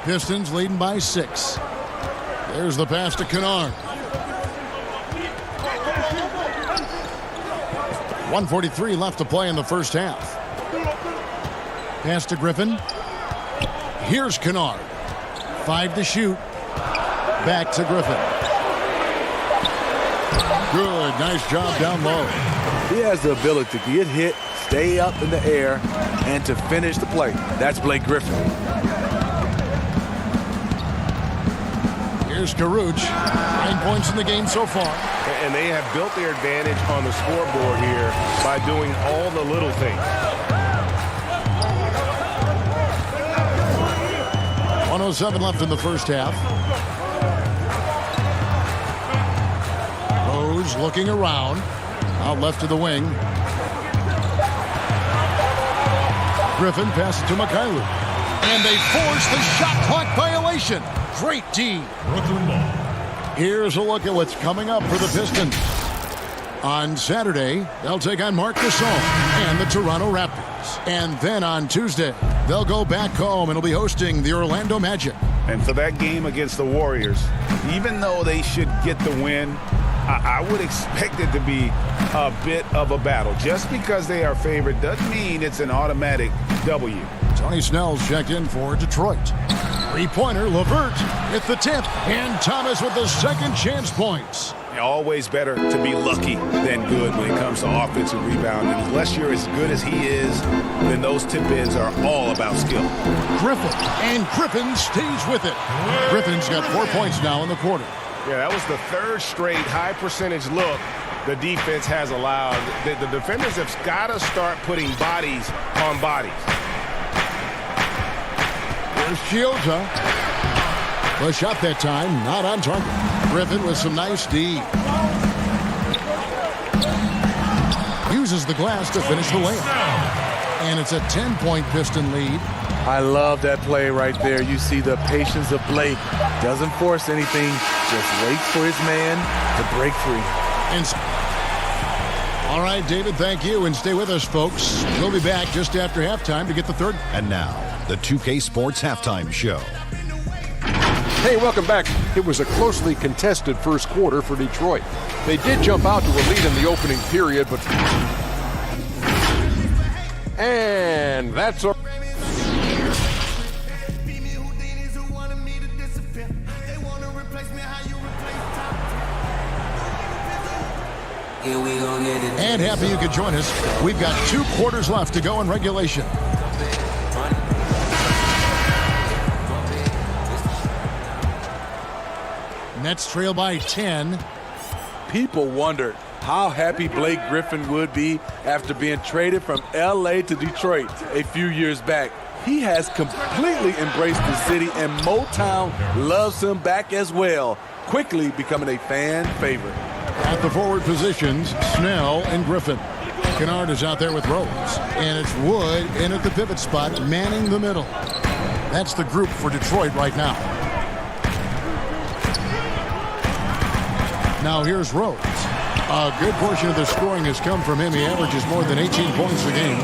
[SPEAKER 2] Pistons leading by 6. There's the pass to Kennard. 1:43 left to play in the first half. Pass to Griffin. Here's Kennard. 5 to shoot. Back to Griffin. Good. Nice job down low.
[SPEAKER 9] He has the ability to get hit, stay up in the air, and to finish the play. That's Blake Griffin.
[SPEAKER 2] Here's Caruth. 9 points in the game so far.
[SPEAKER 15] And they have built their advantage on the scoreboard here by doing all the little things.
[SPEAKER 2] 1:07 left in the first half. Rose looking around. Out left to the wing. Griffin passes to Mikhailuk. And they force the shot clock violation. Great D. Here's a look at what's coming up for the Pistons. On Saturday, they'll take on Marc Gasol and the Toronto Raptors. And then on Tuesday, they'll go back home and will be hosting the Orlando Magic.
[SPEAKER 16] And for that game against the Warriors, even though they should get the win, I would expect it to be a bit of a battle. Just because they are favored doesn't mean it's an automatic W.
[SPEAKER 2] Tony Snell's checked in for Detroit. Three-pointer, LeVert at the tip, and Thomas with the second chance points.
[SPEAKER 16] Always better to be lucky than good when it comes to offensive rebounding. Unless you're as good as he is, then those tip-ins are all about skill.
[SPEAKER 2] Griffin, and Griffin stays with it. Griffin's got 4 points now in the quarter.
[SPEAKER 15] Yeah, that was the 3rd straight high-percentage look the defense has allowed. The defenders have got to start putting bodies on bodies.
[SPEAKER 2] There's Chiozza. The shot that time, not on target. Griffin with some nice D. Uses the glass to finish the layup. And it's a 10-point Piston lead.
[SPEAKER 9] I love that play right there. You see the patience of Blake. Doesn't force anything, just waits for his man to break free.
[SPEAKER 2] All right, David, thank you. And stay with us, folks. We'll be back just after halftime to get the third.
[SPEAKER 7] And now, the 2K Sports Halftime Show.
[SPEAKER 8] Hey, welcome back. It was a closely contested first quarter for Detroit. They did jump out to a lead in the opening period, but... And that's...
[SPEAKER 2] And happy you could join us. We've got 2 quarters left to go in regulation. Nets trail by 10.
[SPEAKER 9] People wondered how happy Blake Griffin would be after being traded from LA to Detroit a few years back. He has completely embraced the city, and Motown loves him back as well, quickly becoming a fan favorite.
[SPEAKER 2] At the forward positions, Snell and Griffin. Kennard is out there with Rose. And it's Wood in at the pivot spot, manning the middle. That's the group for Detroit right now. Now here's Rose. A good portion of the scoring has come from him. He averages more than 18 points a game.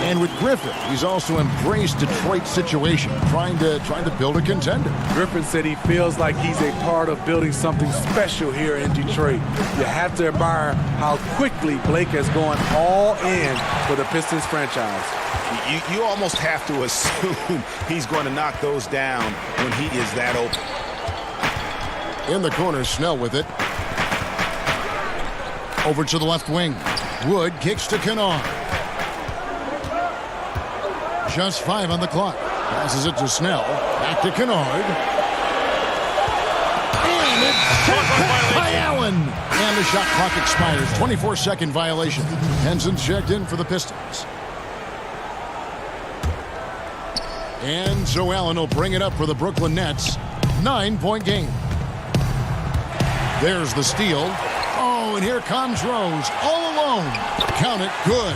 [SPEAKER 2] And with Griffin, he's also embraced Detroit's situation, trying to build a contender.
[SPEAKER 9] Griffin said he feels like he's a part of building something special here in Detroit. You have to admire how quickly Blake has gone all in for the Pistons franchise.
[SPEAKER 16] You almost have to assume he's going to knock those down when he is that open.
[SPEAKER 2] In the corner, Snell with it. Over to the left wing. Wood kicks to Kennard. Just 5 on the clock. Passes it to Snell. Back to Kennard. And it's checked by Allen. And the shot clock expires. 24-second violation. Henson's checked in for the Pistons. And so Allen will bring it up for the Brooklyn Nets. 9-point game. There's the steal. Oh, and here comes Rose, all alone. Count it, good.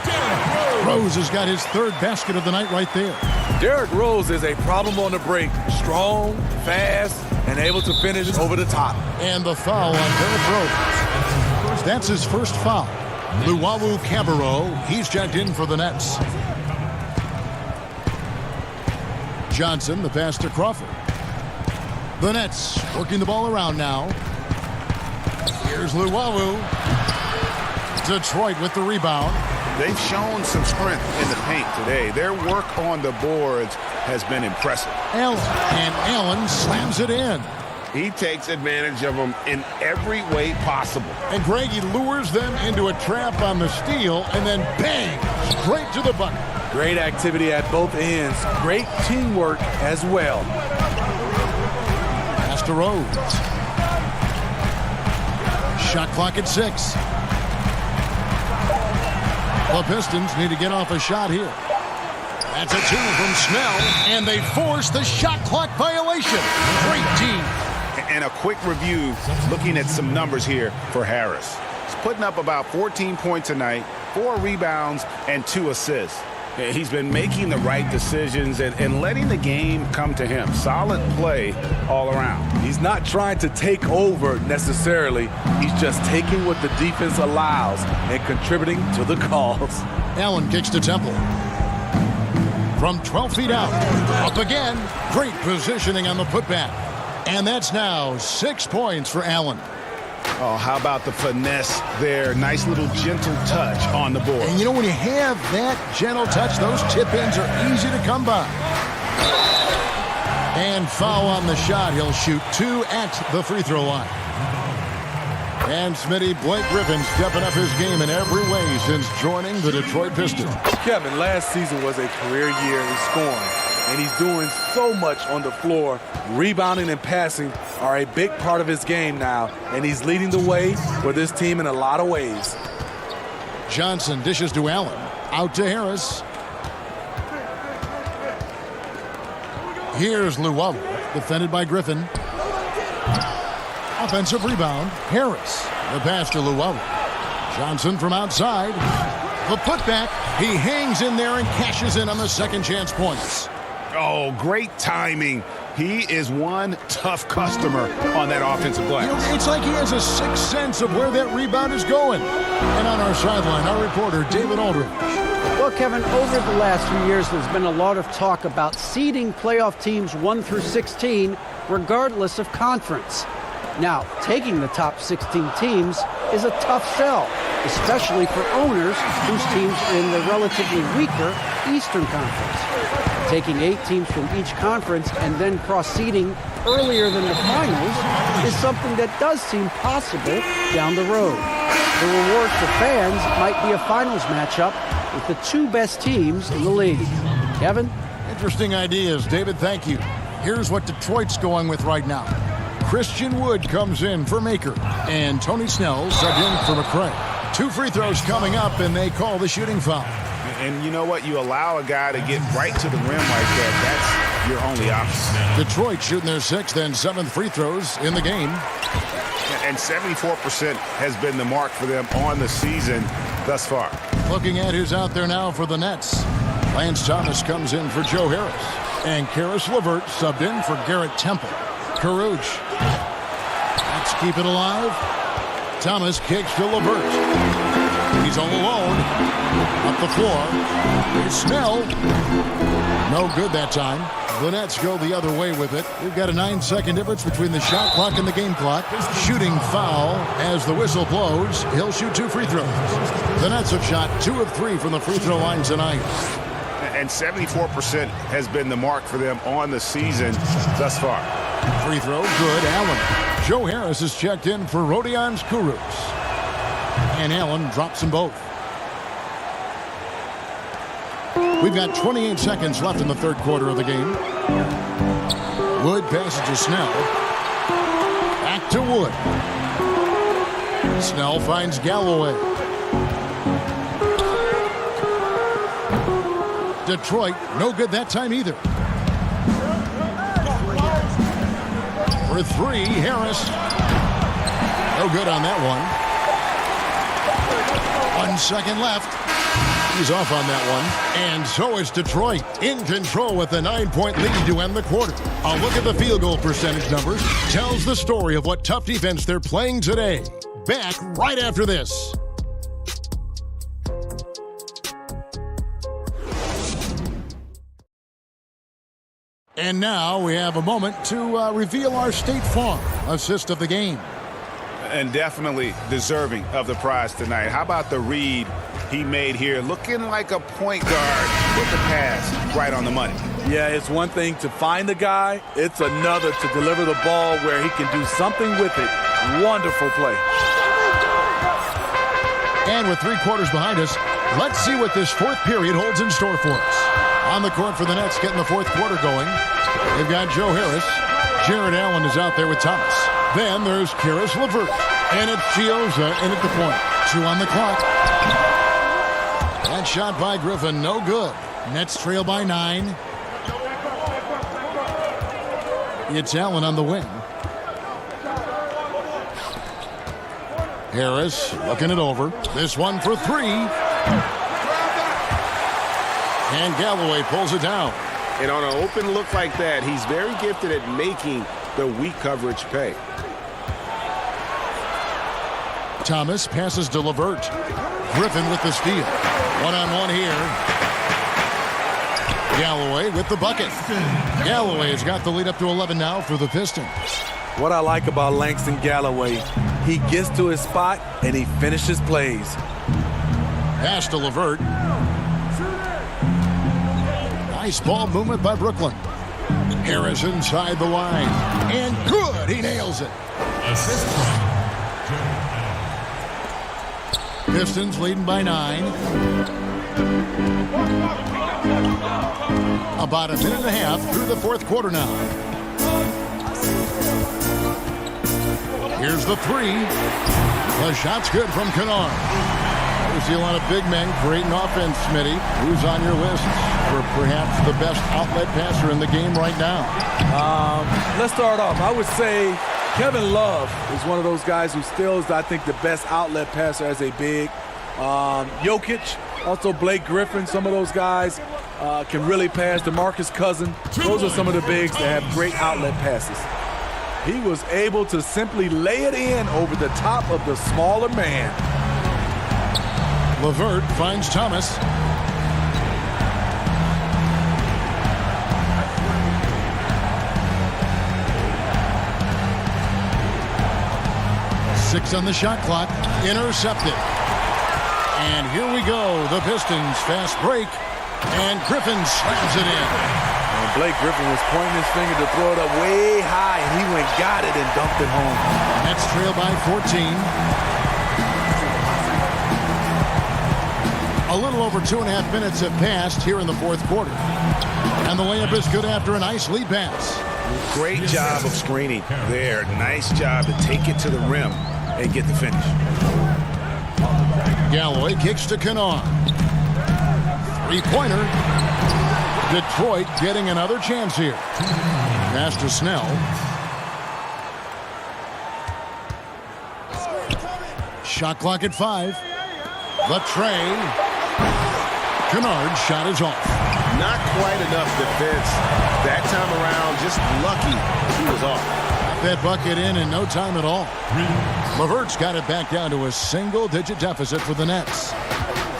[SPEAKER 2] Rose has got his 3rd basket of the night right there.
[SPEAKER 9] Derrick Rose is a problem on the break. Strong, fast, and able to finish over the top.
[SPEAKER 2] And the foul on Derrick Rose. That's his first foul. Luwawu Cabarro, he's checked in for the Nets. Johnson, the pass to Crawford. The Nets working the ball around now. Here's Luwawu. Detroit with the rebound.
[SPEAKER 16] They've shown some strength in the paint today. Their work on the boards has been impressive.
[SPEAKER 2] Allen slams it in.
[SPEAKER 15] He takes advantage of them in every way possible.
[SPEAKER 2] And Greg, he lures them into a trap on the steal, and then bang, straight to the bucket.
[SPEAKER 9] Great activity at both ends. Great teamwork as well.
[SPEAKER 2] Pass to Rhodes. Shot clock at 6. The Pistons need to get off a shot here. That's a 2 from Snell, and they force the shot clock violation. Great team.
[SPEAKER 16] And a quick review, looking at some numbers here for Harris. He's putting up about 14 points a night, 4 rebounds, and 2 assists. He's been making the right decisions and letting the game come to him. Solid play all around.
[SPEAKER 9] He's not trying to take over necessarily. He's just taking what the defense allows and contributing to the cause.
[SPEAKER 2] Allen kicks to Temple. From 12 feet out. Up again. Great positioning on the putback. And that's now 6 points for Allen.
[SPEAKER 16] Oh, how about the finesse there? Nice little gentle touch on the board.
[SPEAKER 2] And you know, when you have that gentle touch, those tip-ins are easy to come by. And foul on the shot. He'll shoot 2 at the free throw line. And Smitty, Blake Griffin stepping up his game in every way since joining the Detroit Pistons.
[SPEAKER 9] Kevin, last season was a career year in scoring, and he's doing so much on the floor. Rebounding and passing are a big part of his game now, and he's leading the way for this team in a lot of ways.
[SPEAKER 2] Johnson dishes to Allen. Out to Harris. Here's Luwawu, defended by Griffin. Offensive rebound, Harris. The pass to Luwawu. Johnson from outside. The putback. He hangs in there and cashes in on the second chance points.
[SPEAKER 16] Oh, great timing. He is one tough customer on that offensive glass.
[SPEAKER 2] You know, it's like he has a sixth sense of where that rebound is going. And on our sideline, our reporter, David Aldridge.
[SPEAKER 6] Well, Kevin, over the last few years, there's been a lot of talk about seeding playoff teams 1 through 16, regardless of conference. Now, taking the top 16 teams is a tough sell, especially for owners whose teams are in the relatively weaker Eastern Conference. Taking 8 teams from each conference and then cross-seeding earlier than the finals is something that does seem possible down the road. The reward for fans might be a finals matchup with the 2 best teams in the league. Kevin?
[SPEAKER 2] Interesting ideas, David. Thank you. Here's what Detroit's going with right now. Christian Wood comes in for Maker, and Tony Snell subbed in for McCray. 2 free throws coming up, and they call the shooting foul.
[SPEAKER 16] And you know what? You allow a guy to get right to the rim like that. That's your only option.
[SPEAKER 2] Detroit shooting their 6th and 7th free throws in the game.
[SPEAKER 16] And 74% has been the mark for them on the season thus far.
[SPEAKER 2] Looking at who's out there now for the Nets. Lance Thomas comes in for Joe Harris. And Karis LeVert subbed in for Garrett Temple. Caruch. Back Nets keep it alive. Thomas kicks to LeVert. He's all alone. Up the floor. Here's Snell. No good that time. The Nets go the other way with it. We've got a 9-second difference between the shot clock and the game clock. Shooting foul as the whistle blows. He'll shoot 2 free throws. The Nets have shot 2 of 3 from the free throw line tonight.
[SPEAKER 16] And 74% has been the mark for them on the season thus far.
[SPEAKER 2] Free throw, good. Allen. Joe Harris is checked in for Rodions Kurucs. And Allen drops them both. We've got 28 seconds left in the third quarter of the game. Wood passes to Snell. Back to Wood. Snell finds Galloway. Detroit, no good that time either. For 3, Harris. No good on that one. 1 second left. He's off on that one. And so is Detroit in control with a 9-point lead to end the quarter. A look at the field goal percentage numbers tells the story of what tough defense they're playing today. Back right after this. And now we have a moment to reveal our State Farm assist of the game.
[SPEAKER 16] And definitely deserving of the prize tonight. How about the read he made here? Looking like a point guard with the pass right on the money.
[SPEAKER 9] Yeah, it's one thing to find the guy. It's another to deliver the ball where he can do something with it. Wonderful play.
[SPEAKER 2] And with 3 quarters behind us, let's see what this fourth period holds in store for us. On the court for the Nets, getting the fourth quarter going. They've got Joe Harris. Jared Allen is out there with Thomas. Then there's Karis LeVert. And it's Gioza in at the point. 2 on the clock. That shot by Griffin, no good. Nets trail by 9. It's Allen on the wing. Harris looking it over. This one for 3. And Galloway pulls it down.
[SPEAKER 15] And on an open look like that, he's very gifted at making the weak coverage pay.
[SPEAKER 2] Thomas passes to LeVert. Griffin with the steal. One-on-one here. Galloway with the bucket. Galloway has got the lead up to 11 now for the Pistons.
[SPEAKER 9] What I like about Langston Galloway, he gets to his spot and he finishes plays.
[SPEAKER 2] Pass to LeVert. Nice ball movement by Brooklyn. Harris inside the line. And good. He nails it. Pistons leading by 9. About a minute and a half through the fourth quarter now. Here's the 3. The shot's good from Kennard. We see a lot of big men creating offense, Smitty. Who's on your list for perhaps the best outlet passer in the game right now?
[SPEAKER 9] Let's start off. I would say Kevin Love is one of those guys who still is, I think, the best outlet passer as a big. Jokic, also Blake Griffin, some of those guys can really pass. DeMarcus Cousins, those are some of the bigs that have great outlet passes. He was able to simply lay it in over the top of the smaller man.
[SPEAKER 2] LeVert finds Thomas. Six on the shot clock. Intercepted. And here we go. The Pistons fast break. And Griffin slams it in.
[SPEAKER 9] And Blake Griffin was pointing his finger to throw it up way high. And he went, got it, and dumped it home.
[SPEAKER 2] Nets trail by 14. A little over 2.5 minutes have passed here in the fourth quarter. And the layup is good after a nice lead pass.
[SPEAKER 16] Great job of screening there. Nice job to take it to the rim and get the finish.
[SPEAKER 2] Galloway kicks to Kennard. 3-pointer. Detroit getting another chance here. Pass to Snell. Shot clock at 5. The tray. Kennard's shot is off.
[SPEAKER 15] Not quite enough defense that time around. Just lucky he was off.
[SPEAKER 2] that bucket in no time at all. LeVert's got it back down to a single-digit deficit for the Nets.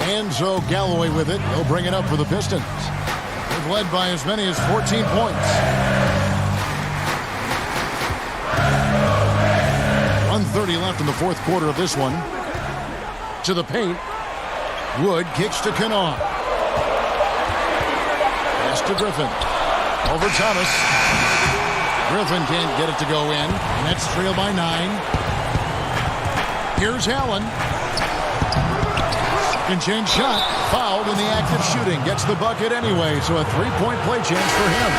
[SPEAKER 2] And so Galloway with it. He'll bring it up for the Pistons. They've led by as many as 14 points. 1:30 left in the fourth quarter of this one. To the paint. Wood kicks to Kennard. Pass to Griffin. Over Thomas. Griffin can't get it to go in. Nets trail by 9. Here's Allen. Second change shot. Fouled in the act of shooting. Gets the bucket anyway, so a three-point play chance for him.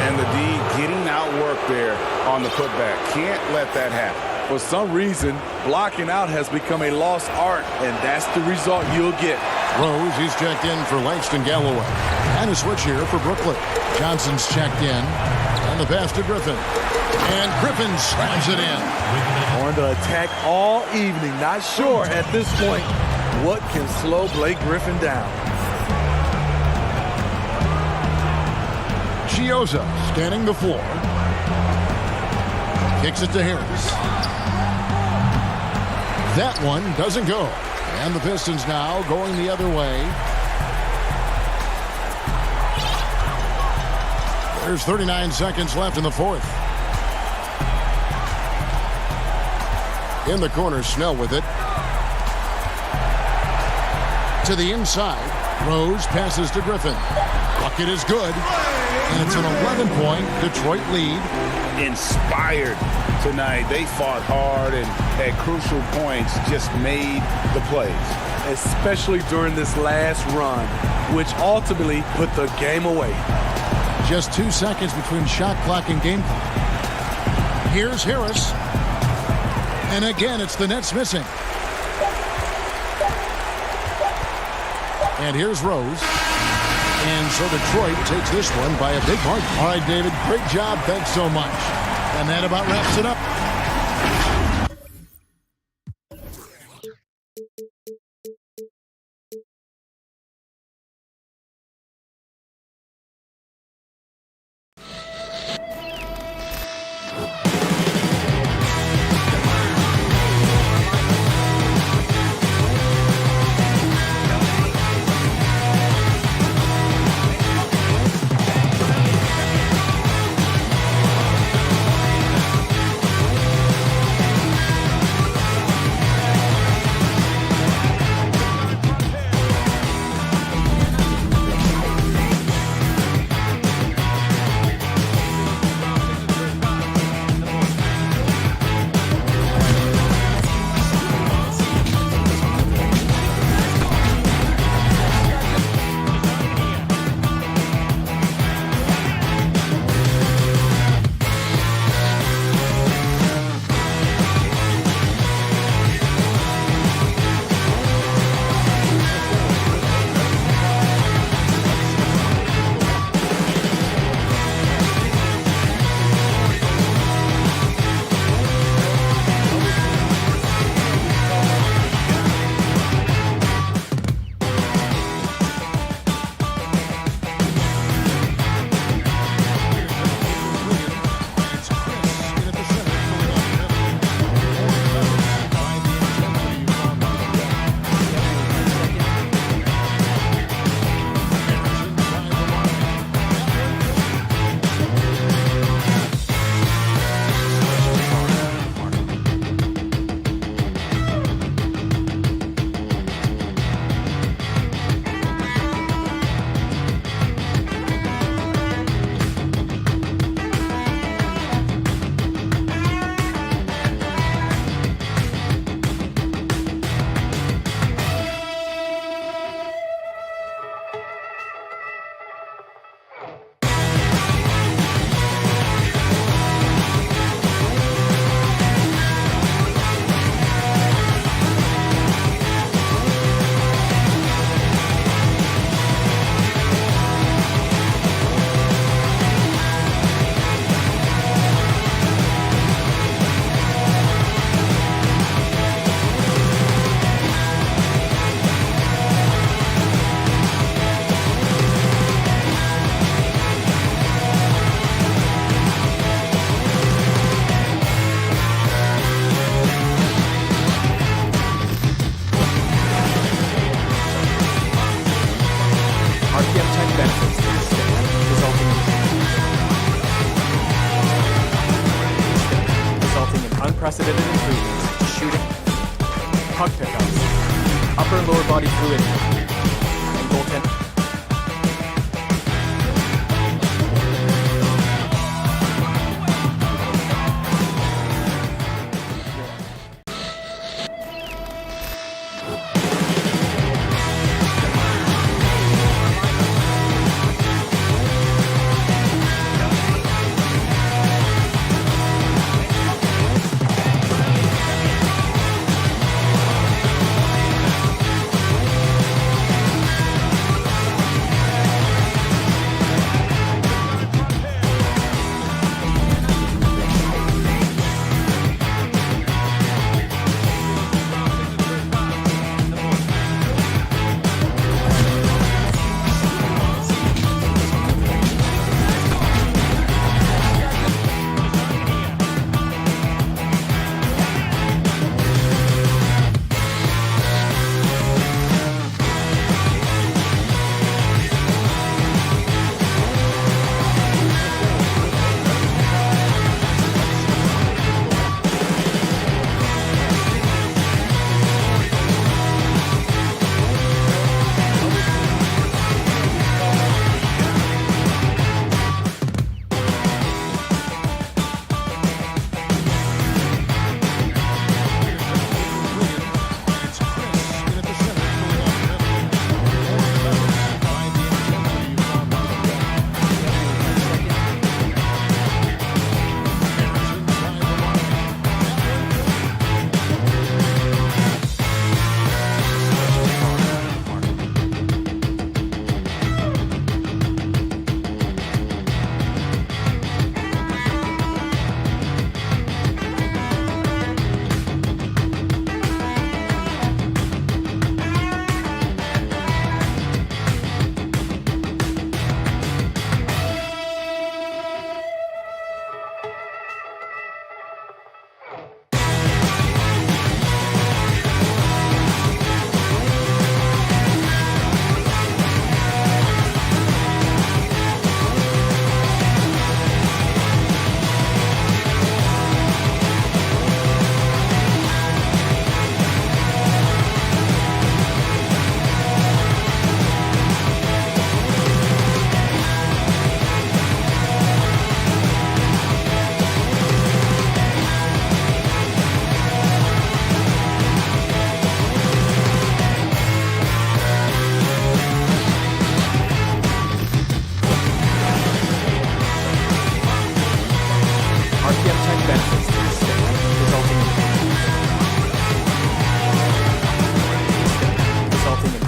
[SPEAKER 16] And the D getting outworked there on the putback. Can't let that happen.
[SPEAKER 9] For some reason, blocking out has become a lost art, and that's the result you'll get.
[SPEAKER 2] Rose, he's checked in for Langston Galloway. And a switch here for Brooklyn. Johnson's checked in. And the pass to Griffin. And Griffin slams it in.
[SPEAKER 9] On the attack all evening. Not sure at this point what can slow Blake Griffin down.
[SPEAKER 2] Chioza scanning the floor. Kicks it to Harris. That one doesn't go. And the Pistons now going the other way. There's 39 seconds left in the fourth. In the corner, Snell with it. To the inside. Rose passes to Griffin. Bucket is good. And it's an 11-point Detroit lead.
[SPEAKER 16] Inspired tonight. They fought hard and at crucial points just made the plays.
[SPEAKER 9] Especially during this last run, which ultimately put the game away.
[SPEAKER 2] Just 2 seconds between shot clock and game clock. Here's Harris. And again, it's the Nets missing. And here's Rose. And so Detroit takes this one by a big margin. All right, David, great job. Thanks so much. And that about wraps it up.
[SPEAKER 11] unprecedented improvements, shooting, puck pickups, upper and lower body fluidity, and goaltending.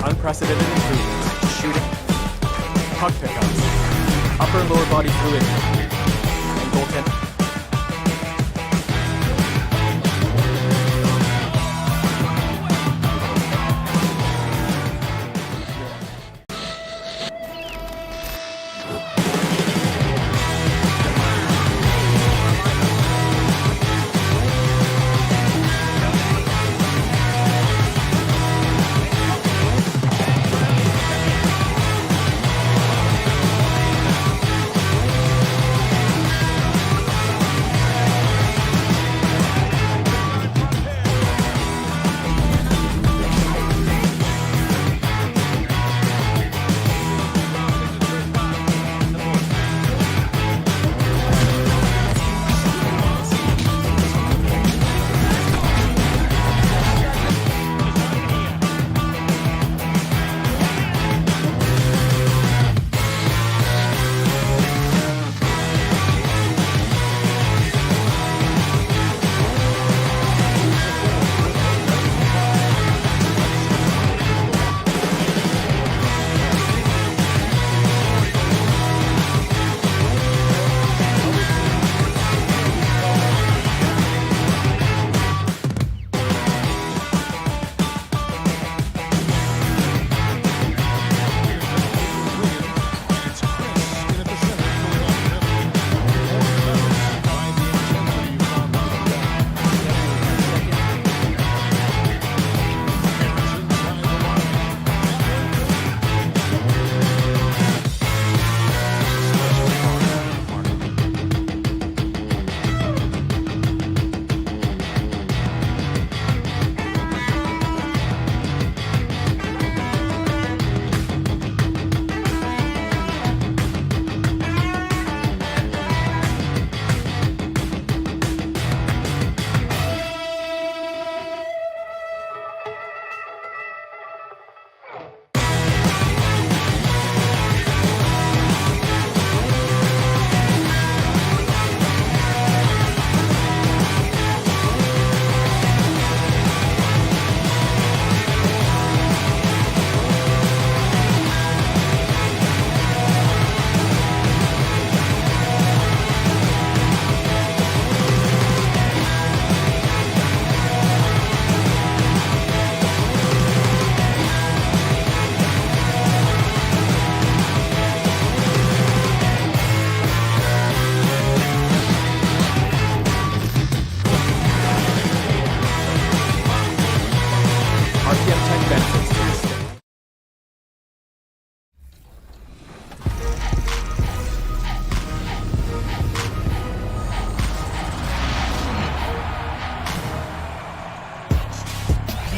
[SPEAKER 11] Unprecedented improvements, shooting, puck pickups, upper and lower body fluidity, and goaltending.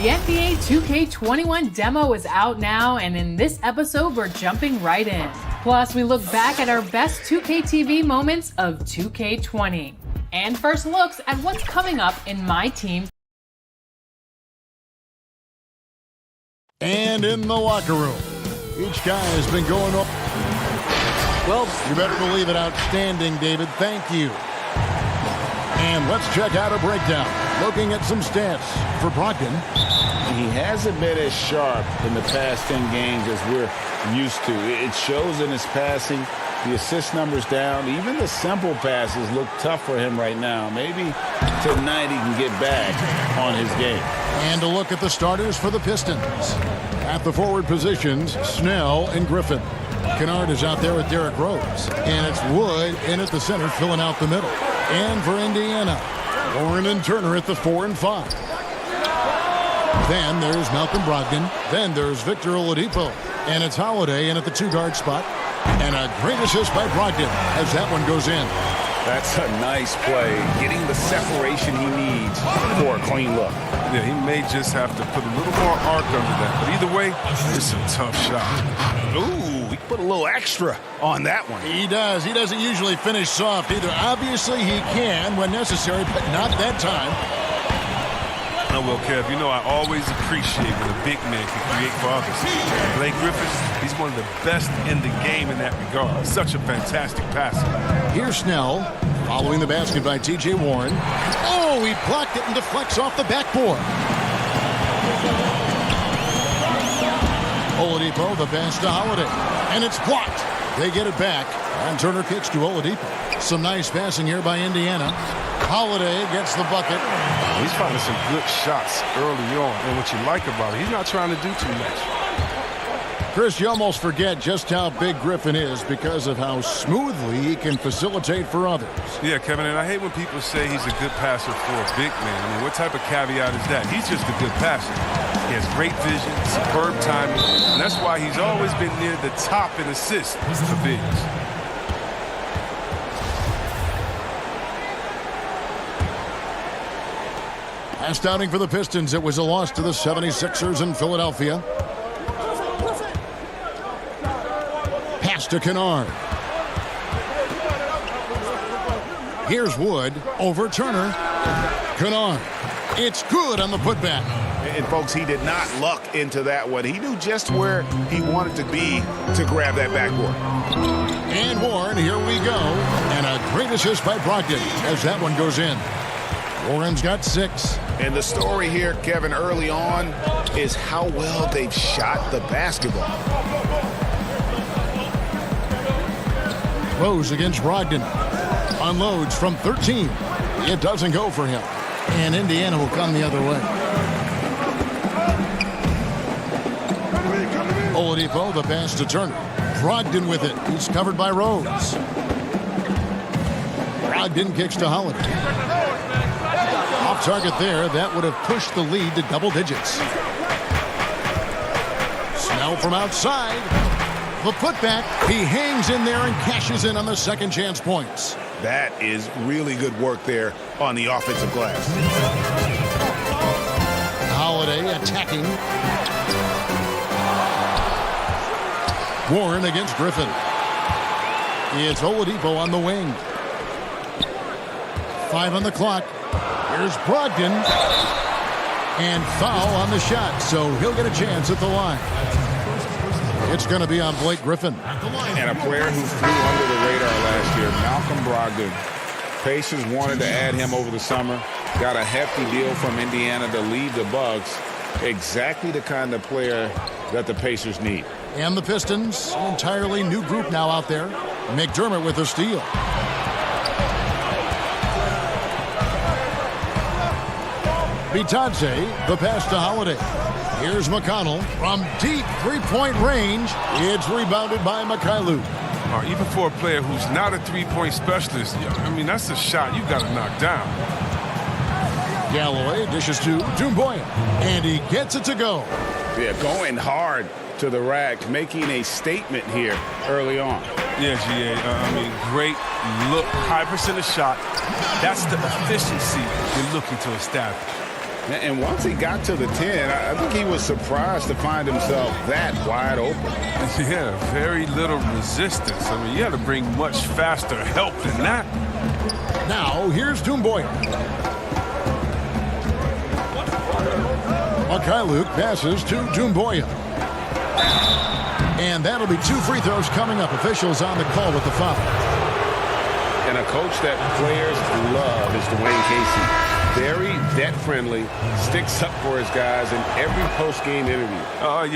[SPEAKER 17] The NBA 2K21 demo is out now, and in this episode, we're jumping right in. Plus, we look back at our best 2K TV moments of 2K20. And first looks at what's coming up in my team.
[SPEAKER 2] And in the locker room, each guy has been going up. Well, you better believe it. Outstanding, David. Thank you. And let's check out a breakdown. Looking at some stats for Brogdon.
[SPEAKER 5] He hasn't been as sharp in the past 10 games as we're used to. It shows in his passing. The assist numbers down. Even the simple passes look tough for him right now. Maybe tonight he can get back on his game.
[SPEAKER 2] And a look at the starters for the Pistons. At the forward positions, Snell and Griffin. Kennard is out there with Derrick Rose. And it's Wood in at the center, filling out the middle. And for Indiana, Warren and Turner at the 4 and 5. Then there's Malcolm Brogdon. Then there's Victor Oladipo. And it's Holiday in at the 2-guard spot. And a great assist by Brogdon as that one goes in.
[SPEAKER 5] That's a nice play. Getting the separation he needs for a clean look.
[SPEAKER 20] Yeah, he may just have to put a little more arc under that. But either way, it's a tough shot.
[SPEAKER 16] Ooh, he put a little extra on that one.
[SPEAKER 2] He does. He doesn't usually finish soft either. Obviously, he can when necessary, but not that time.
[SPEAKER 20] Oh, well, Kev, you know I always appreciate when a big man can create for others. Blake Griffin, he's one of the best in the game in that regard. Such a fantastic passer.
[SPEAKER 2] Here's Snell, following the basket by T.J. Warren. Oh, he blocked it and deflects off the backboard. Oladipo, the pass to Holiday, and it's blocked. They get it back, and Turner kicks to Oladipo. Some nice passing here by Indiana. Holiday gets the bucket.
[SPEAKER 20] He's finding some good shots early on, and what you like about it, he's not trying to do too much.
[SPEAKER 2] Chris, you almost forget just how big Griffin is because of how smoothly he can facilitate for others.
[SPEAKER 20] Yeah, Kevin, and I hate when people say he's a good passer for a big man. I mean, what type of caveat is that? He's just a good passer. He has great vision, superb timing, and that's why he's always been near the top in assists for bigs.
[SPEAKER 2] Last outing for the Pistons, it was a loss to the 76ers in Philadelphia. Pass to Kennard. Here's Wood over Turner. Kennard. It's good on the putback.
[SPEAKER 16] And, folks, he did not luck into that one. He knew just where he wanted to be to grab that backboard.
[SPEAKER 2] And Warren, here we go. And a great assist by Brogdon as that one goes in. Warren's got 6.
[SPEAKER 16] And the story here, Kevin, early on is how well they've shot the basketball.
[SPEAKER 2] Rose against Brogdon. Unloads from 13. It doesn't go for him. And Indiana will come the other way. Oladipo, the pass to Turner. Brogdon with it. He's covered by Rose. Brogdon kicks to Holiday. Off target there. That would have pushed the lead to double digits. Snell from outside. The putback. He hangs in there and cashes in on the second chance points.
[SPEAKER 16] That is really good work there on the offensive glass.
[SPEAKER 2] Holiday attacking. Warren against Griffin. It's Oladipo on the wing. 5 on the clock. Here's Brogdon. And foul on the shot, so he'll get a chance at the line. It's going to be on Blake Griffin.
[SPEAKER 5] And a player who flew under the radar last year, Malcolm Brogdon. Pacers wanted to add him over the summer. Got a hefty deal from Indiana to leave the Bucks. Exactly the kind of player that the Pacers need.
[SPEAKER 2] And the Pistons, an entirely new group now out there. McDermott with a steal. Bitadze, the pass to Holiday. Here's McConnell from deep three-point range. It's rebounded by Mikhailuk.
[SPEAKER 20] Even for a player who's not a three-point specialist, I mean, that's a shot you've got to knock down.
[SPEAKER 2] Galloway dishes to Doumbouya, and he gets it to go.
[SPEAKER 5] Yeah, going hard to the rack, making a statement here early on.
[SPEAKER 20] Yeah, GA, I mean, great look, high percentage shot. That's the efficiency you're looking to establish.
[SPEAKER 16] And once he got to the 10, I think he was surprised to find himself that wide open.
[SPEAKER 20] Yeah, very little resistance. I mean, you had to bring much faster help than that.
[SPEAKER 2] Now, here's Doumbouya. Luke passes to Doumbouya. And that'll be 2 free throws coming up. Officials on the call with the foul.
[SPEAKER 5] And a coach that players love is Dwayne Casey. Very debt-friendly, sticks up for his guys in every post-game interview.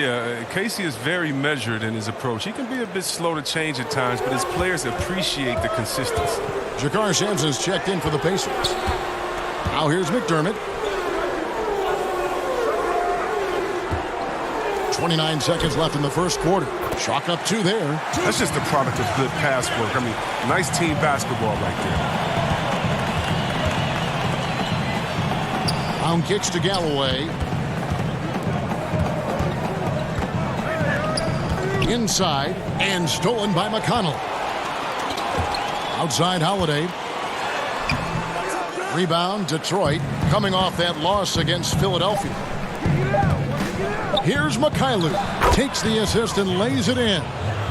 [SPEAKER 20] Yeah, Casey is very measured in his approach. He can be a bit slow to change at times, but his players appreciate the consistency.
[SPEAKER 2] Jakar Sampson's checked in for the Pacers. Now here's McDermott. 29 seconds left in the first quarter. Chalk up 2 there.
[SPEAKER 20] That's just a product of good pass work. I mean, nice team basketball right there.
[SPEAKER 2] Down kicks to Galloway. Inside and stolen by McConnell. Outside Holiday. Rebound Detroit coming off that loss against Philadelphia. Here's Mikhailuk. Takes the assist and lays it in.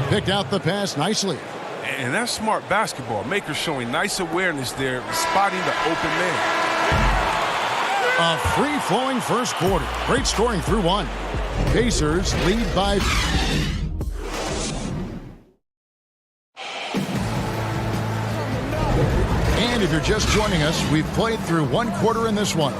[SPEAKER 2] Picked out the pass nicely.
[SPEAKER 20] And that's smart basketball. Maker showing nice awareness there, spotting the open man.
[SPEAKER 2] A free-flowing first quarter. Great scoring through 1. Pacers lead by... And if you're just joining us, we've played through 1 quarter in this one.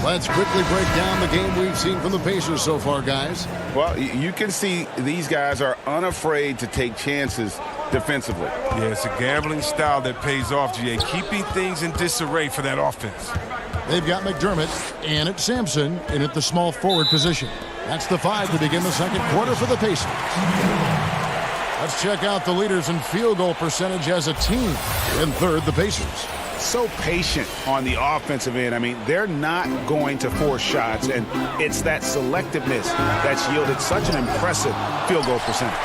[SPEAKER 2] Let's quickly break down the game we've seen from the Pacers so far, guys.
[SPEAKER 16] Well, you can see these guys are unafraid to take chances defensively.
[SPEAKER 20] Yeah, it's a gambling style that pays off, GA, keeping things in disarray for that offense.
[SPEAKER 2] They've got McDermott and it's Sampson in at the small forward position. That's the 5 to begin the second quarter for the Pacers. Let's check out the leaders in field goal percentage as a team. In third, the Pacers.
[SPEAKER 16] So patient on the offensive end. I mean, they're not going to force shots, and it's that selectiveness that's yielded such an impressive field goal percentage.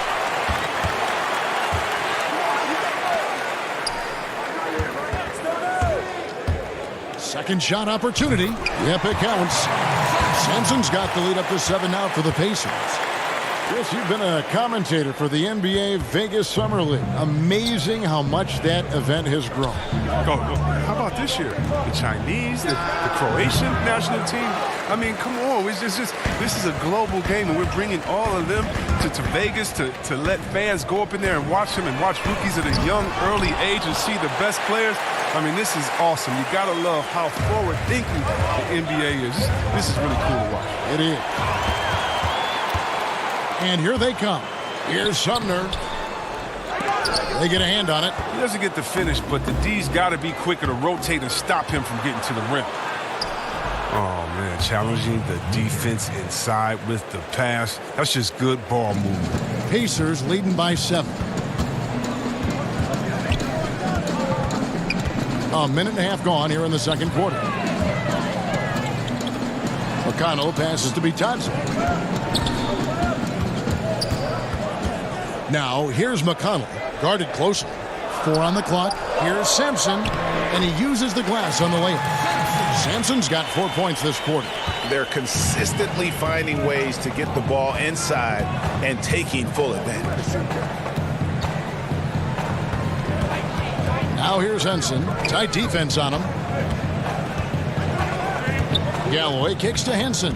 [SPEAKER 2] Second shot opportunity. Yep, it counts. Sampson's got the lead up to 7 now for the Pacers. Chris, you've been a commentator for the NBA Vegas Summer League. Amazing how much that event has grown.
[SPEAKER 20] How about this year? The Chinese, the Croatian national team. I mean, come on. This is a global game, and we're bringing all of them to Vegas to let fans go up in there and watch them and watch rookies at a young, early age and see the best players. I mean, this is awesome. You got to love how forward-thinking the NBA is. This is really cool to watch.
[SPEAKER 2] It is. And here they come. Here's Sumner. They get a hand on it.
[SPEAKER 20] He doesn't get the finish, but the D's got to be quicker to rotate and stop him from getting to the rim. Oh, man, challenging the defense inside with the pass. That's just good ball movement.
[SPEAKER 2] Pacers leading by 7. A minute and a half gone here in the second quarter. McConnell passes to Bitadze. Now, here's McConnell, guarded closely. 4 on the clock. Here's Sampson, and he uses the glass on the layup. Sampson's got 4 points this quarter.
[SPEAKER 16] They're consistently finding ways to get the ball inside and taking full advantage.
[SPEAKER 2] Now here's Henson. Tight defense on him. Galloway kicks to Henson.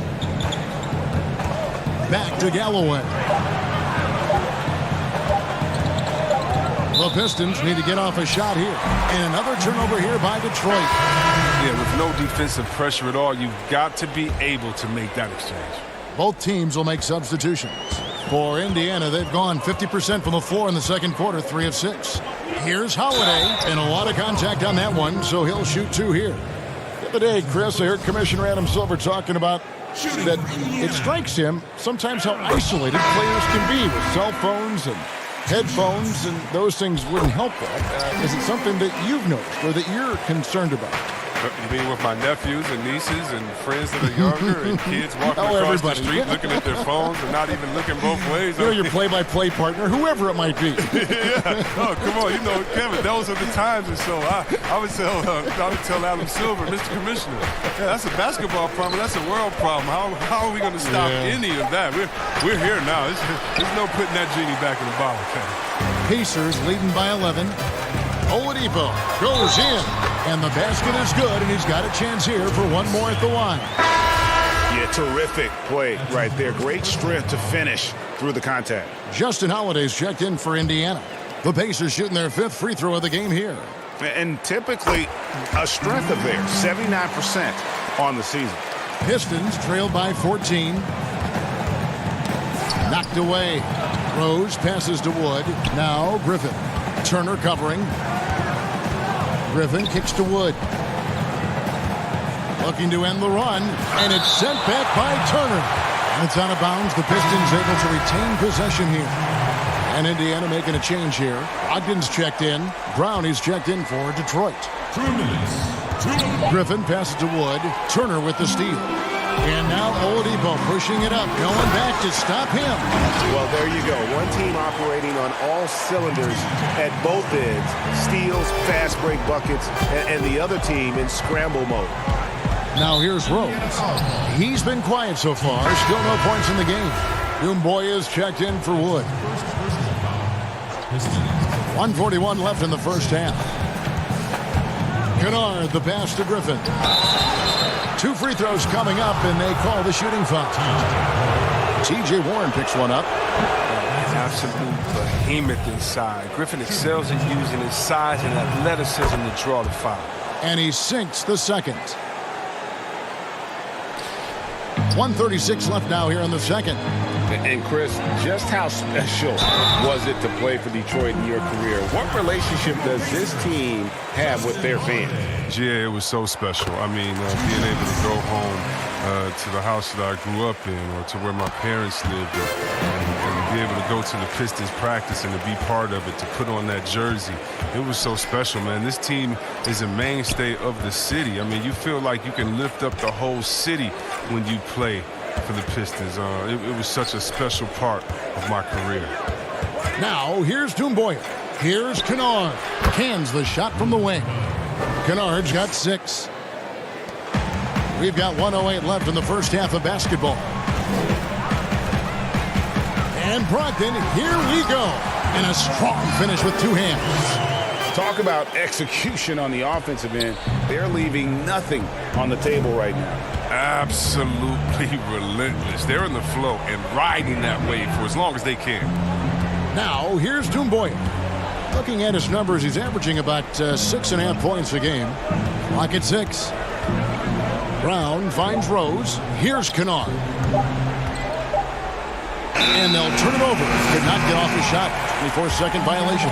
[SPEAKER 2] Back to Galloway. The Pistons need to get off a shot here. And another turnover here by Detroit.
[SPEAKER 20] Yeah, with no defensive pressure at all, you've got to be able to make that exchange.
[SPEAKER 2] Both teams will make substitutions. For Indiana, they've gone 50% from the floor in the second quarter, 3 of 6. Here's Holiday, and a lot of contact on that one, so he'll shoot 2 here. The other day, Chris, I heard Commissioner Adam Silver talking about that it strikes him sometimes how isolated players can be with cell phones and headphones, and those things wouldn't help that. Is it something that you've noticed or that you're concerned about?
[SPEAKER 20] mean with my nephews and nieces and friends that are younger and kids walking across the street looking at their phones and not even looking both ways?
[SPEAKER 2] You're your play-by-play partner, whoever it might be.
[SPEAKER 20] Yeah. Oh, come on. Kevin, those are the times. And so I would tell Adam Silver, Mr. Commissioner, yeah, that's a basketball problem. That's a world problem. How are we going to stop any of that? We're here now. There's no putting that genie back in the bottle, Kevin.
[SPEAKER 2] Pacers leading by 11. Oladipo goes in, and the basket is good, and he's got a chance here for one more at the line.
[SPEAKER 16] Yeah, terrific play right there. Great strength to finish through the contact.
[SPEAKER 2] Justin Holiday's checked in for Indiana. The Pacers shooting their 5th free throw of the game here.
[SPEAKER 16] And typically a strength of theirs, 79% on the season.
[SPEAKER 2] Pistons trailed by 14. Knocked away. Rose passes to Wood. Now Griffin. Turner covering. Griffin kicks to Wood. Looking to end the run, and it's sent back by Turner. And it's out of bounds. The Pistons able to retain possession here. And Indiana making a change here. Ogden's checked in. Brownie's checked in for Detroit.
[SPEAKER 10] 2 minutes.
[SPEAKER 2] Griffin passes to Wood. Turner with the steal. And now Oladipo pushing it up, going back to stop him.
[SPEAKER 16] Well, there you go. One team operating on all cylinders at both ends. Steals, fast break buckets, and the other team in scramble mode.
[SPEAKER 2] Now here's Rose. He's been quiet so far. Still no points in the game. Dumboya's checked in for Wood. 1:41 left in the first half. Kennard, the pass to Griffin. 2 free throws coming up, and they call the shooting foul. T.J. Warren picks one up.
[SPEAKER 20] Absolute behemoth inside. Griffin excels at using his size and athleticism to draw the foul.
[SPEAKER 2] And he sinks the second. 1:36 left now here in the second.
[SPEAKER 5] And Chris, just how special was it to play for Detroit in your career? What relationship does this team have with their fans?
[SPEAKER 20] Yeah, it was so special. I mean, being able to go home to the house that I grew up in, or to where my parents lived, and be able to go to the Pistons practice and to be part of it, to put on that jersey. It was so special, man. This team is a mainstay of the city. I mean, you feel like you can lift up the whole city when you play for the Pistons. It was such a special part of my career.
[SPEAKER 2] Now, here's Dumboya. Here's Kennard. Cans the shot from the wing. Kennard's got 6. We've got 1:08 left in the first half of basketball. And Brogdon, here we go. And a strong finish with 2 hands.
[SPEAKER 16] Talk about execution on the offensive end. They're leaving nothing on the table right now.
[SPEAKER 20] Absolutely relentless. They're in the flow and riding that wave for as long as they can.
[SPEAKER 2] Now, here's Dumboya. Looking at his numbers, he's averaging about 6.5 points a game. Clock at 6. Brown finds Rose. Here's Kennard. And they'll turn it over. Could not get off the shot. 24-second violation.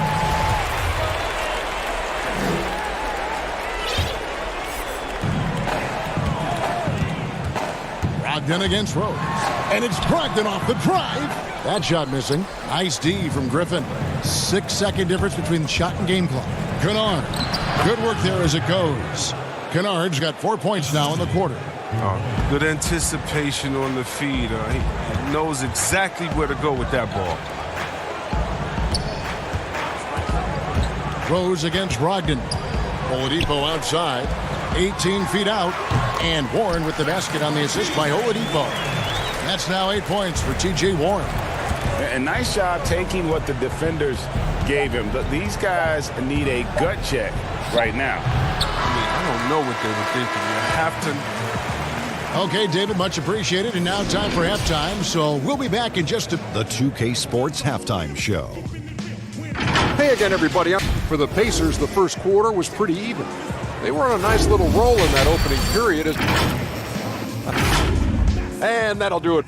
[SPEAKER 2] Brogdon against Rose. And it's Brogdon off the drive. That shot missing. Nice D from Griffin. 6-second difference between the shot and game clock. Kennard. Good work there as it goes. Kennard's got 4 points now in the quarter.
[SPEAKER 20] Good anticipation on the feed. He knows exactly where to go with that ball.
[SPEAKER 2] Rose against Brogdon. Oladipo outside. 18 feet out. And Warren with the basket on the assist by Oladipo. That's now 8 points for T.J. Warren.
[SPEAKER 16] And nice job taking what the defenders gave him. But these guys need a gut check right now.
[SPEAKER 20] I don't know what they were thinking. You have to.
[SPEAKER 2] Okay, David, much appreciated. And now time for halftime. So we'll be back in just a...
[SPEAKER 7] The 2K Sports Halftime Show.
[SPEAKER 8] Hey again, everybody. For the Pacers, the first quarter was pretty even. They were on a nice little roll in that opening period. And that'll do it.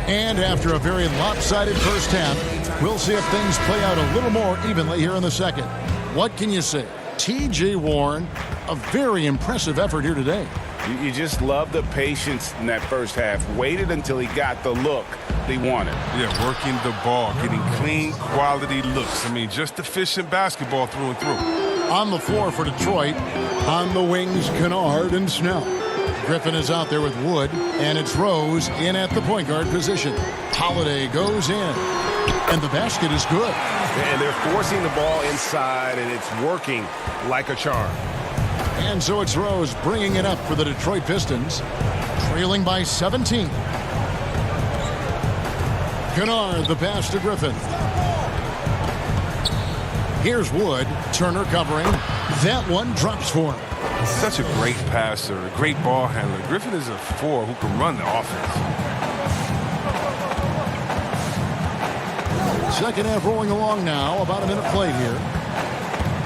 [SPEAKER 2] And after a very lopsided first half, we'll see if things play out a little more evenly here in the second. What can you say? T.J. Warren, a very impressive effort here today.
[SPEAKER 16] You just love the patience in that first half. Waited until he got the look he wanted.
[SPEAKER 20] Yeah, working the ball, getting clean, quality looks. I mean, just efficient basketball through and through.
[SPEAKER 2] On the floor for Detroit, on the wings, Kennard and Snell. Griffin is out there with Wood, and it's Rose in at the point guard position. Holiday goes in, and the basket is good.
[SPEAKER 15] And they're forcing the ball inside, and it's working like a charm.
[SPEAKER 2] And so it's Rose bringing it up for the Detroit Pistons, trailing by 17. Kennard, the pass to Griffin. Here's Wood. Turner covering. That one drops for him.
[SPEAKER 20] Such a great passer, a great ball handler. Griffin is a 4 who can run the offense.
[SPEAKER 2] Second half rolling along now. About a minute play here.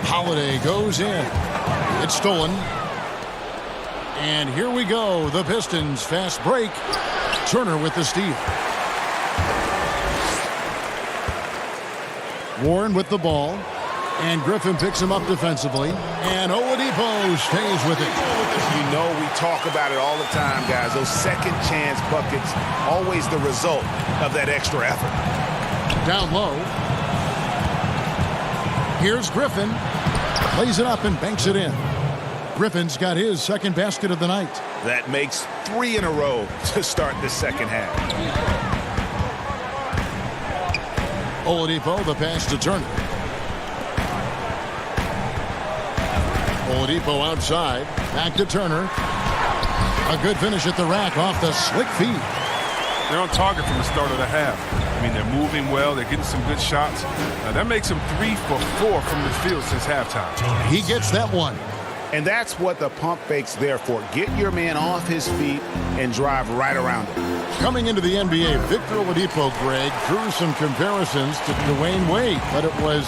[SPEAKER 2] Holiday goes in. It's stolen. And here we go. The Pistons fast break. Turner with the steal. Warren with the ball. And Griffin picks him up defensively. And Oladipo stays with it.
[SPEAKER 16] You know we talk about it all the time, guys. Those second chance buckets, always the result of that extra effort.
[SPEAKER 2] Down low. Here's Griffin. Plays it up and banks it in. Griffin's got his second basket of the night.
[SPEAKER 16] That makes 3 in a row to start the second half.
[SPEAKER 2] Oladipo, the pass to Turner. Oladipo outside. Back to Turner. A good finish at the rack off the slick feed.
[SPEAKER 20] They're on target from the start of the half. I mean, they're moving well. They're getting some good shots. That makes them 3 for 4 from the field since halftime.
[SPEAKER 2] He gets that one.
[SPEAKER 16] And that's what the pump fake's there for. Get your man off his feet and drive right around him.
[SPEAKER 2] Coming into the NBA, Victor Oladipo, Greg, drew some comparisons to Dwayne Wade, but it was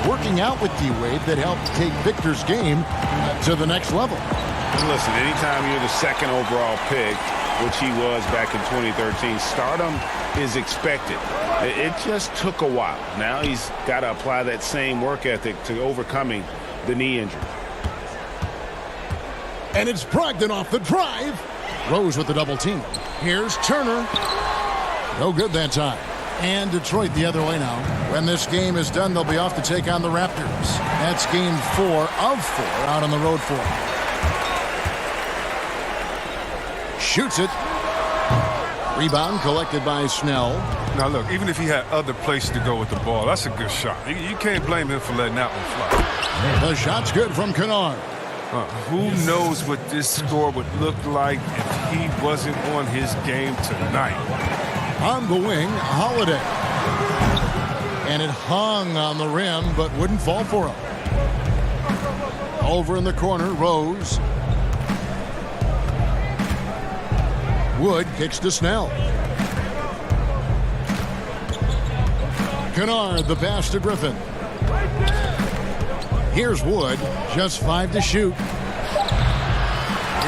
[SPEAKER 2] working out with D-Wade that helped take Victor's game to the next level.
[SPEAKER 16] Listen, anytime you're the second overall pick, which he was back in 2013, stardom is expected. It just took a while. Now he's got to apply that same work ethic to overcoming the knee injury.
[SPEAKER 2] And it's Brogdon off the drive. Rose with the double team. Here's Turner. No good that time. And Detroit the other way now. When this game is done, they'll be off to take on the Raptors. That's game 4 of 4 out on the road for them. Shoots it. Rebound collected by Snell.
[SPEAKER 20] Now, look, even if he had other places to go with the ball, that's a good shot. You can't blame him for letting that one fly.
[SPEAKER 2] The shot's good from Kennard.
[SPEAKER 20] Who knows what this score would look like if he wasn't on his game tonight.
[SPEAKER 2] On the wing, Holiday. And it hung on the rim, but wouldn't fall for him. Over in the corner, Rose. Wood kicks to Snell. Kennard, the pass to Griffin. Here's Wood, just 5 to shoot.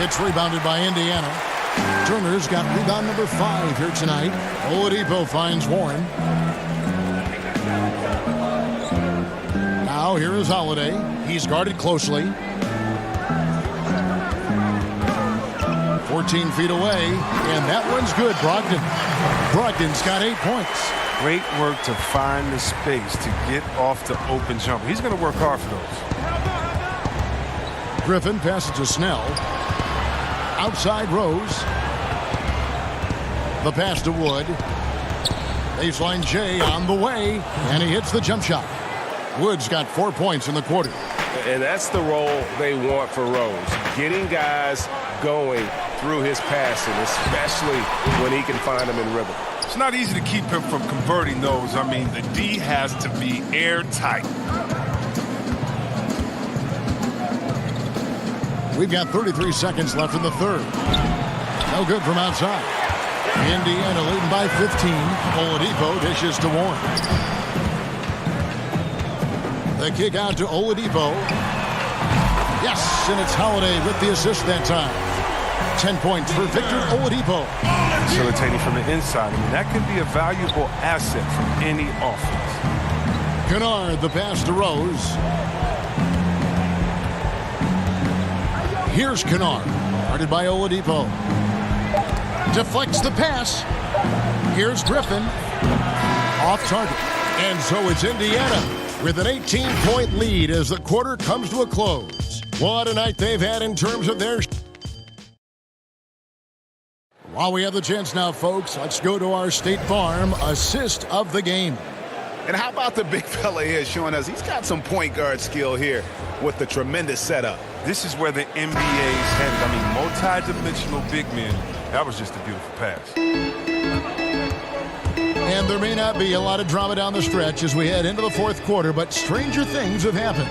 [SPEAKER 2] It's rebounded by Indiana. Turner's got rebound number 5 here tonight. Oladipo finds Warren. Now here is Holiday. He's guarded closely. 14 feet away, and that one's good. Brogdon's got 8 points.
[SPEAKER 20] Great work to find the space to get off the open jumper. He's going to work hard for those.
[SPEAKER 2] Griffin passes to Snell. Outside Rose. The pass to Wood. Baseline J on the way, and he hits the jump shot. Wood's got 4 points in the quarter.
[SPEAKER 15] And that's the role they want for Rose. Getting guys going through his passing, especially when he can find them in rhythm.
[SPEAKER 20] It's not easy to keep him from converting those. I mean, the D has to be airtight.
[SPEAKER 2] We've got 33 seconds left in the third. No good from outside. Indiana leading by 15. Oladipo dishes to Warren. The kick out to Oladipo. Yes, and it's Holiday with the assist that time. 10 points for Victor Oladipo.
[SPEAKER 20] Facilitating from the inside. I mean, that can be a valuable asset from any offense.
[SPEAKER 2] Kennard, the pass to Rose. Here's Kennard. Guarded by Oladipo. Deflects the pass. Here's Griffin. Off target. And so it's Indiana with an 18-point lead as the quarter comes to a close. What a night they've had in terms of their... While we have the chance now, folks, let's go to our State Farm assist of the game.
[SPEAKER 16] And how about the big fella here showing us he's got some point guard skill here with the tremendous setup.
[SPEAKER 20] This is where the NBA's headed. I mean, multi-dimensional big men. That was just a beautiful pass.
[SPEAKER 2] And there may not be a lot of drama down the stretch as we head into the fourth quarter, but stranger things have happened.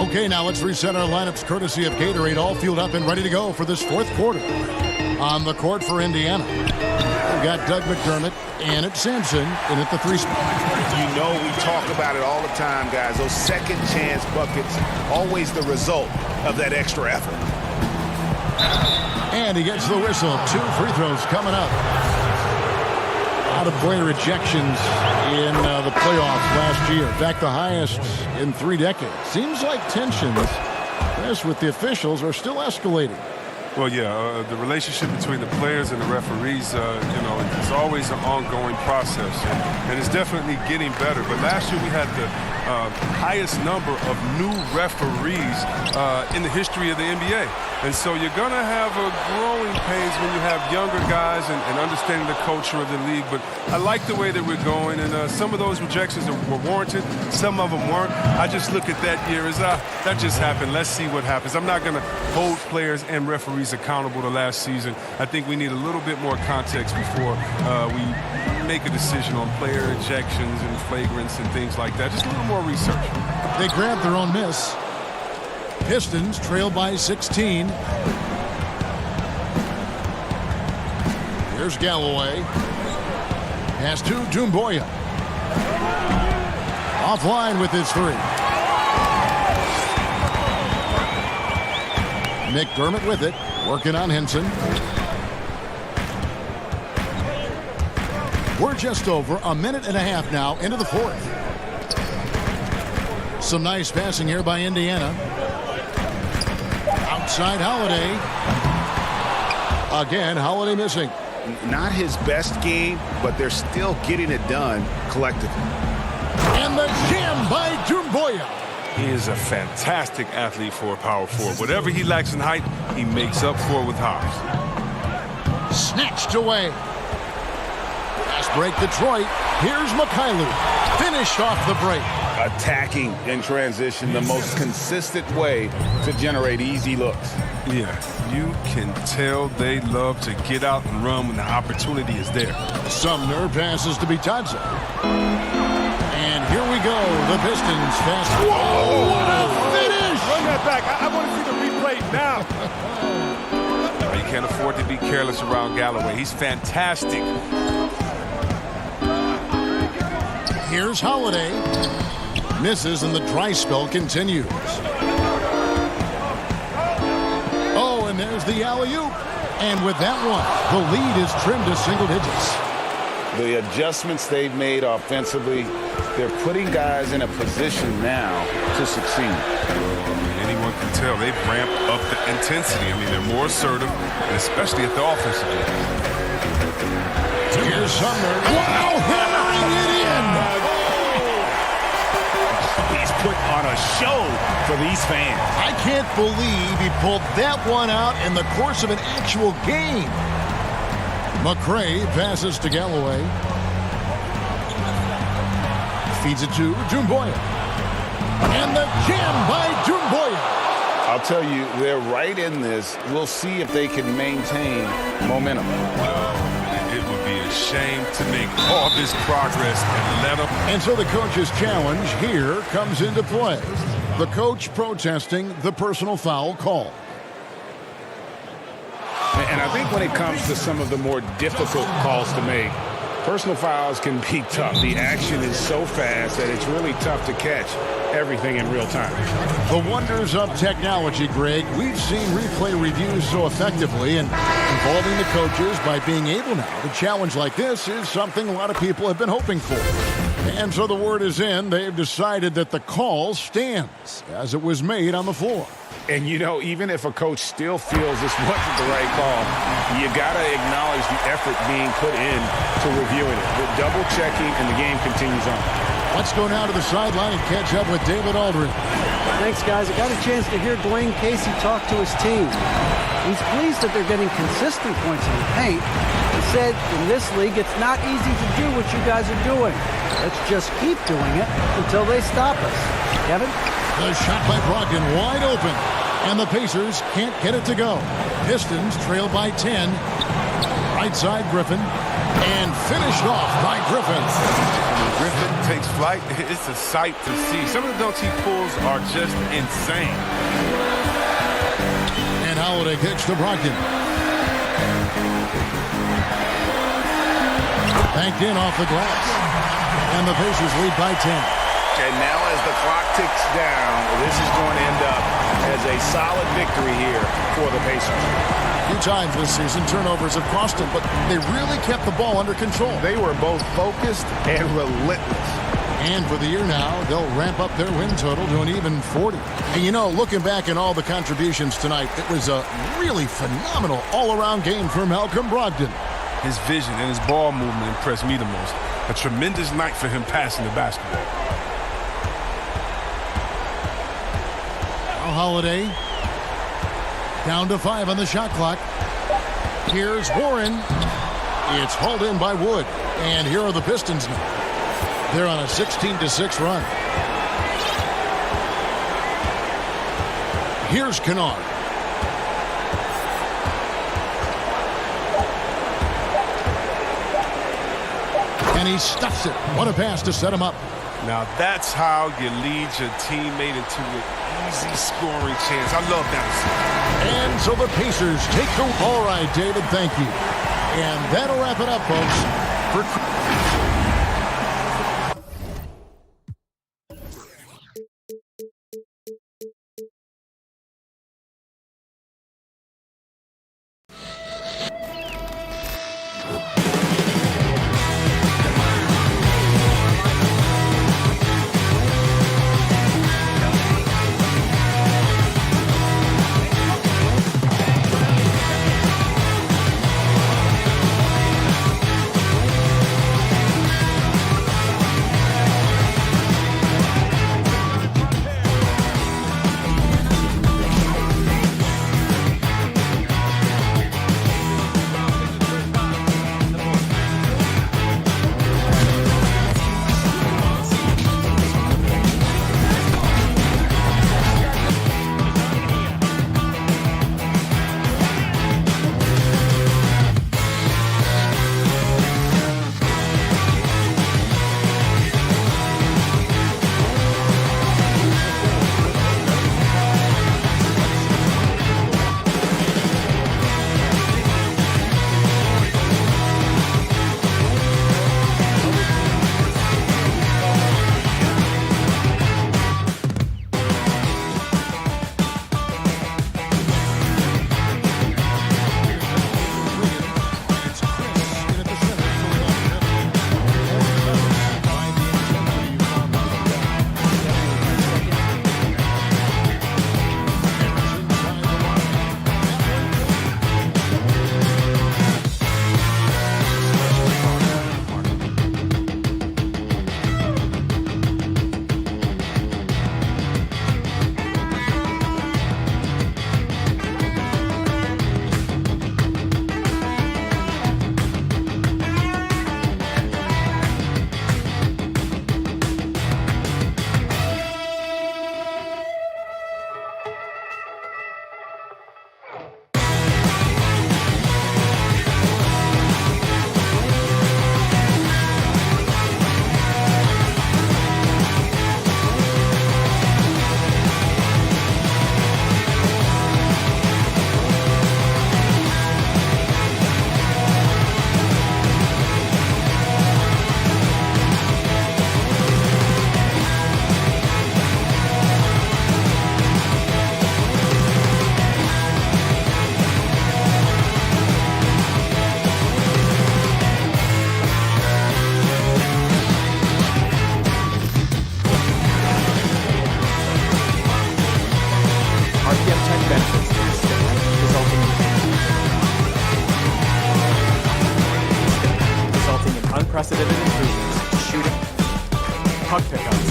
[SPEAKER 2] Okay, now let's reset our lineups courtesy of Gatorade, all fueled up and ready to go for this fourth quarter. On the court for Indiana, we've got Doug McDermott and it's Sampson in at the 3 spot.
[SPEAKER 16] You know we talk about it all the time, guys. Those second chance buckets, always the result of that extra effort.
[SPEAKER 2] And he gets the whistle. 2 free throws coming up. Out-of-play rejections in the playoffs last year. In fact, the highest in 3 decades. Seems like tensions, yes, with the officials are still escalating.
[SPEAKER 20] Well, yeah, the relationship between the players and the referees, it's always an ongoing process, and it's definitely getting better. But last year we had the highest number of new referees in the history of the NBA. And so you're going to have a growing pains when you have younger guys and understanding the culture of the league. But I like the way that we're going, and some of those rejections were warranted. Some of them weren't. I just look at that year as that just happened. Let's see what happens. I'm not going to hold players and referees accountable to last season. I think we need a little bit more context before we make a decision on player ejections and flagrants and things like that. Just a little more research.
[SPEAKER 2] They grabbed their own miss. Pistons trail by 16. Here's Galloway. Pass to Doumbouya. Offline with his 3. McDermott with it. Working on Henson. We're just over a minute and a half now into the fourth. Some nice passing here by Indiana. Outside Holiday. Again, Holiday missing.
[SPEAKER 16] Not his best game, but they're still getting it done collectively.
[SPEAKER 2] And the jam by Doumbouya.
[SPEAKER 20] He is a fantastic athlete for a power forward. Whatever he lacks in height, he makes up for with hops.
[SPEAKER 2] Snatched away. Fast break Detroit. Here's Mikhailuk. Finished off the break.
[SPEAKER 16] Attacking in transition, the most consistent way to generate easy looks.
[SPEAKER 20] Yeah, you can tell they love to get out and run when the opportunity is there.
[SPEAKER 2] Sumner passes to Bitadze. And here we go. The Pistons fast. Whoa, what a finish!
[SPEAKER 20] Run that back. I want to see the replay now. You can't afford to be careless around Galloway. He's fantastic.
[SPEAKER 2] Here's Holiday. Misses and the dry spell continues. Oh, and there's the alley-oop. And with that one, the lead is trimmed to single digits.
[SPEAKER 16] The adjustments they've made offensively, they're putting guys in a position now to succeed.
[SPEAKER 20] Anyone can tell they've ramped up the intensity. I mean, they're more assertive, and especially at the offensive end.
[SPEAKER 2] Here's Sumner. Wow, hammering it in.
[SPEAKER 16] He's put on a show for these fans.
[SPEAKER 2] I can't believe he pulled that one out in the course of an actual game. McRae passes to Galloway. Feeds it to Doumbouya. And the jam by Doumbouya.
[SPEAKER 16] I'll tell you, they're right in this. We'll see if they can maintain momentum.
[SPEAKER 20] It would be a shame to make all this progress and let them.
[SPEAKER 2] And so the coach's challenge here comes into play. The coach protesting the personal foul call.
[SPEAKER 16] And I think when it comes to some of the more difficult calls to make, personal fouls can be tough. The action is so fast that it's really tough to catch everything in real time.
[SPEAKER 2] The wonders of technology, Greg. We've seen replay reviews so effectively, and involving the coaches by being able now to challenge like this is something a lot of people have been hoping for. And so the word is in. They've decided that the call stands as it was made on the floor.
[SPEAKER 16] And, you know, even if a coach still feels this wasn't the right call, you got to acknowledge the effort being put in to reviewing it. The double-checking, and the game continues on.
[SPEAKER 2] Let's go now to the sideline and catch up with David Aldridge.
[SPEAKER 6] Thanks, guys. I got a chance to hear Dwayne Casey talk to his team. He's pleased that they're getting consistent points in the paint. He said, in this league, it's not easy to do what you guys are doing. Let's just keep doing it until they stop us. Kevin?
[SPEAKER 2] The shot by Brogdon wide open, and the Pacers can't get it to go. Pistons trail by 10. Right side, Griffin, and finished off by Griffin.
[SPEAKER 20] Griffin takes flight. It's a sight to see. Some of the dunks he pulls are just insane.
[SPEAKER 2] And Holiday kicks to Brogdon. Banked in off the glass. And the Pacers lead by 10.
[SPEAKER 16] And now as the clock ticks down, this is going to end up as a solid victory here for the Pacers.
[SPEAKER 2] A few times this season, turnovers have cost them, but they really kept the ball under control.
[SPEAKER 16] They were both focused and relentless.
[SPEAKER 2] And for the year now, they'll ramp up their win total to an even 40. And you know, looking back at all the contributions tonight, it was a really phenomenal all-around game for Malcolm Brogdon.
[SPEAKER 20] His vision and his ball movement impressed me the most. A tremendous night for him passing the basketball.
[SPEAKER 2] Holiday down to 5 on the shot clock. Here's Warren. It's hauled in by Wood. And here are the Pistons now. They're on a 16-6 run. Here's Kennard. And he stuffs it. What a pass to set him up.
[SPEAKER 20] Now that's how you lead your teammate into an easy scoring chance. I love that.
[SPEAKER 2] And so the Pacers take the... All right, David, thank you. And that'll wrap it up, folks.
[SPEAKER 11] unprecedented improvements to shooting, puck pickups,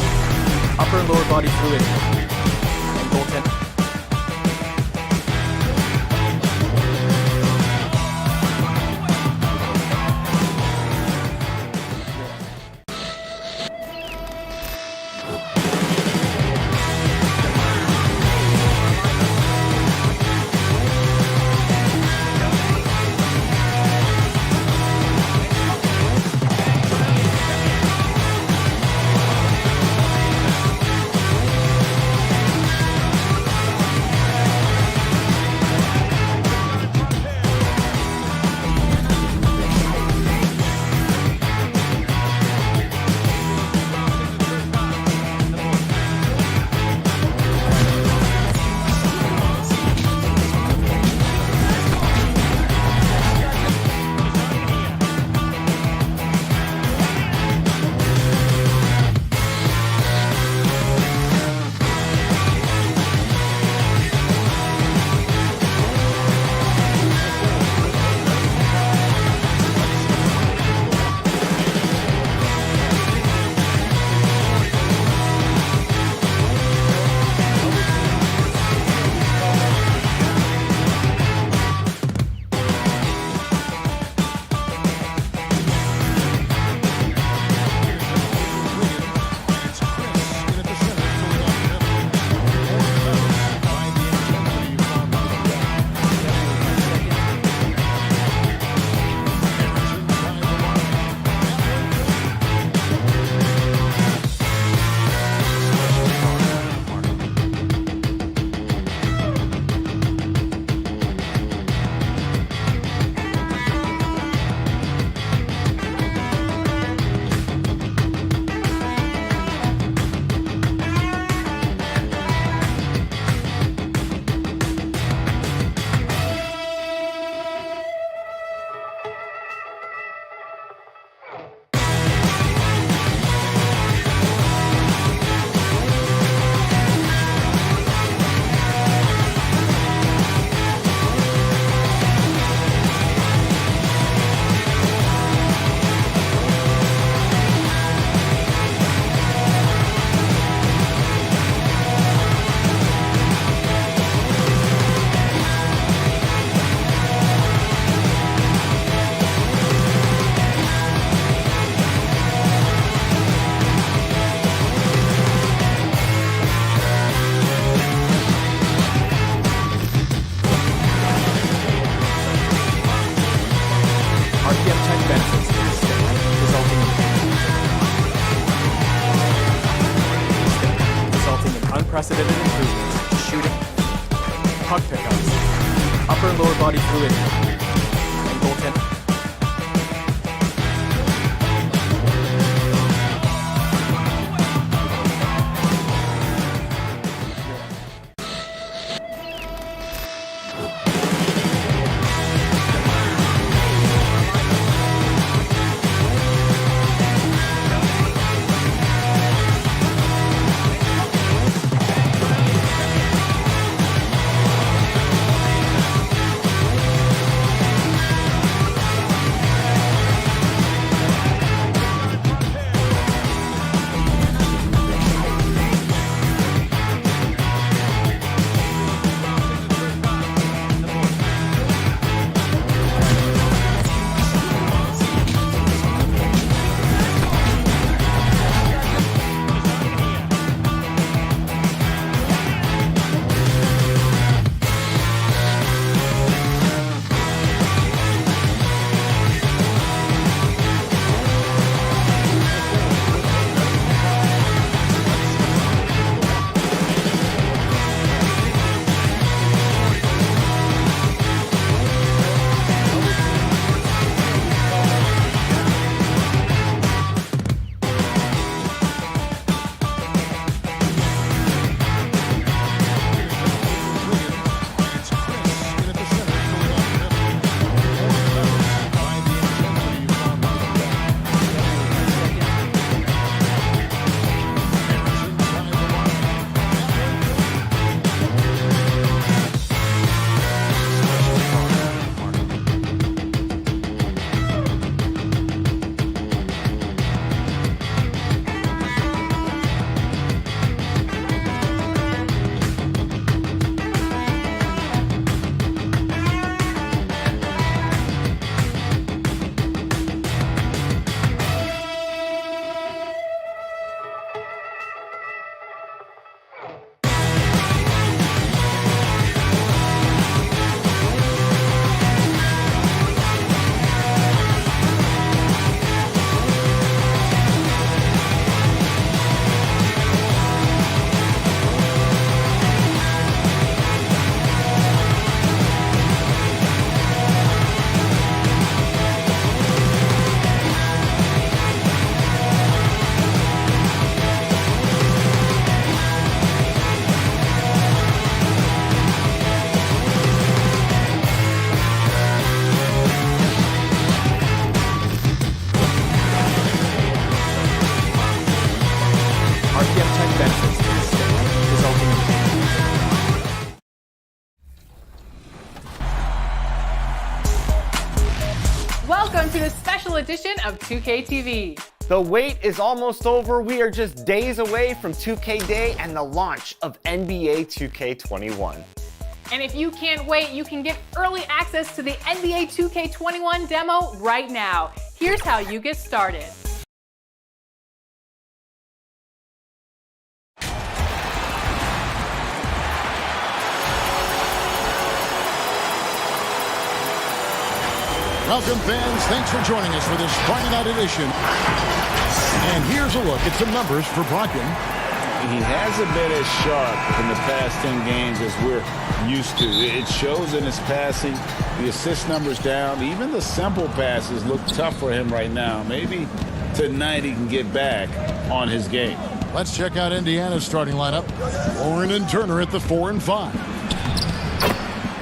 [SPEAKER 11] upper and lower body fluidity, and goaltending. Unprecedented improvements to shooting, puck pickups, upper and lower body fluidity, and goaltending.
[SPEAKER 17] of 2K TV.
[SPEAKER 19] The wait is almost over. We are just days away from 2K Day and the launch of NBA 2K21.
[SPEAKER 17] And if you can't wait, you can get early access to the NBA 2K21 demo right now. Here's how you get started.
[SPEAKER 2] Welcome, fans. Thanks for joining us for this Friday night edition. And here's a look at some numbers for Brogdon.
[SPEAKER 5] He hasn't been as sharp in the past 10 games as we're used to. It shows in his passing. The assist numbers down. Even the simple passes look tough for him right now. Maybe tonight he can get back on his game.
[SPEAKER 2] Let's check out Indiana's starting lineup. Warren and Turner at the 4 and 5.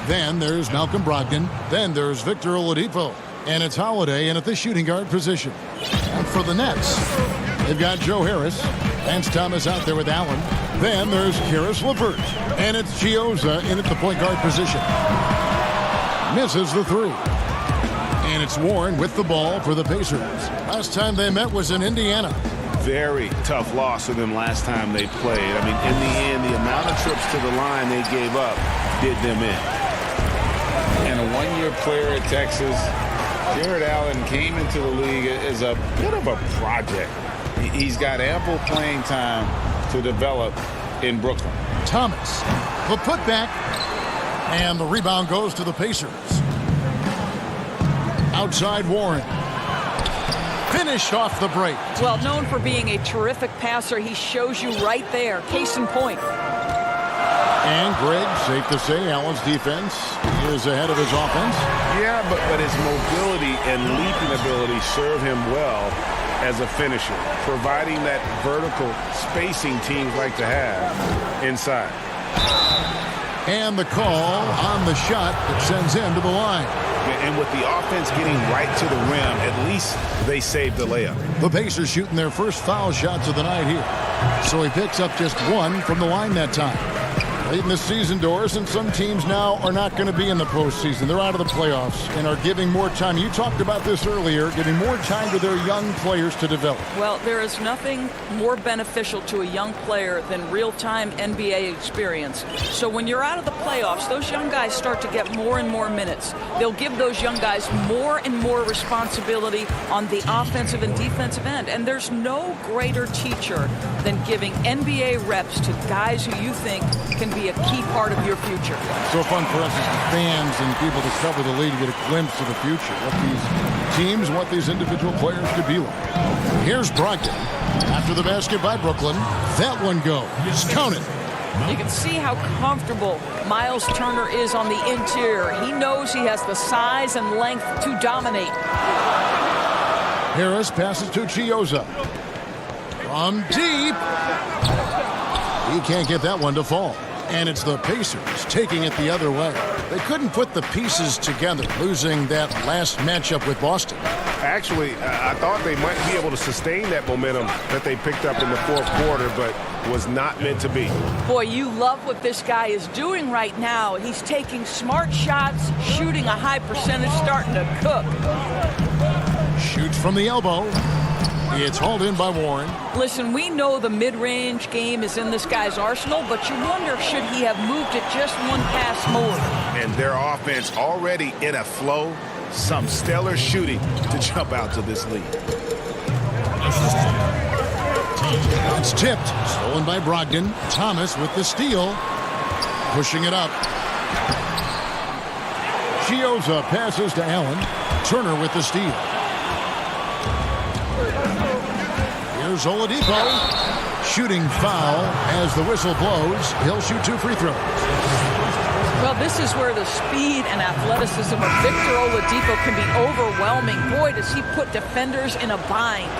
[SPEAKER 2] Then there's Malcolm Brogdon. Then there's Victor Oladipo. And it's Holiday in at the shooting guard position. And for the Nets, they've got Joe Harris. Lance Thomas out there with Allen. Then there's Karis LeVert. And it's Chiozza in at the point guard position. Misses the three. And it's Warren with the ball for the Pacers. Last time they met was in Indiana.
[SPEAKER 16] Very tough loss for them last time they played. I mean, in the end, the amount of trips to the line they gave up did them in.
[SPEAKER 5] And a one-year player at Texas, Jared Allen came into the league as a bit of a project. He's got ample playing time to develop in Brooklyn.
[SPEAKER 2] Thomas, the putback, and the rebound goes to the Pacers. Outside Warren. Finish off the break.
[SPEAKER 14] Well, known for being a terrific passer, he shows you right there. Case in point.
[SPEAKER 2] And Greg, safe to say, Allen's defense is ahead of his offense.
[SPEAKER 16] Yeah, but his mobility and leaping ability serve him well as a finisher, providing that vertical spacing teams like to have inside.
[SPEAKER 2] And the call on the shot that sends him to the line.
[SPEAKER 16] And with the offense getting right to the rim, at least they saved the layup.
[SPEAKER 2] The Pacers shooting their first foul shots of the night here. So he picks up just one from the line that time. Late in the season, Doris, and some teams now are not going to be in the postseason. They're out of the playoffs and are giving more time. You talked about this earlier, giving more time to their young players to develop.
[SPEAKER 14] Well, there is nothing more beneficial to a young player than real-time NBA experience. So when you're out of the playoffs, those young guys start to get more and more minutes. They'll give those young guys more and more responsibility on the offensive and defensive end. And there's no greater teacher than giving NBA reps to guys who you think can be a key part of your future.
[SPEAKER 2] So fun for us as fans and people to cover the league to get a glimpse of the future, what these teams, what these individual players could be like. Here's Brogdon. After the basket by Brooklyn, that one goes. Count it.
[SPEAKER 14] You can see how comfortable Miles Turner is on the interior. He knows he has the size and length to dominate.
[SPEAKER 2] Harris passes to Chiozza. From deep. He can't get that one to fall. And it's the Pacers taking it the other way. They couldn't put the pieces together, losing that last matchup with Boston.
[SPEAKER 16] Actually, I thought they might be able to sustain that momentum that they picked up in the fourth quarter, but was not meant to be.
[SPEAKER 14] Boy, you love what this guy is doing right now. He's taking smart shots, shooting a high percentage, starting to cook.
[SPEAKER 2] Shoots from the elbow. It's hauled in by Warren.
[SPEAKER 14] Listen, we know the mid-range game is in this guy's arsenal, but you wonder, should he have moved it just one pass more?
[SPEAKER 16] And their offense already in a flow. Some stellar shooting to jump out to this lead.
[SPEAKER 2] It's tipped. Stolen by Brogdon. Thomas with the steal. Pushing it up. Chiozza passes to Allen. Turner with the steal. Here's Oladipo. Shooting foul as the whistle blows. He'll shoot 2 free throws.
[SPEAKER 14] Well, this is where the speed and athleticism of Victor Oladipo can be overwhelming. Boy, does he put defenders in a bind.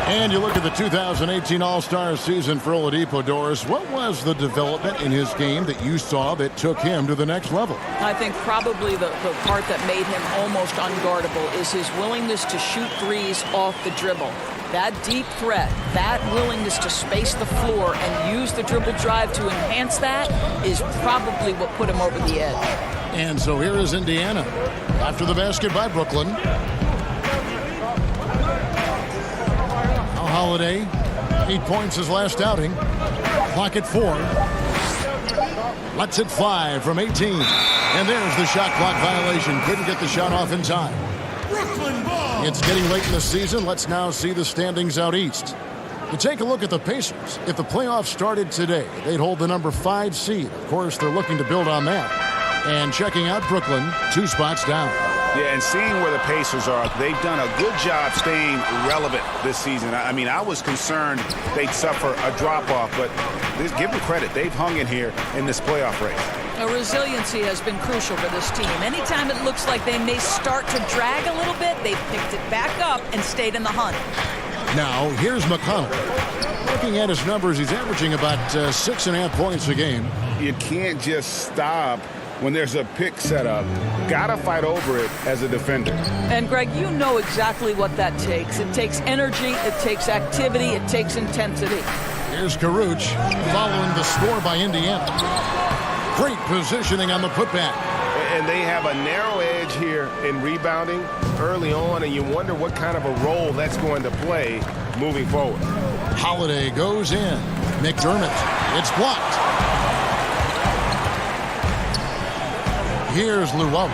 [SPEAKER 2] And you look at the 2018 All-Star season for Oladipo, Doris. What was the development in his game that you saw that took him to the next level?
[SPEAKER 14] I think probably the part that made him almost unguardable is his willingness to shoot threes off the dribble. That deep threat, that willingness to space the floor and use the dribble drive to enhance that is probably what put him over the edge.
[SPEAKER 2] And so here is Indiana after the basket by Brooklyn. Holiday, 8 points his last outing. Clock at 4. Lets it fly from 18. And there's the shot clock violation. Couldn't get the shot off in time. It's getting late in the season. Let's now see the standings out east. To take a look at the Pacers, if the playoffs started today, they'd hold the number 5 seed. Of course, they're looking to build on that. And checking out Brooklyn, 2 spots down.
[SPEAKER 16] Yeah, and seeing where the Pacers are, they've done a good job staying relevant this season. I mean, I was concerned they'd suffer a drop-off, but give them credit. They've hung in here in this playoff race.
[SPEAKER 14] Resiliency has been crucial for this team. Anytime it looks like they may start to drag a little bit, they've picked it back up and stayed in the hunt.
[SPEAKER 2] Now, here's McConnell. Looking at his numbers, he's averaging about 6.5 points a game.
[SPEAKER 16] You can't just stop when there's a pick set up. Gotta fight over it as a defender.
[SPEAKER 14] And Greg, you know exactly what that takes. It takes energy, it takes activity, it takes intensity.
[SPEAKER 2] Here's Caruch following the score by Indiana. Great positioning on the putback.
[SPEAKER 15] And they have a narrow edge here in rebounding early on, and you wonder what kind of a role that's going to play moving forward.
[SPEAKER 2] Holiday goes in. McDermott, it's blocked. Here's Luau.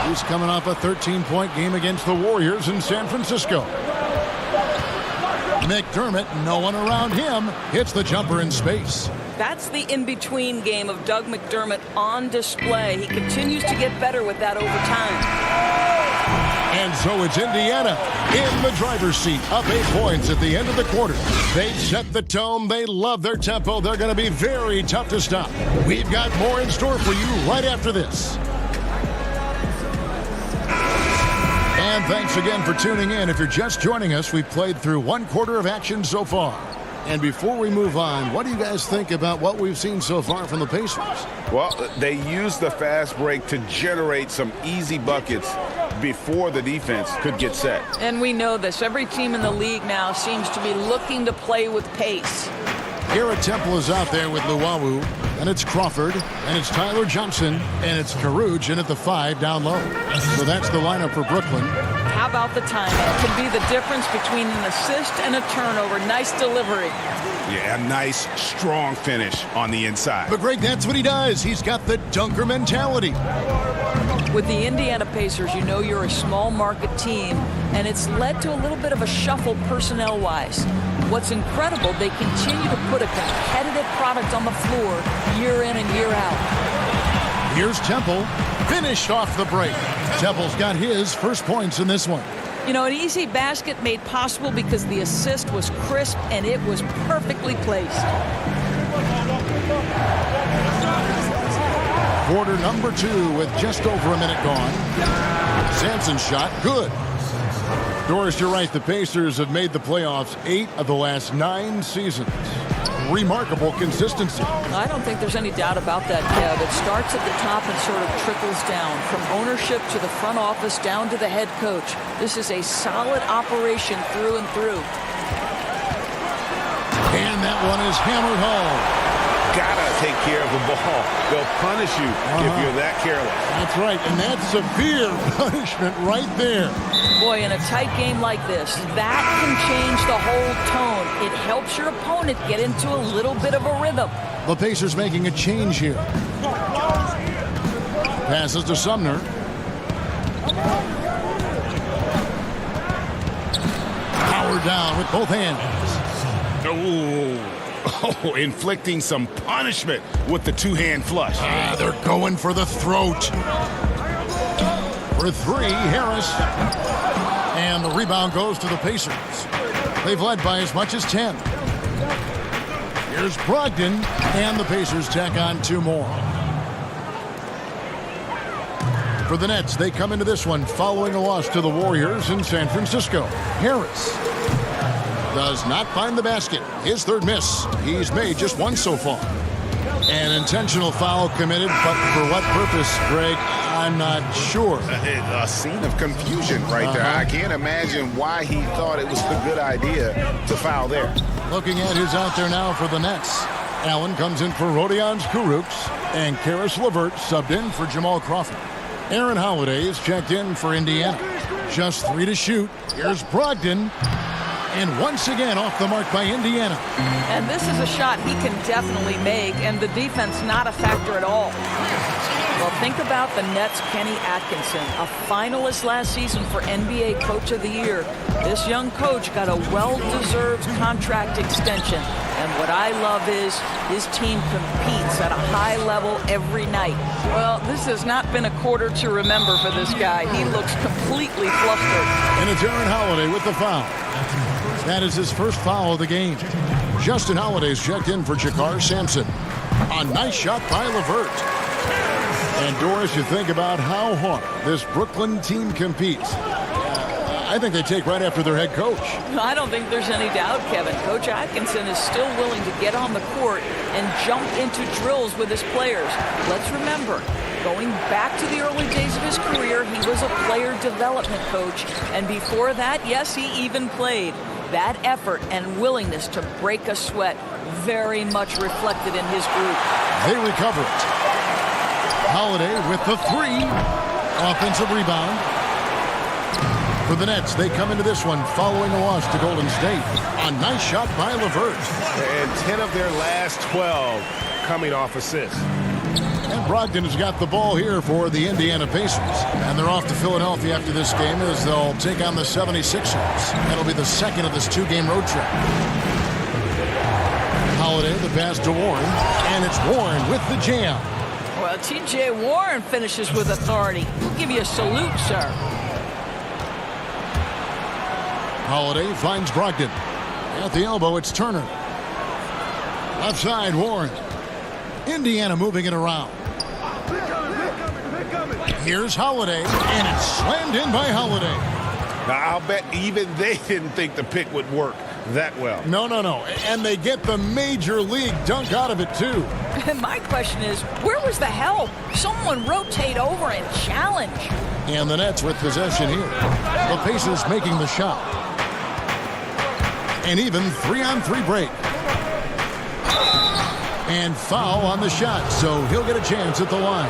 [SPEAKER 2] He's coming off a 13-point game against the Warriors in San Francisco. McDermott, no one around him, hits the jumper in space.
[SPEAKER 14] That's the in-between game of Doug McDermott on display. He continues to get better with that over time.
[SPEAKER 2] And so it's Indiana in the driver's seat, up 8 points at the end of the quarter. They set the tone. They love their tempo. They're going to be very tough to stop. We've got more in store for you right after this. And thanks again for tuning in. If you're just joining us, we've played through 1 quarter of action so far. And before we move on, what do you guys think about what we've seen so far from the Pacers?
[SPEAKER 16] Well, they used the fast break to generate some easy buckets before the defense could get set.
[SPEAKER 14] And we know this. Every team in the league now seems to be looking to play with pace.
[SPEAKER 2] Garrett Temple is out there with Luau, and it's Crawford, and it's Tyler Johnson, and it's Caruch in at the 5 down low. So that's the lineup for Brooklyn.
[SPEAKER 14] How about the timing? It can be the difference between an assist and a turnover. Nice delivery.
[SPEAKER 16] Yeah, a nice, strong finish on the inside.
[SPEAKER 2] But Greg, that's what he does. He's got the dunker mentality.
[SPEAKER 14] With the Indiana Pacers, you know you're a small market team, and it's led to a little bit of a shuffle personnel-wise. What's incredible, they continue to put a competitive product on the floor year in and year out.
[SPEAKER 2] Here's Temple, finished off the break. Temple's got his first points in this one.
[SPEAKER 14] You know, an easy basket made possible because the assist was crisp and it was perfectly placed.
[SPEAKER 2] Quarter number 2 with just over a minute gone. Sampson's shot, good. Doris, you're right. The Pacers have made the playoffs 8 of the last 9 seasons. Remarkable consistency.
[SPEAKER 14] I don't think there's any doubt about that, Kev. It starts at the top and sort of trickles down, from ownership to the front office down to the head coach. This is a solid operation through and through.
[SPEAKER 2] And that one is hammered home.
[SPEAKER 16] Gotta take care of the ball. They'll punish you if you're that careless.
[SPEAKER 2] That's right, and that's severe punishment right there.
[SPEAKER 14] Boy, in a tight game like this, that can change the whole tone. It helps your opponent get into a little bit of a rhythm.
[SPEAKER 2] The Pacers making a change here. Passes to Sumner. Howard down with both hands.
[SPEAKER 16] Oh, inflicting some punishment with the 2-hand flush.
[SPEAKER 2] They're going for the throat. For 3, Harris. And the rebound goes to the Pacers. They've led by as much as 10. Here's Brogdon, and the Pacers tack on 2 more. For the Nets, they come into this one following a loss to the Warriors in San Francisco. Harris does not find the basket. His 3rd miss. He's made just 1 so far. An intentional foul committed, but for what purpose, Greg? I'm not sure.
[SPEAKER 16] A scene of confusion right there. I can't imagine why he thought it was a good idea to foul there.
[SPEAKER 2] Looking at who's out there now for the Nets. Allen comes in for Rodions Kurucs, and Karis LeVert subbed in for Jamal Crawford. Aaron Holiday is checked in for Indiana. Just 3 to shoot. Here's Brogdon. And once again off the mark by Indiana.
[SPEAKER 14] And this is a shot he can definitely make, and the defense not a factor at all. Well, think about the Nets' Kenny Atkinson, a finalist last season for NBA Coach of the Year. This young coach got a well-deserved contract extension. And what I love is his team competes at a high level every night. Well, this has not been a quarter to remember for this guy. He looks completely flustered.
[SPEAKER 2] And it's Aaron Holiday with the foul. That is his first foul of the game. Justin Holiday's checked in for Jakar Sampson. A nice shot by LeVert. And Doris, you think about how hard this Brooklyn team competes. I think they take right after their head coach.
[SPEAKER 14] I don't think there's any doubt, Kevin. Coach Atkinson is still willing to get on the court and jump into drills with his players. Let's remember, going back to the early days of his career, he was a player development coach. And before that, yes, he even played. That effort and willingness to break a sweat very much reflected in his group.
[SPEAKER 2] They recover it. Holiday with the three. Offensive rebound. For the Nets, they come into this one following a loss to Golden State. A nice shot by LeVert.
[SPEAKER 16] And 10 of their last 12 coming off assists.
[SPEAKER 2] And Brogdon has got the ball here for the Indiana Pacers. And they're off to Philadelphia after this game as they'll take on the 76ers. That'll be the second of this two-game road trip. Holiday, the pass to Warren. And it's Warren with the jam.
[SPEAKER 14] Well, T.J. Warren finishes with authority. We'll give you a salute, sir.
[SPEAKER 2] Holiday finds Brogdon. At the elbow, it's Turner. Left side, Warren. Indiana moving it around. Here's Holiday, and it's slammed in by Holiday.
[SPEAKER 16] Now, I'll bet even they didn't think the pick would work that well.
[SPEAKER 2] No. And they get the major league dunk out of it, too.
[SPEAKER 14] My question is, where was the help? Someone rotate over and challenge.
[SPEAKER 2] And the Nets with possession here. The Pacers making the shot. And even 3-on-3 break. And foul on the shot, so he'll get a chance at the line.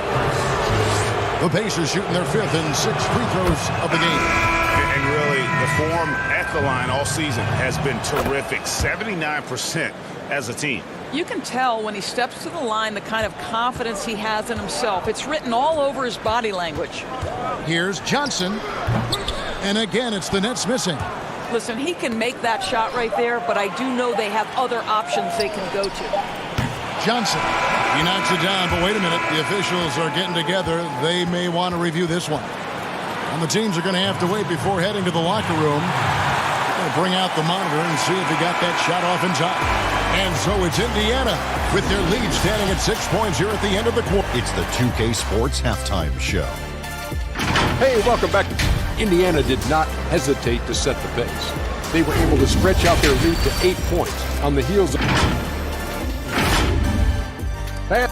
[SPEAKER 2] The Pacers shooting their fifth and sixth free throws of the game.
[SPEAKER 16] And really, the form at the line all season has been terrific. 79% as a team.
[SPEAKER 14] You can tell when he steps to the line the kind of confidence he has in himself. It's written all over his body language.
[SPEAKER 2] Here's Johnson. And again, it's the Nets missing.
[SPEAKER 14] Listen, he can make that shot right there, but I do know they have other options they can go to.
[SPEAKER 2] Johnson, he knocks it down, but wait a minute. The officials are getting together. They may want to review this one. And the teams are going to have to wait before heading to the locker room. They're going to bring out the monitor and see if he got that shot off in time. And so it's Indiana with their lead standing at 6 points here at the end of the quarter.
[SPEAKER 7] It's the 2K Sports Halftime Show.
[SPEAKER 8] Hey, welcome back. Indiana did not hesitate to set the pace. They were able to stretch out their lead to 8 points on the heels of...
[SPEAKER 2] And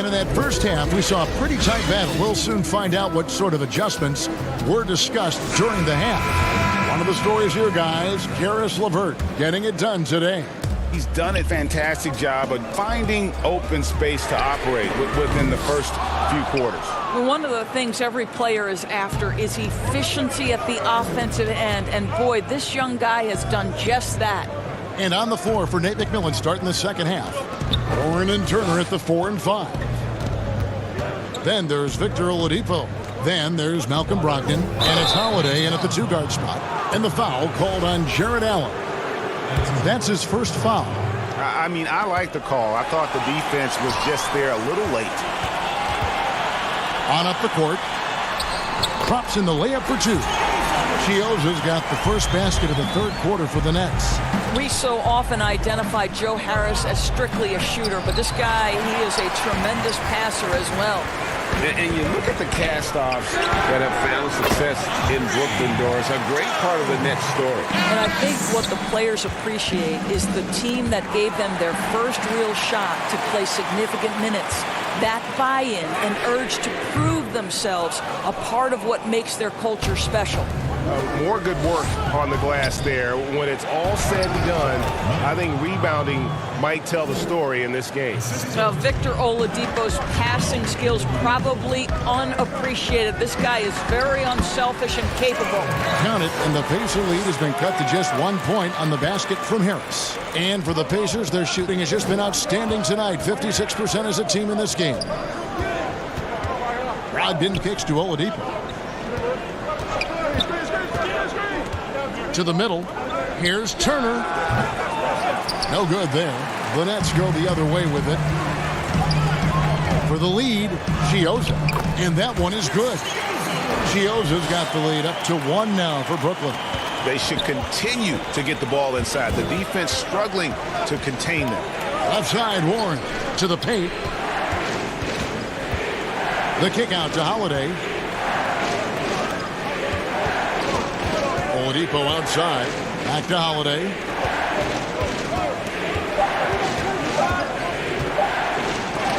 [SPEAKER 2] in that first half, we saw a pretty tight battle. We'll soon find out what sort of adjustments were discussed during the half. One of the stories here, guys, Caris LeVert getting it done today.
[SPEAKER 16] He's done a fantastic job of finding open space to operate within the first few quarters.
[SPEAKER 14] One of the things every player is after is efficiency at the offensive end. And boy, this young guy has done just that.
[SPEAKER 2] And on the floor for Nate McMillan starting the second half. Warren and Turner at the 4 and 5. Then there's Victor Oladipo. Then there's Malcolm Brogdon. And it's Holiday in at the 2-guard spot. And the foul called on Jared Allen. That's his first foul.
[SPEAKER 16] I mean, I like the call. I thought the defense was just there a little late.
[SPEAKER 2] On up the court. Props in the layup for 2. Chioza's got the first basket of the third quarter for the Nets.
[SPEAKER 14] We so often identify Joe Harris as strictly a shooter, but this guy, he is a tremendous passer as well.
[SPEAKER 5] And you look at the cast-offs that have found success in Brooklyn, Doris, a great part of the Nets story.
[SPEAKER 14] And I think what the players appreciate is the team that gave them their first real shot to play significant minutes. That buy-in and urge to prove themselves a part of what makes their culture special.
[SPEAKER 16] More good work on the glass there. When it's all said and done, I think rebounding might tell the story in this game.
[SPEAKER 14] Well, Victor Oladipo's passing skills probably unappreciated. This guy is very unselfish and capable.
[SPEAKER 2] Count it, and the Pacer lead has been cut to just 1 point on the basket from Harris. And for the Pacers, their shooting has just been outstanding tonight. 56% as a team in this game. Brogdon kicks to Oladipo. To the middle. Here's Turner. No good there. The Nets go the other way with it. For the lead, Chiozza. And that one is good. Chiozza's got the lead up to 1 now for Brooklyn.
[SPEAKER 16] They should continue to get the ball inside. The defense struggling to contain them.
[SPEAKER 2] Left side, Warren to the paint. The kick out to Holiday. Oladipo outside. Back to Holiday.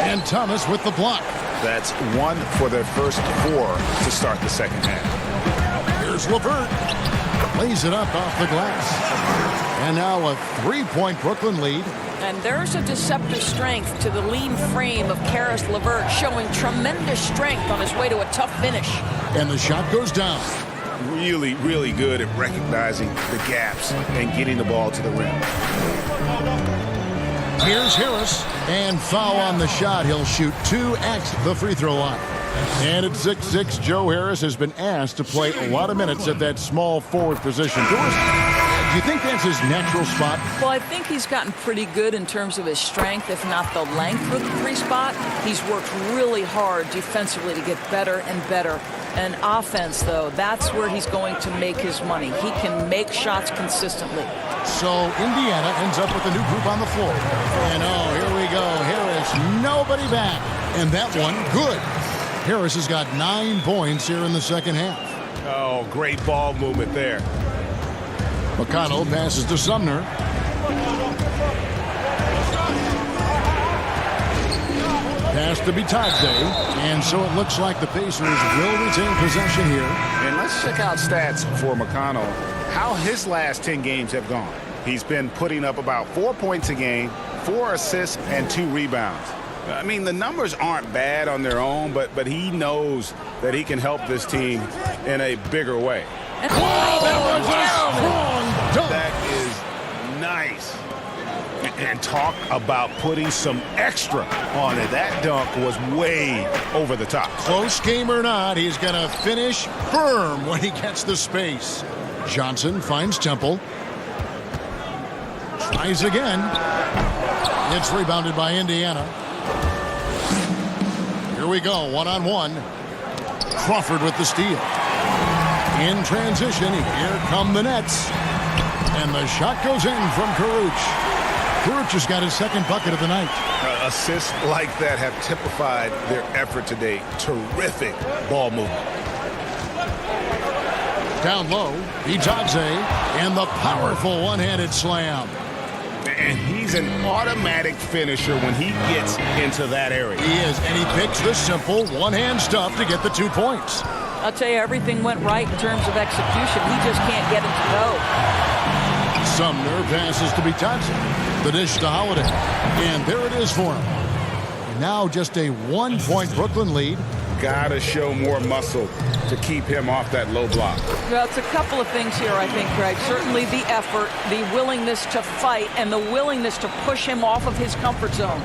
[SPEAKER 2] And Thomas with the block.
[SPEAKER 16] That's 1 for their first 4 to start the second half.
[SPEAKER 2] Here's LeVert. Lays it up off the glass. And now a 3-point Brooklyn lead.
[SPEAKER 14] And there's a deceptive strength to the lean frame of Karis LeVert, showing tremendous strength on his way to a tough finish.
[SPEAKER 2] And the shot goes down.
[SPEAKER 16] Really, really good at recognizing the gaps and getting the ball to the rim.
[SPEAKER 2] Here's Harris. And foul on the shot. He'll shoot 2 at the free throw line. And at 6'6", Joe Harris has been asked to play a lot of minutes at that small forward position. Do you think that's his natural spot?
[SPEAKER 14] Well, I think he's gotten pretty good in terms of his strength, if not the length of the 3 spot. He's worked really hard defensively to get better and better. And offense, though, that's where he's going to make his money. He can make shots consistently.
[SPEAKER 2] So Indiana ends up with a new group on the floor. And oh, here we go. Harris, nobody back. And that one, good. Harris has got 9 points here in the second half.
[SPEAKER 16] Oh, great ball movement there.
[SPEAKER 2] McConnell passes to Sumner. Pass to Bitadze. And so it looks like the Pacers will retain possession here.
[SPEAKER 16] And let's check out stats for McConnell. How his last 10 games have gone. He's been putting up about 4 points a game, 4 assists, and 2 rebounds. I mean, the numbers aren't bad on their own, but he knows that he can help this team in a bigger way. That is nice. And talk about putting some extra on it. That dunk was way over the top.
[SPEAKER 2] Close game or not, he's going to finish firm when he gets the space. Johnson finds Temple. Tries again. It's rebounded by Indiana. Here we go, one-on-one. Crawford with the steal. In transition, here come the Nets. And the shot goes in from Caruch. Caruch has got his second bucket of the night.
[SPEAKER 16] Assists like that have typified their effort today. Terrific ball movement.
[SPEAKER 2] Down low, Bitadze, and the powerful one-handed slam.
[SPEAKER 16] And he's an automatic finisher when he gets into that area.
[SPEAKER 2] He is, and he picks the simple one-hand stuff to get the 2 points.
[SPEAKER 14] I'll tell you, everything went right in terms of execution. He just can't get it to go.
[SPEAKER 2] Sumner passes to Bitadze. The dish to Holiday. And there it is for him. Now just a 1-point Brooklyn lead.
[SPEAKER 16] Gotta show more muscle to keep him off that low block.
[SPEAKER 14] Well, it's a couple of things here, I think, Greg. Certainly the effort, the willingness to fight, and the willingness to push him off of his comfort zone.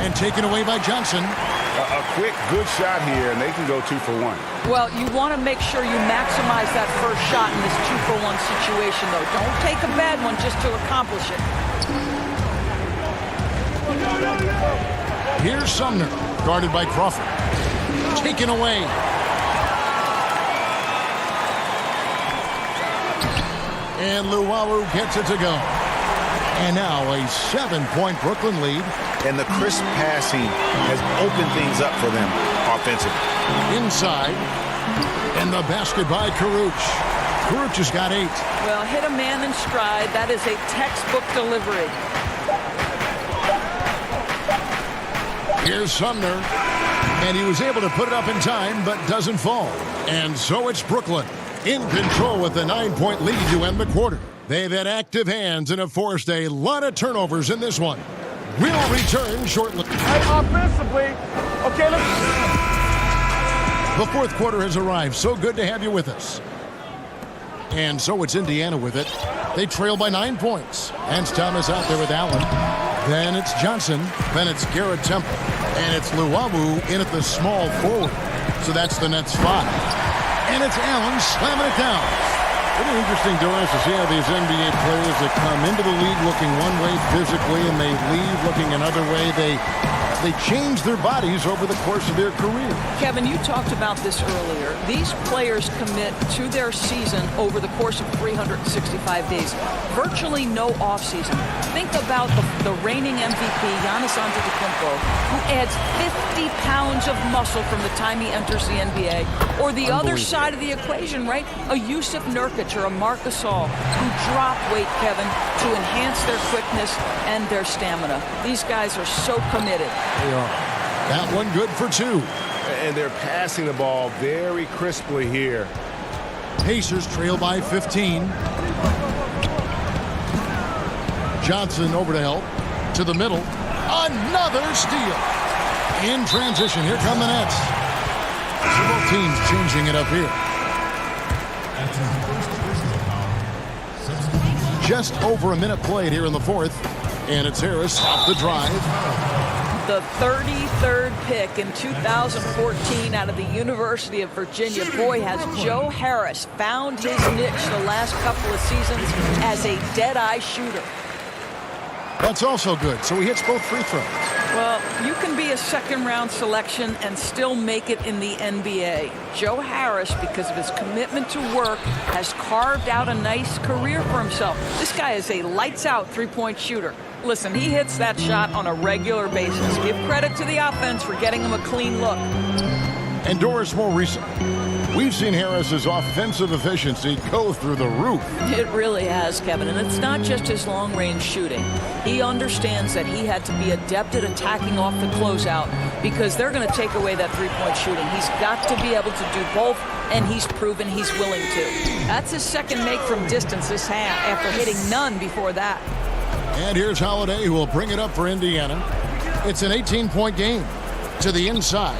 [SPEAKER 2] And taken away by Johnson.
[SPEAKER 16] A quick, good shot here, and they can go 2 for 1.
[SPEAKER 14] Well, you want to make sure you maximize that first shot in this 2-for-1 situation, though. Don't take a bad one just to accomplish it.
[SPEAKER 2] Here's Sumner, guarded by Crawford. Taken away. And Luwawu gets it to go. And now a 7-point Brooklyn lead.
[SPEAKER 16] And the crisp passing has opened things up for them offensively.
[SPEAKER 2] Inside. And the basket by Caruch. Caruch has got 8.
[SPEAKER 14] Well, hit a man in stride. That is a textbook delivery.
[SPEAKER 2] Here's Sumner. And he was able to put it up in time, but doesn't fall. And so it's Brooklyn in control with a 9-point lead to end the quarter. They've had active hands and have forced a lot of turnovers in this one. We'll return shortly.
[SPEAKER 9] Offensively, okay,
[SPEAKER 2] The fourth quarter has arrived. So good to have you with us. And so it's Indiana with it. They trail by 9 points. Hence Thomas out there with Allen. Then it's Johnson. Then it's Garrett Temple. And it's Luwawu in at the small forward. So that's the Nets 5. And it's Allen slamming it down. Pretty interesting, Doris, to see how these NBA players that come into the league looking one way physically and they leave looking another way. They change their bodies over the course of their career.
[SPEAKER 14] Kevin, you talked about this earlier. These players commit to their season over the course of 365 days. Virtually no offseason. Think about the reigning MVP, Giannis Antetokounmpo, who adds 50 pounds of muscle from the time he enters the NBA. Or the other side of the equation, right? A Yusuf Nurkic or a Marc Gasol who drop weight, Kevin, to enhance their quickness and their stamina. These guys are so committed.
[SPEAKER 2] They are. That one good for 2.
[SPEAKER 16] And they're passing the ball very crisply here.
[SPEAKER 2] Pacers trail by 15. Johnson over to help. To the middle. Another steal. In transition. Here come the Nets. So both teams changing it up here. Just over a minute played here in the fourth. And it's Harris off the drive.
[SPEAKER 14] The 33rd pick in 2014 out of the University of Virginia. Boy, has Joe Harris found his niche the last couple of seasons as a dead-eye shooter.
[SPEAKER 2] That's also good. So he hits both free throws.
[SPEAKER 14] Well, you can be a second-round selection and still make it in the NBA. Joe Harris, because of his commitment to work, has carved out a nice career for himself. This guy is a lights-out three-point shooter. Listen, he hits that shot on a regular basis. Give credit to the offense for getting him a clean look.
[SPEAKER 2] And Doris, more recently, we've seen Harris's offensive efficiency go through the roof.
[SPEAKER 14] It really has, Kevin, and it's not just his long-range shooting. He understands that he had to be adept at attacking off the closeout because they're going to take away that three-point shooting. He's got to be able to do both, and he's proven he's willing to. That's his second make from distance this half after hitting none before that.
[SPEAKER 2] And here's Holiday, who will bring it up for Indiana. It's an 18-point game. To the inside.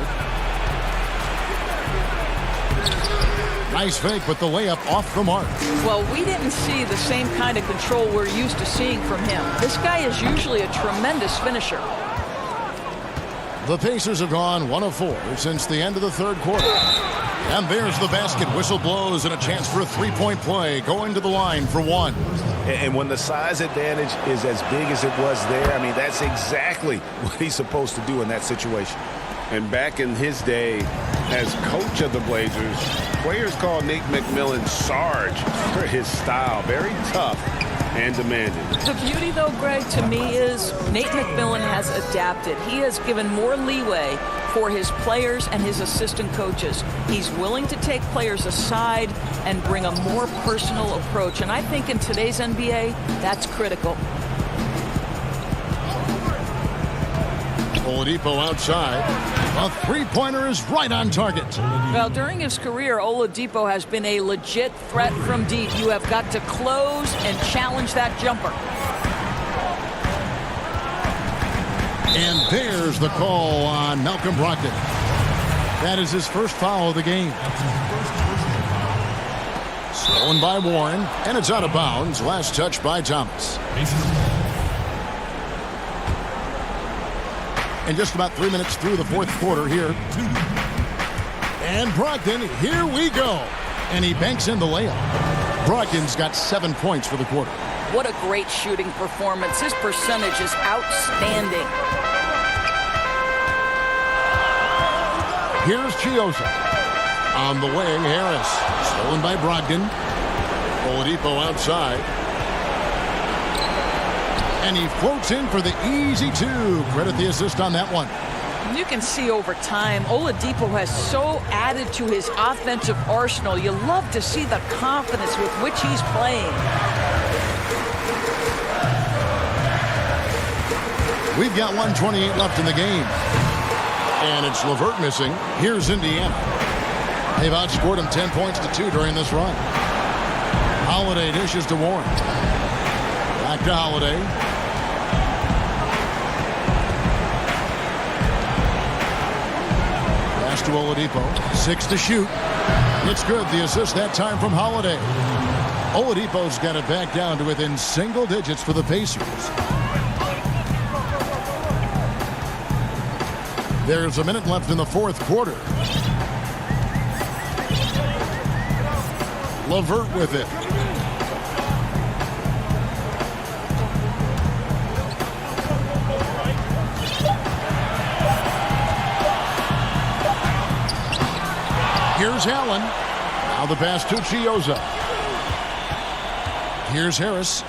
[SPEAKER 2] Nice fake, but the layup off the mark.
[SPEAKER 14] Well, we didn't see the same kind of control we're used to seeing from him. This guy is usually a tremendous finisher.
[SPEAKER 2] The Pacers have gone 1 of 4 since the end of the third quarter. And there's the basket. Whistle blows and a chance for a three-point play. Going to the line for 1.
[SPEAKER 16] And when the size advantage is as big as it was there, I mean, that's exactly what he's supposed to do in that situation.
[SPEAKER 5] And back in his day as coach of the Blazers, players called Nate McMillan Sarge for his style. Very tough and demanding.
[SPEAKER 14] The beauty, though, Greg, to me is Nate McMillan has adapted. He has given more leeway for his players and his assistant coaches. He's willing to take players aside and bring a more personal approach. And I think in today's NBA, that's critical.
[SPEAKER 2] Oladipo outside. A three-pointer is right on target.
[SPEAKER 14] Well, during his career, Oladipo has been a legit threat from deep. You have got to close and challenge that jumper.
[SPEAKER 2] And there's the call on Malcolm Brogdon. That is his first foul of the game. Stolen by Warren, and it's out of bounds. Last touch by Thomas. And just about 3 minutes through the fourth quarter here. And Brogdon, here we go. And he banks in the layup. Brogdon's got 7 points for the quarter.
[SPEAKER 14] What a great shooting performance. His percentage is outstanding.
[SPEAKER 2] Here's Chiosa. On the wing, Harris. Stolen by Brogdon. Oladipo outside. And he floats in for the easy 2. Credit the assist on that one.
[SPEAKER 14] You can see over time, Oladipo has so added to his offensive arsenal. You love to see the confidence with which he's playing.
[SPEAKER 2] We've got 1:28 left in the game. And it's LeVert missing. Here's Indiana. They've outscored them 10 points to 2 during this run. Holiday dishes to Warren. Back to Holiday. Pass to Oladipo. 6 to shoot. It's good. The assist that time from Holiday. Oladipo's got it back down to within single digits for the Pacers. There's a minute left in the fourth quarter. LeVert with it. Here's Allen. Now the pass to Chioza. Here's Harris.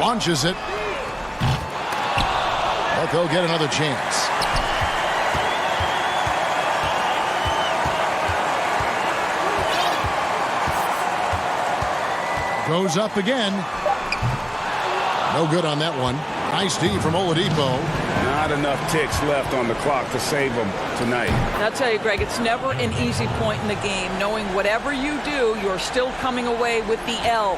[SPEAKER 2] Launches it. But they'll get another chance. Goes up again. No good on that one. Nice D from Oladipo.
[SPEAKER 5] Not enough ticks left on the clock to save them tonight.
[SPEAKER 14] I'll tell you, Greg, it's never an easy point in the game, knowing whatever you do, you're still coming away with the L.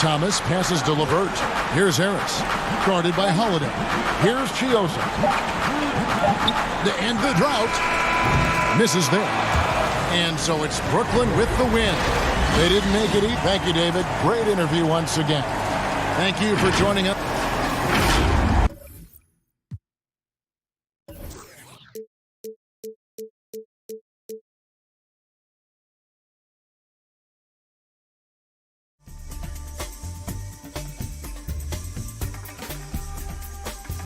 [SPEAKER 2] Thomas passes to LeVert. Here's Harris. Guarded by Holiday. Here's Chioza. To end the drought. Misses there. And so it's Brooklyn with the win. They didn't make it easy. Thank you, David. Great interview once again. Thank you for joining us.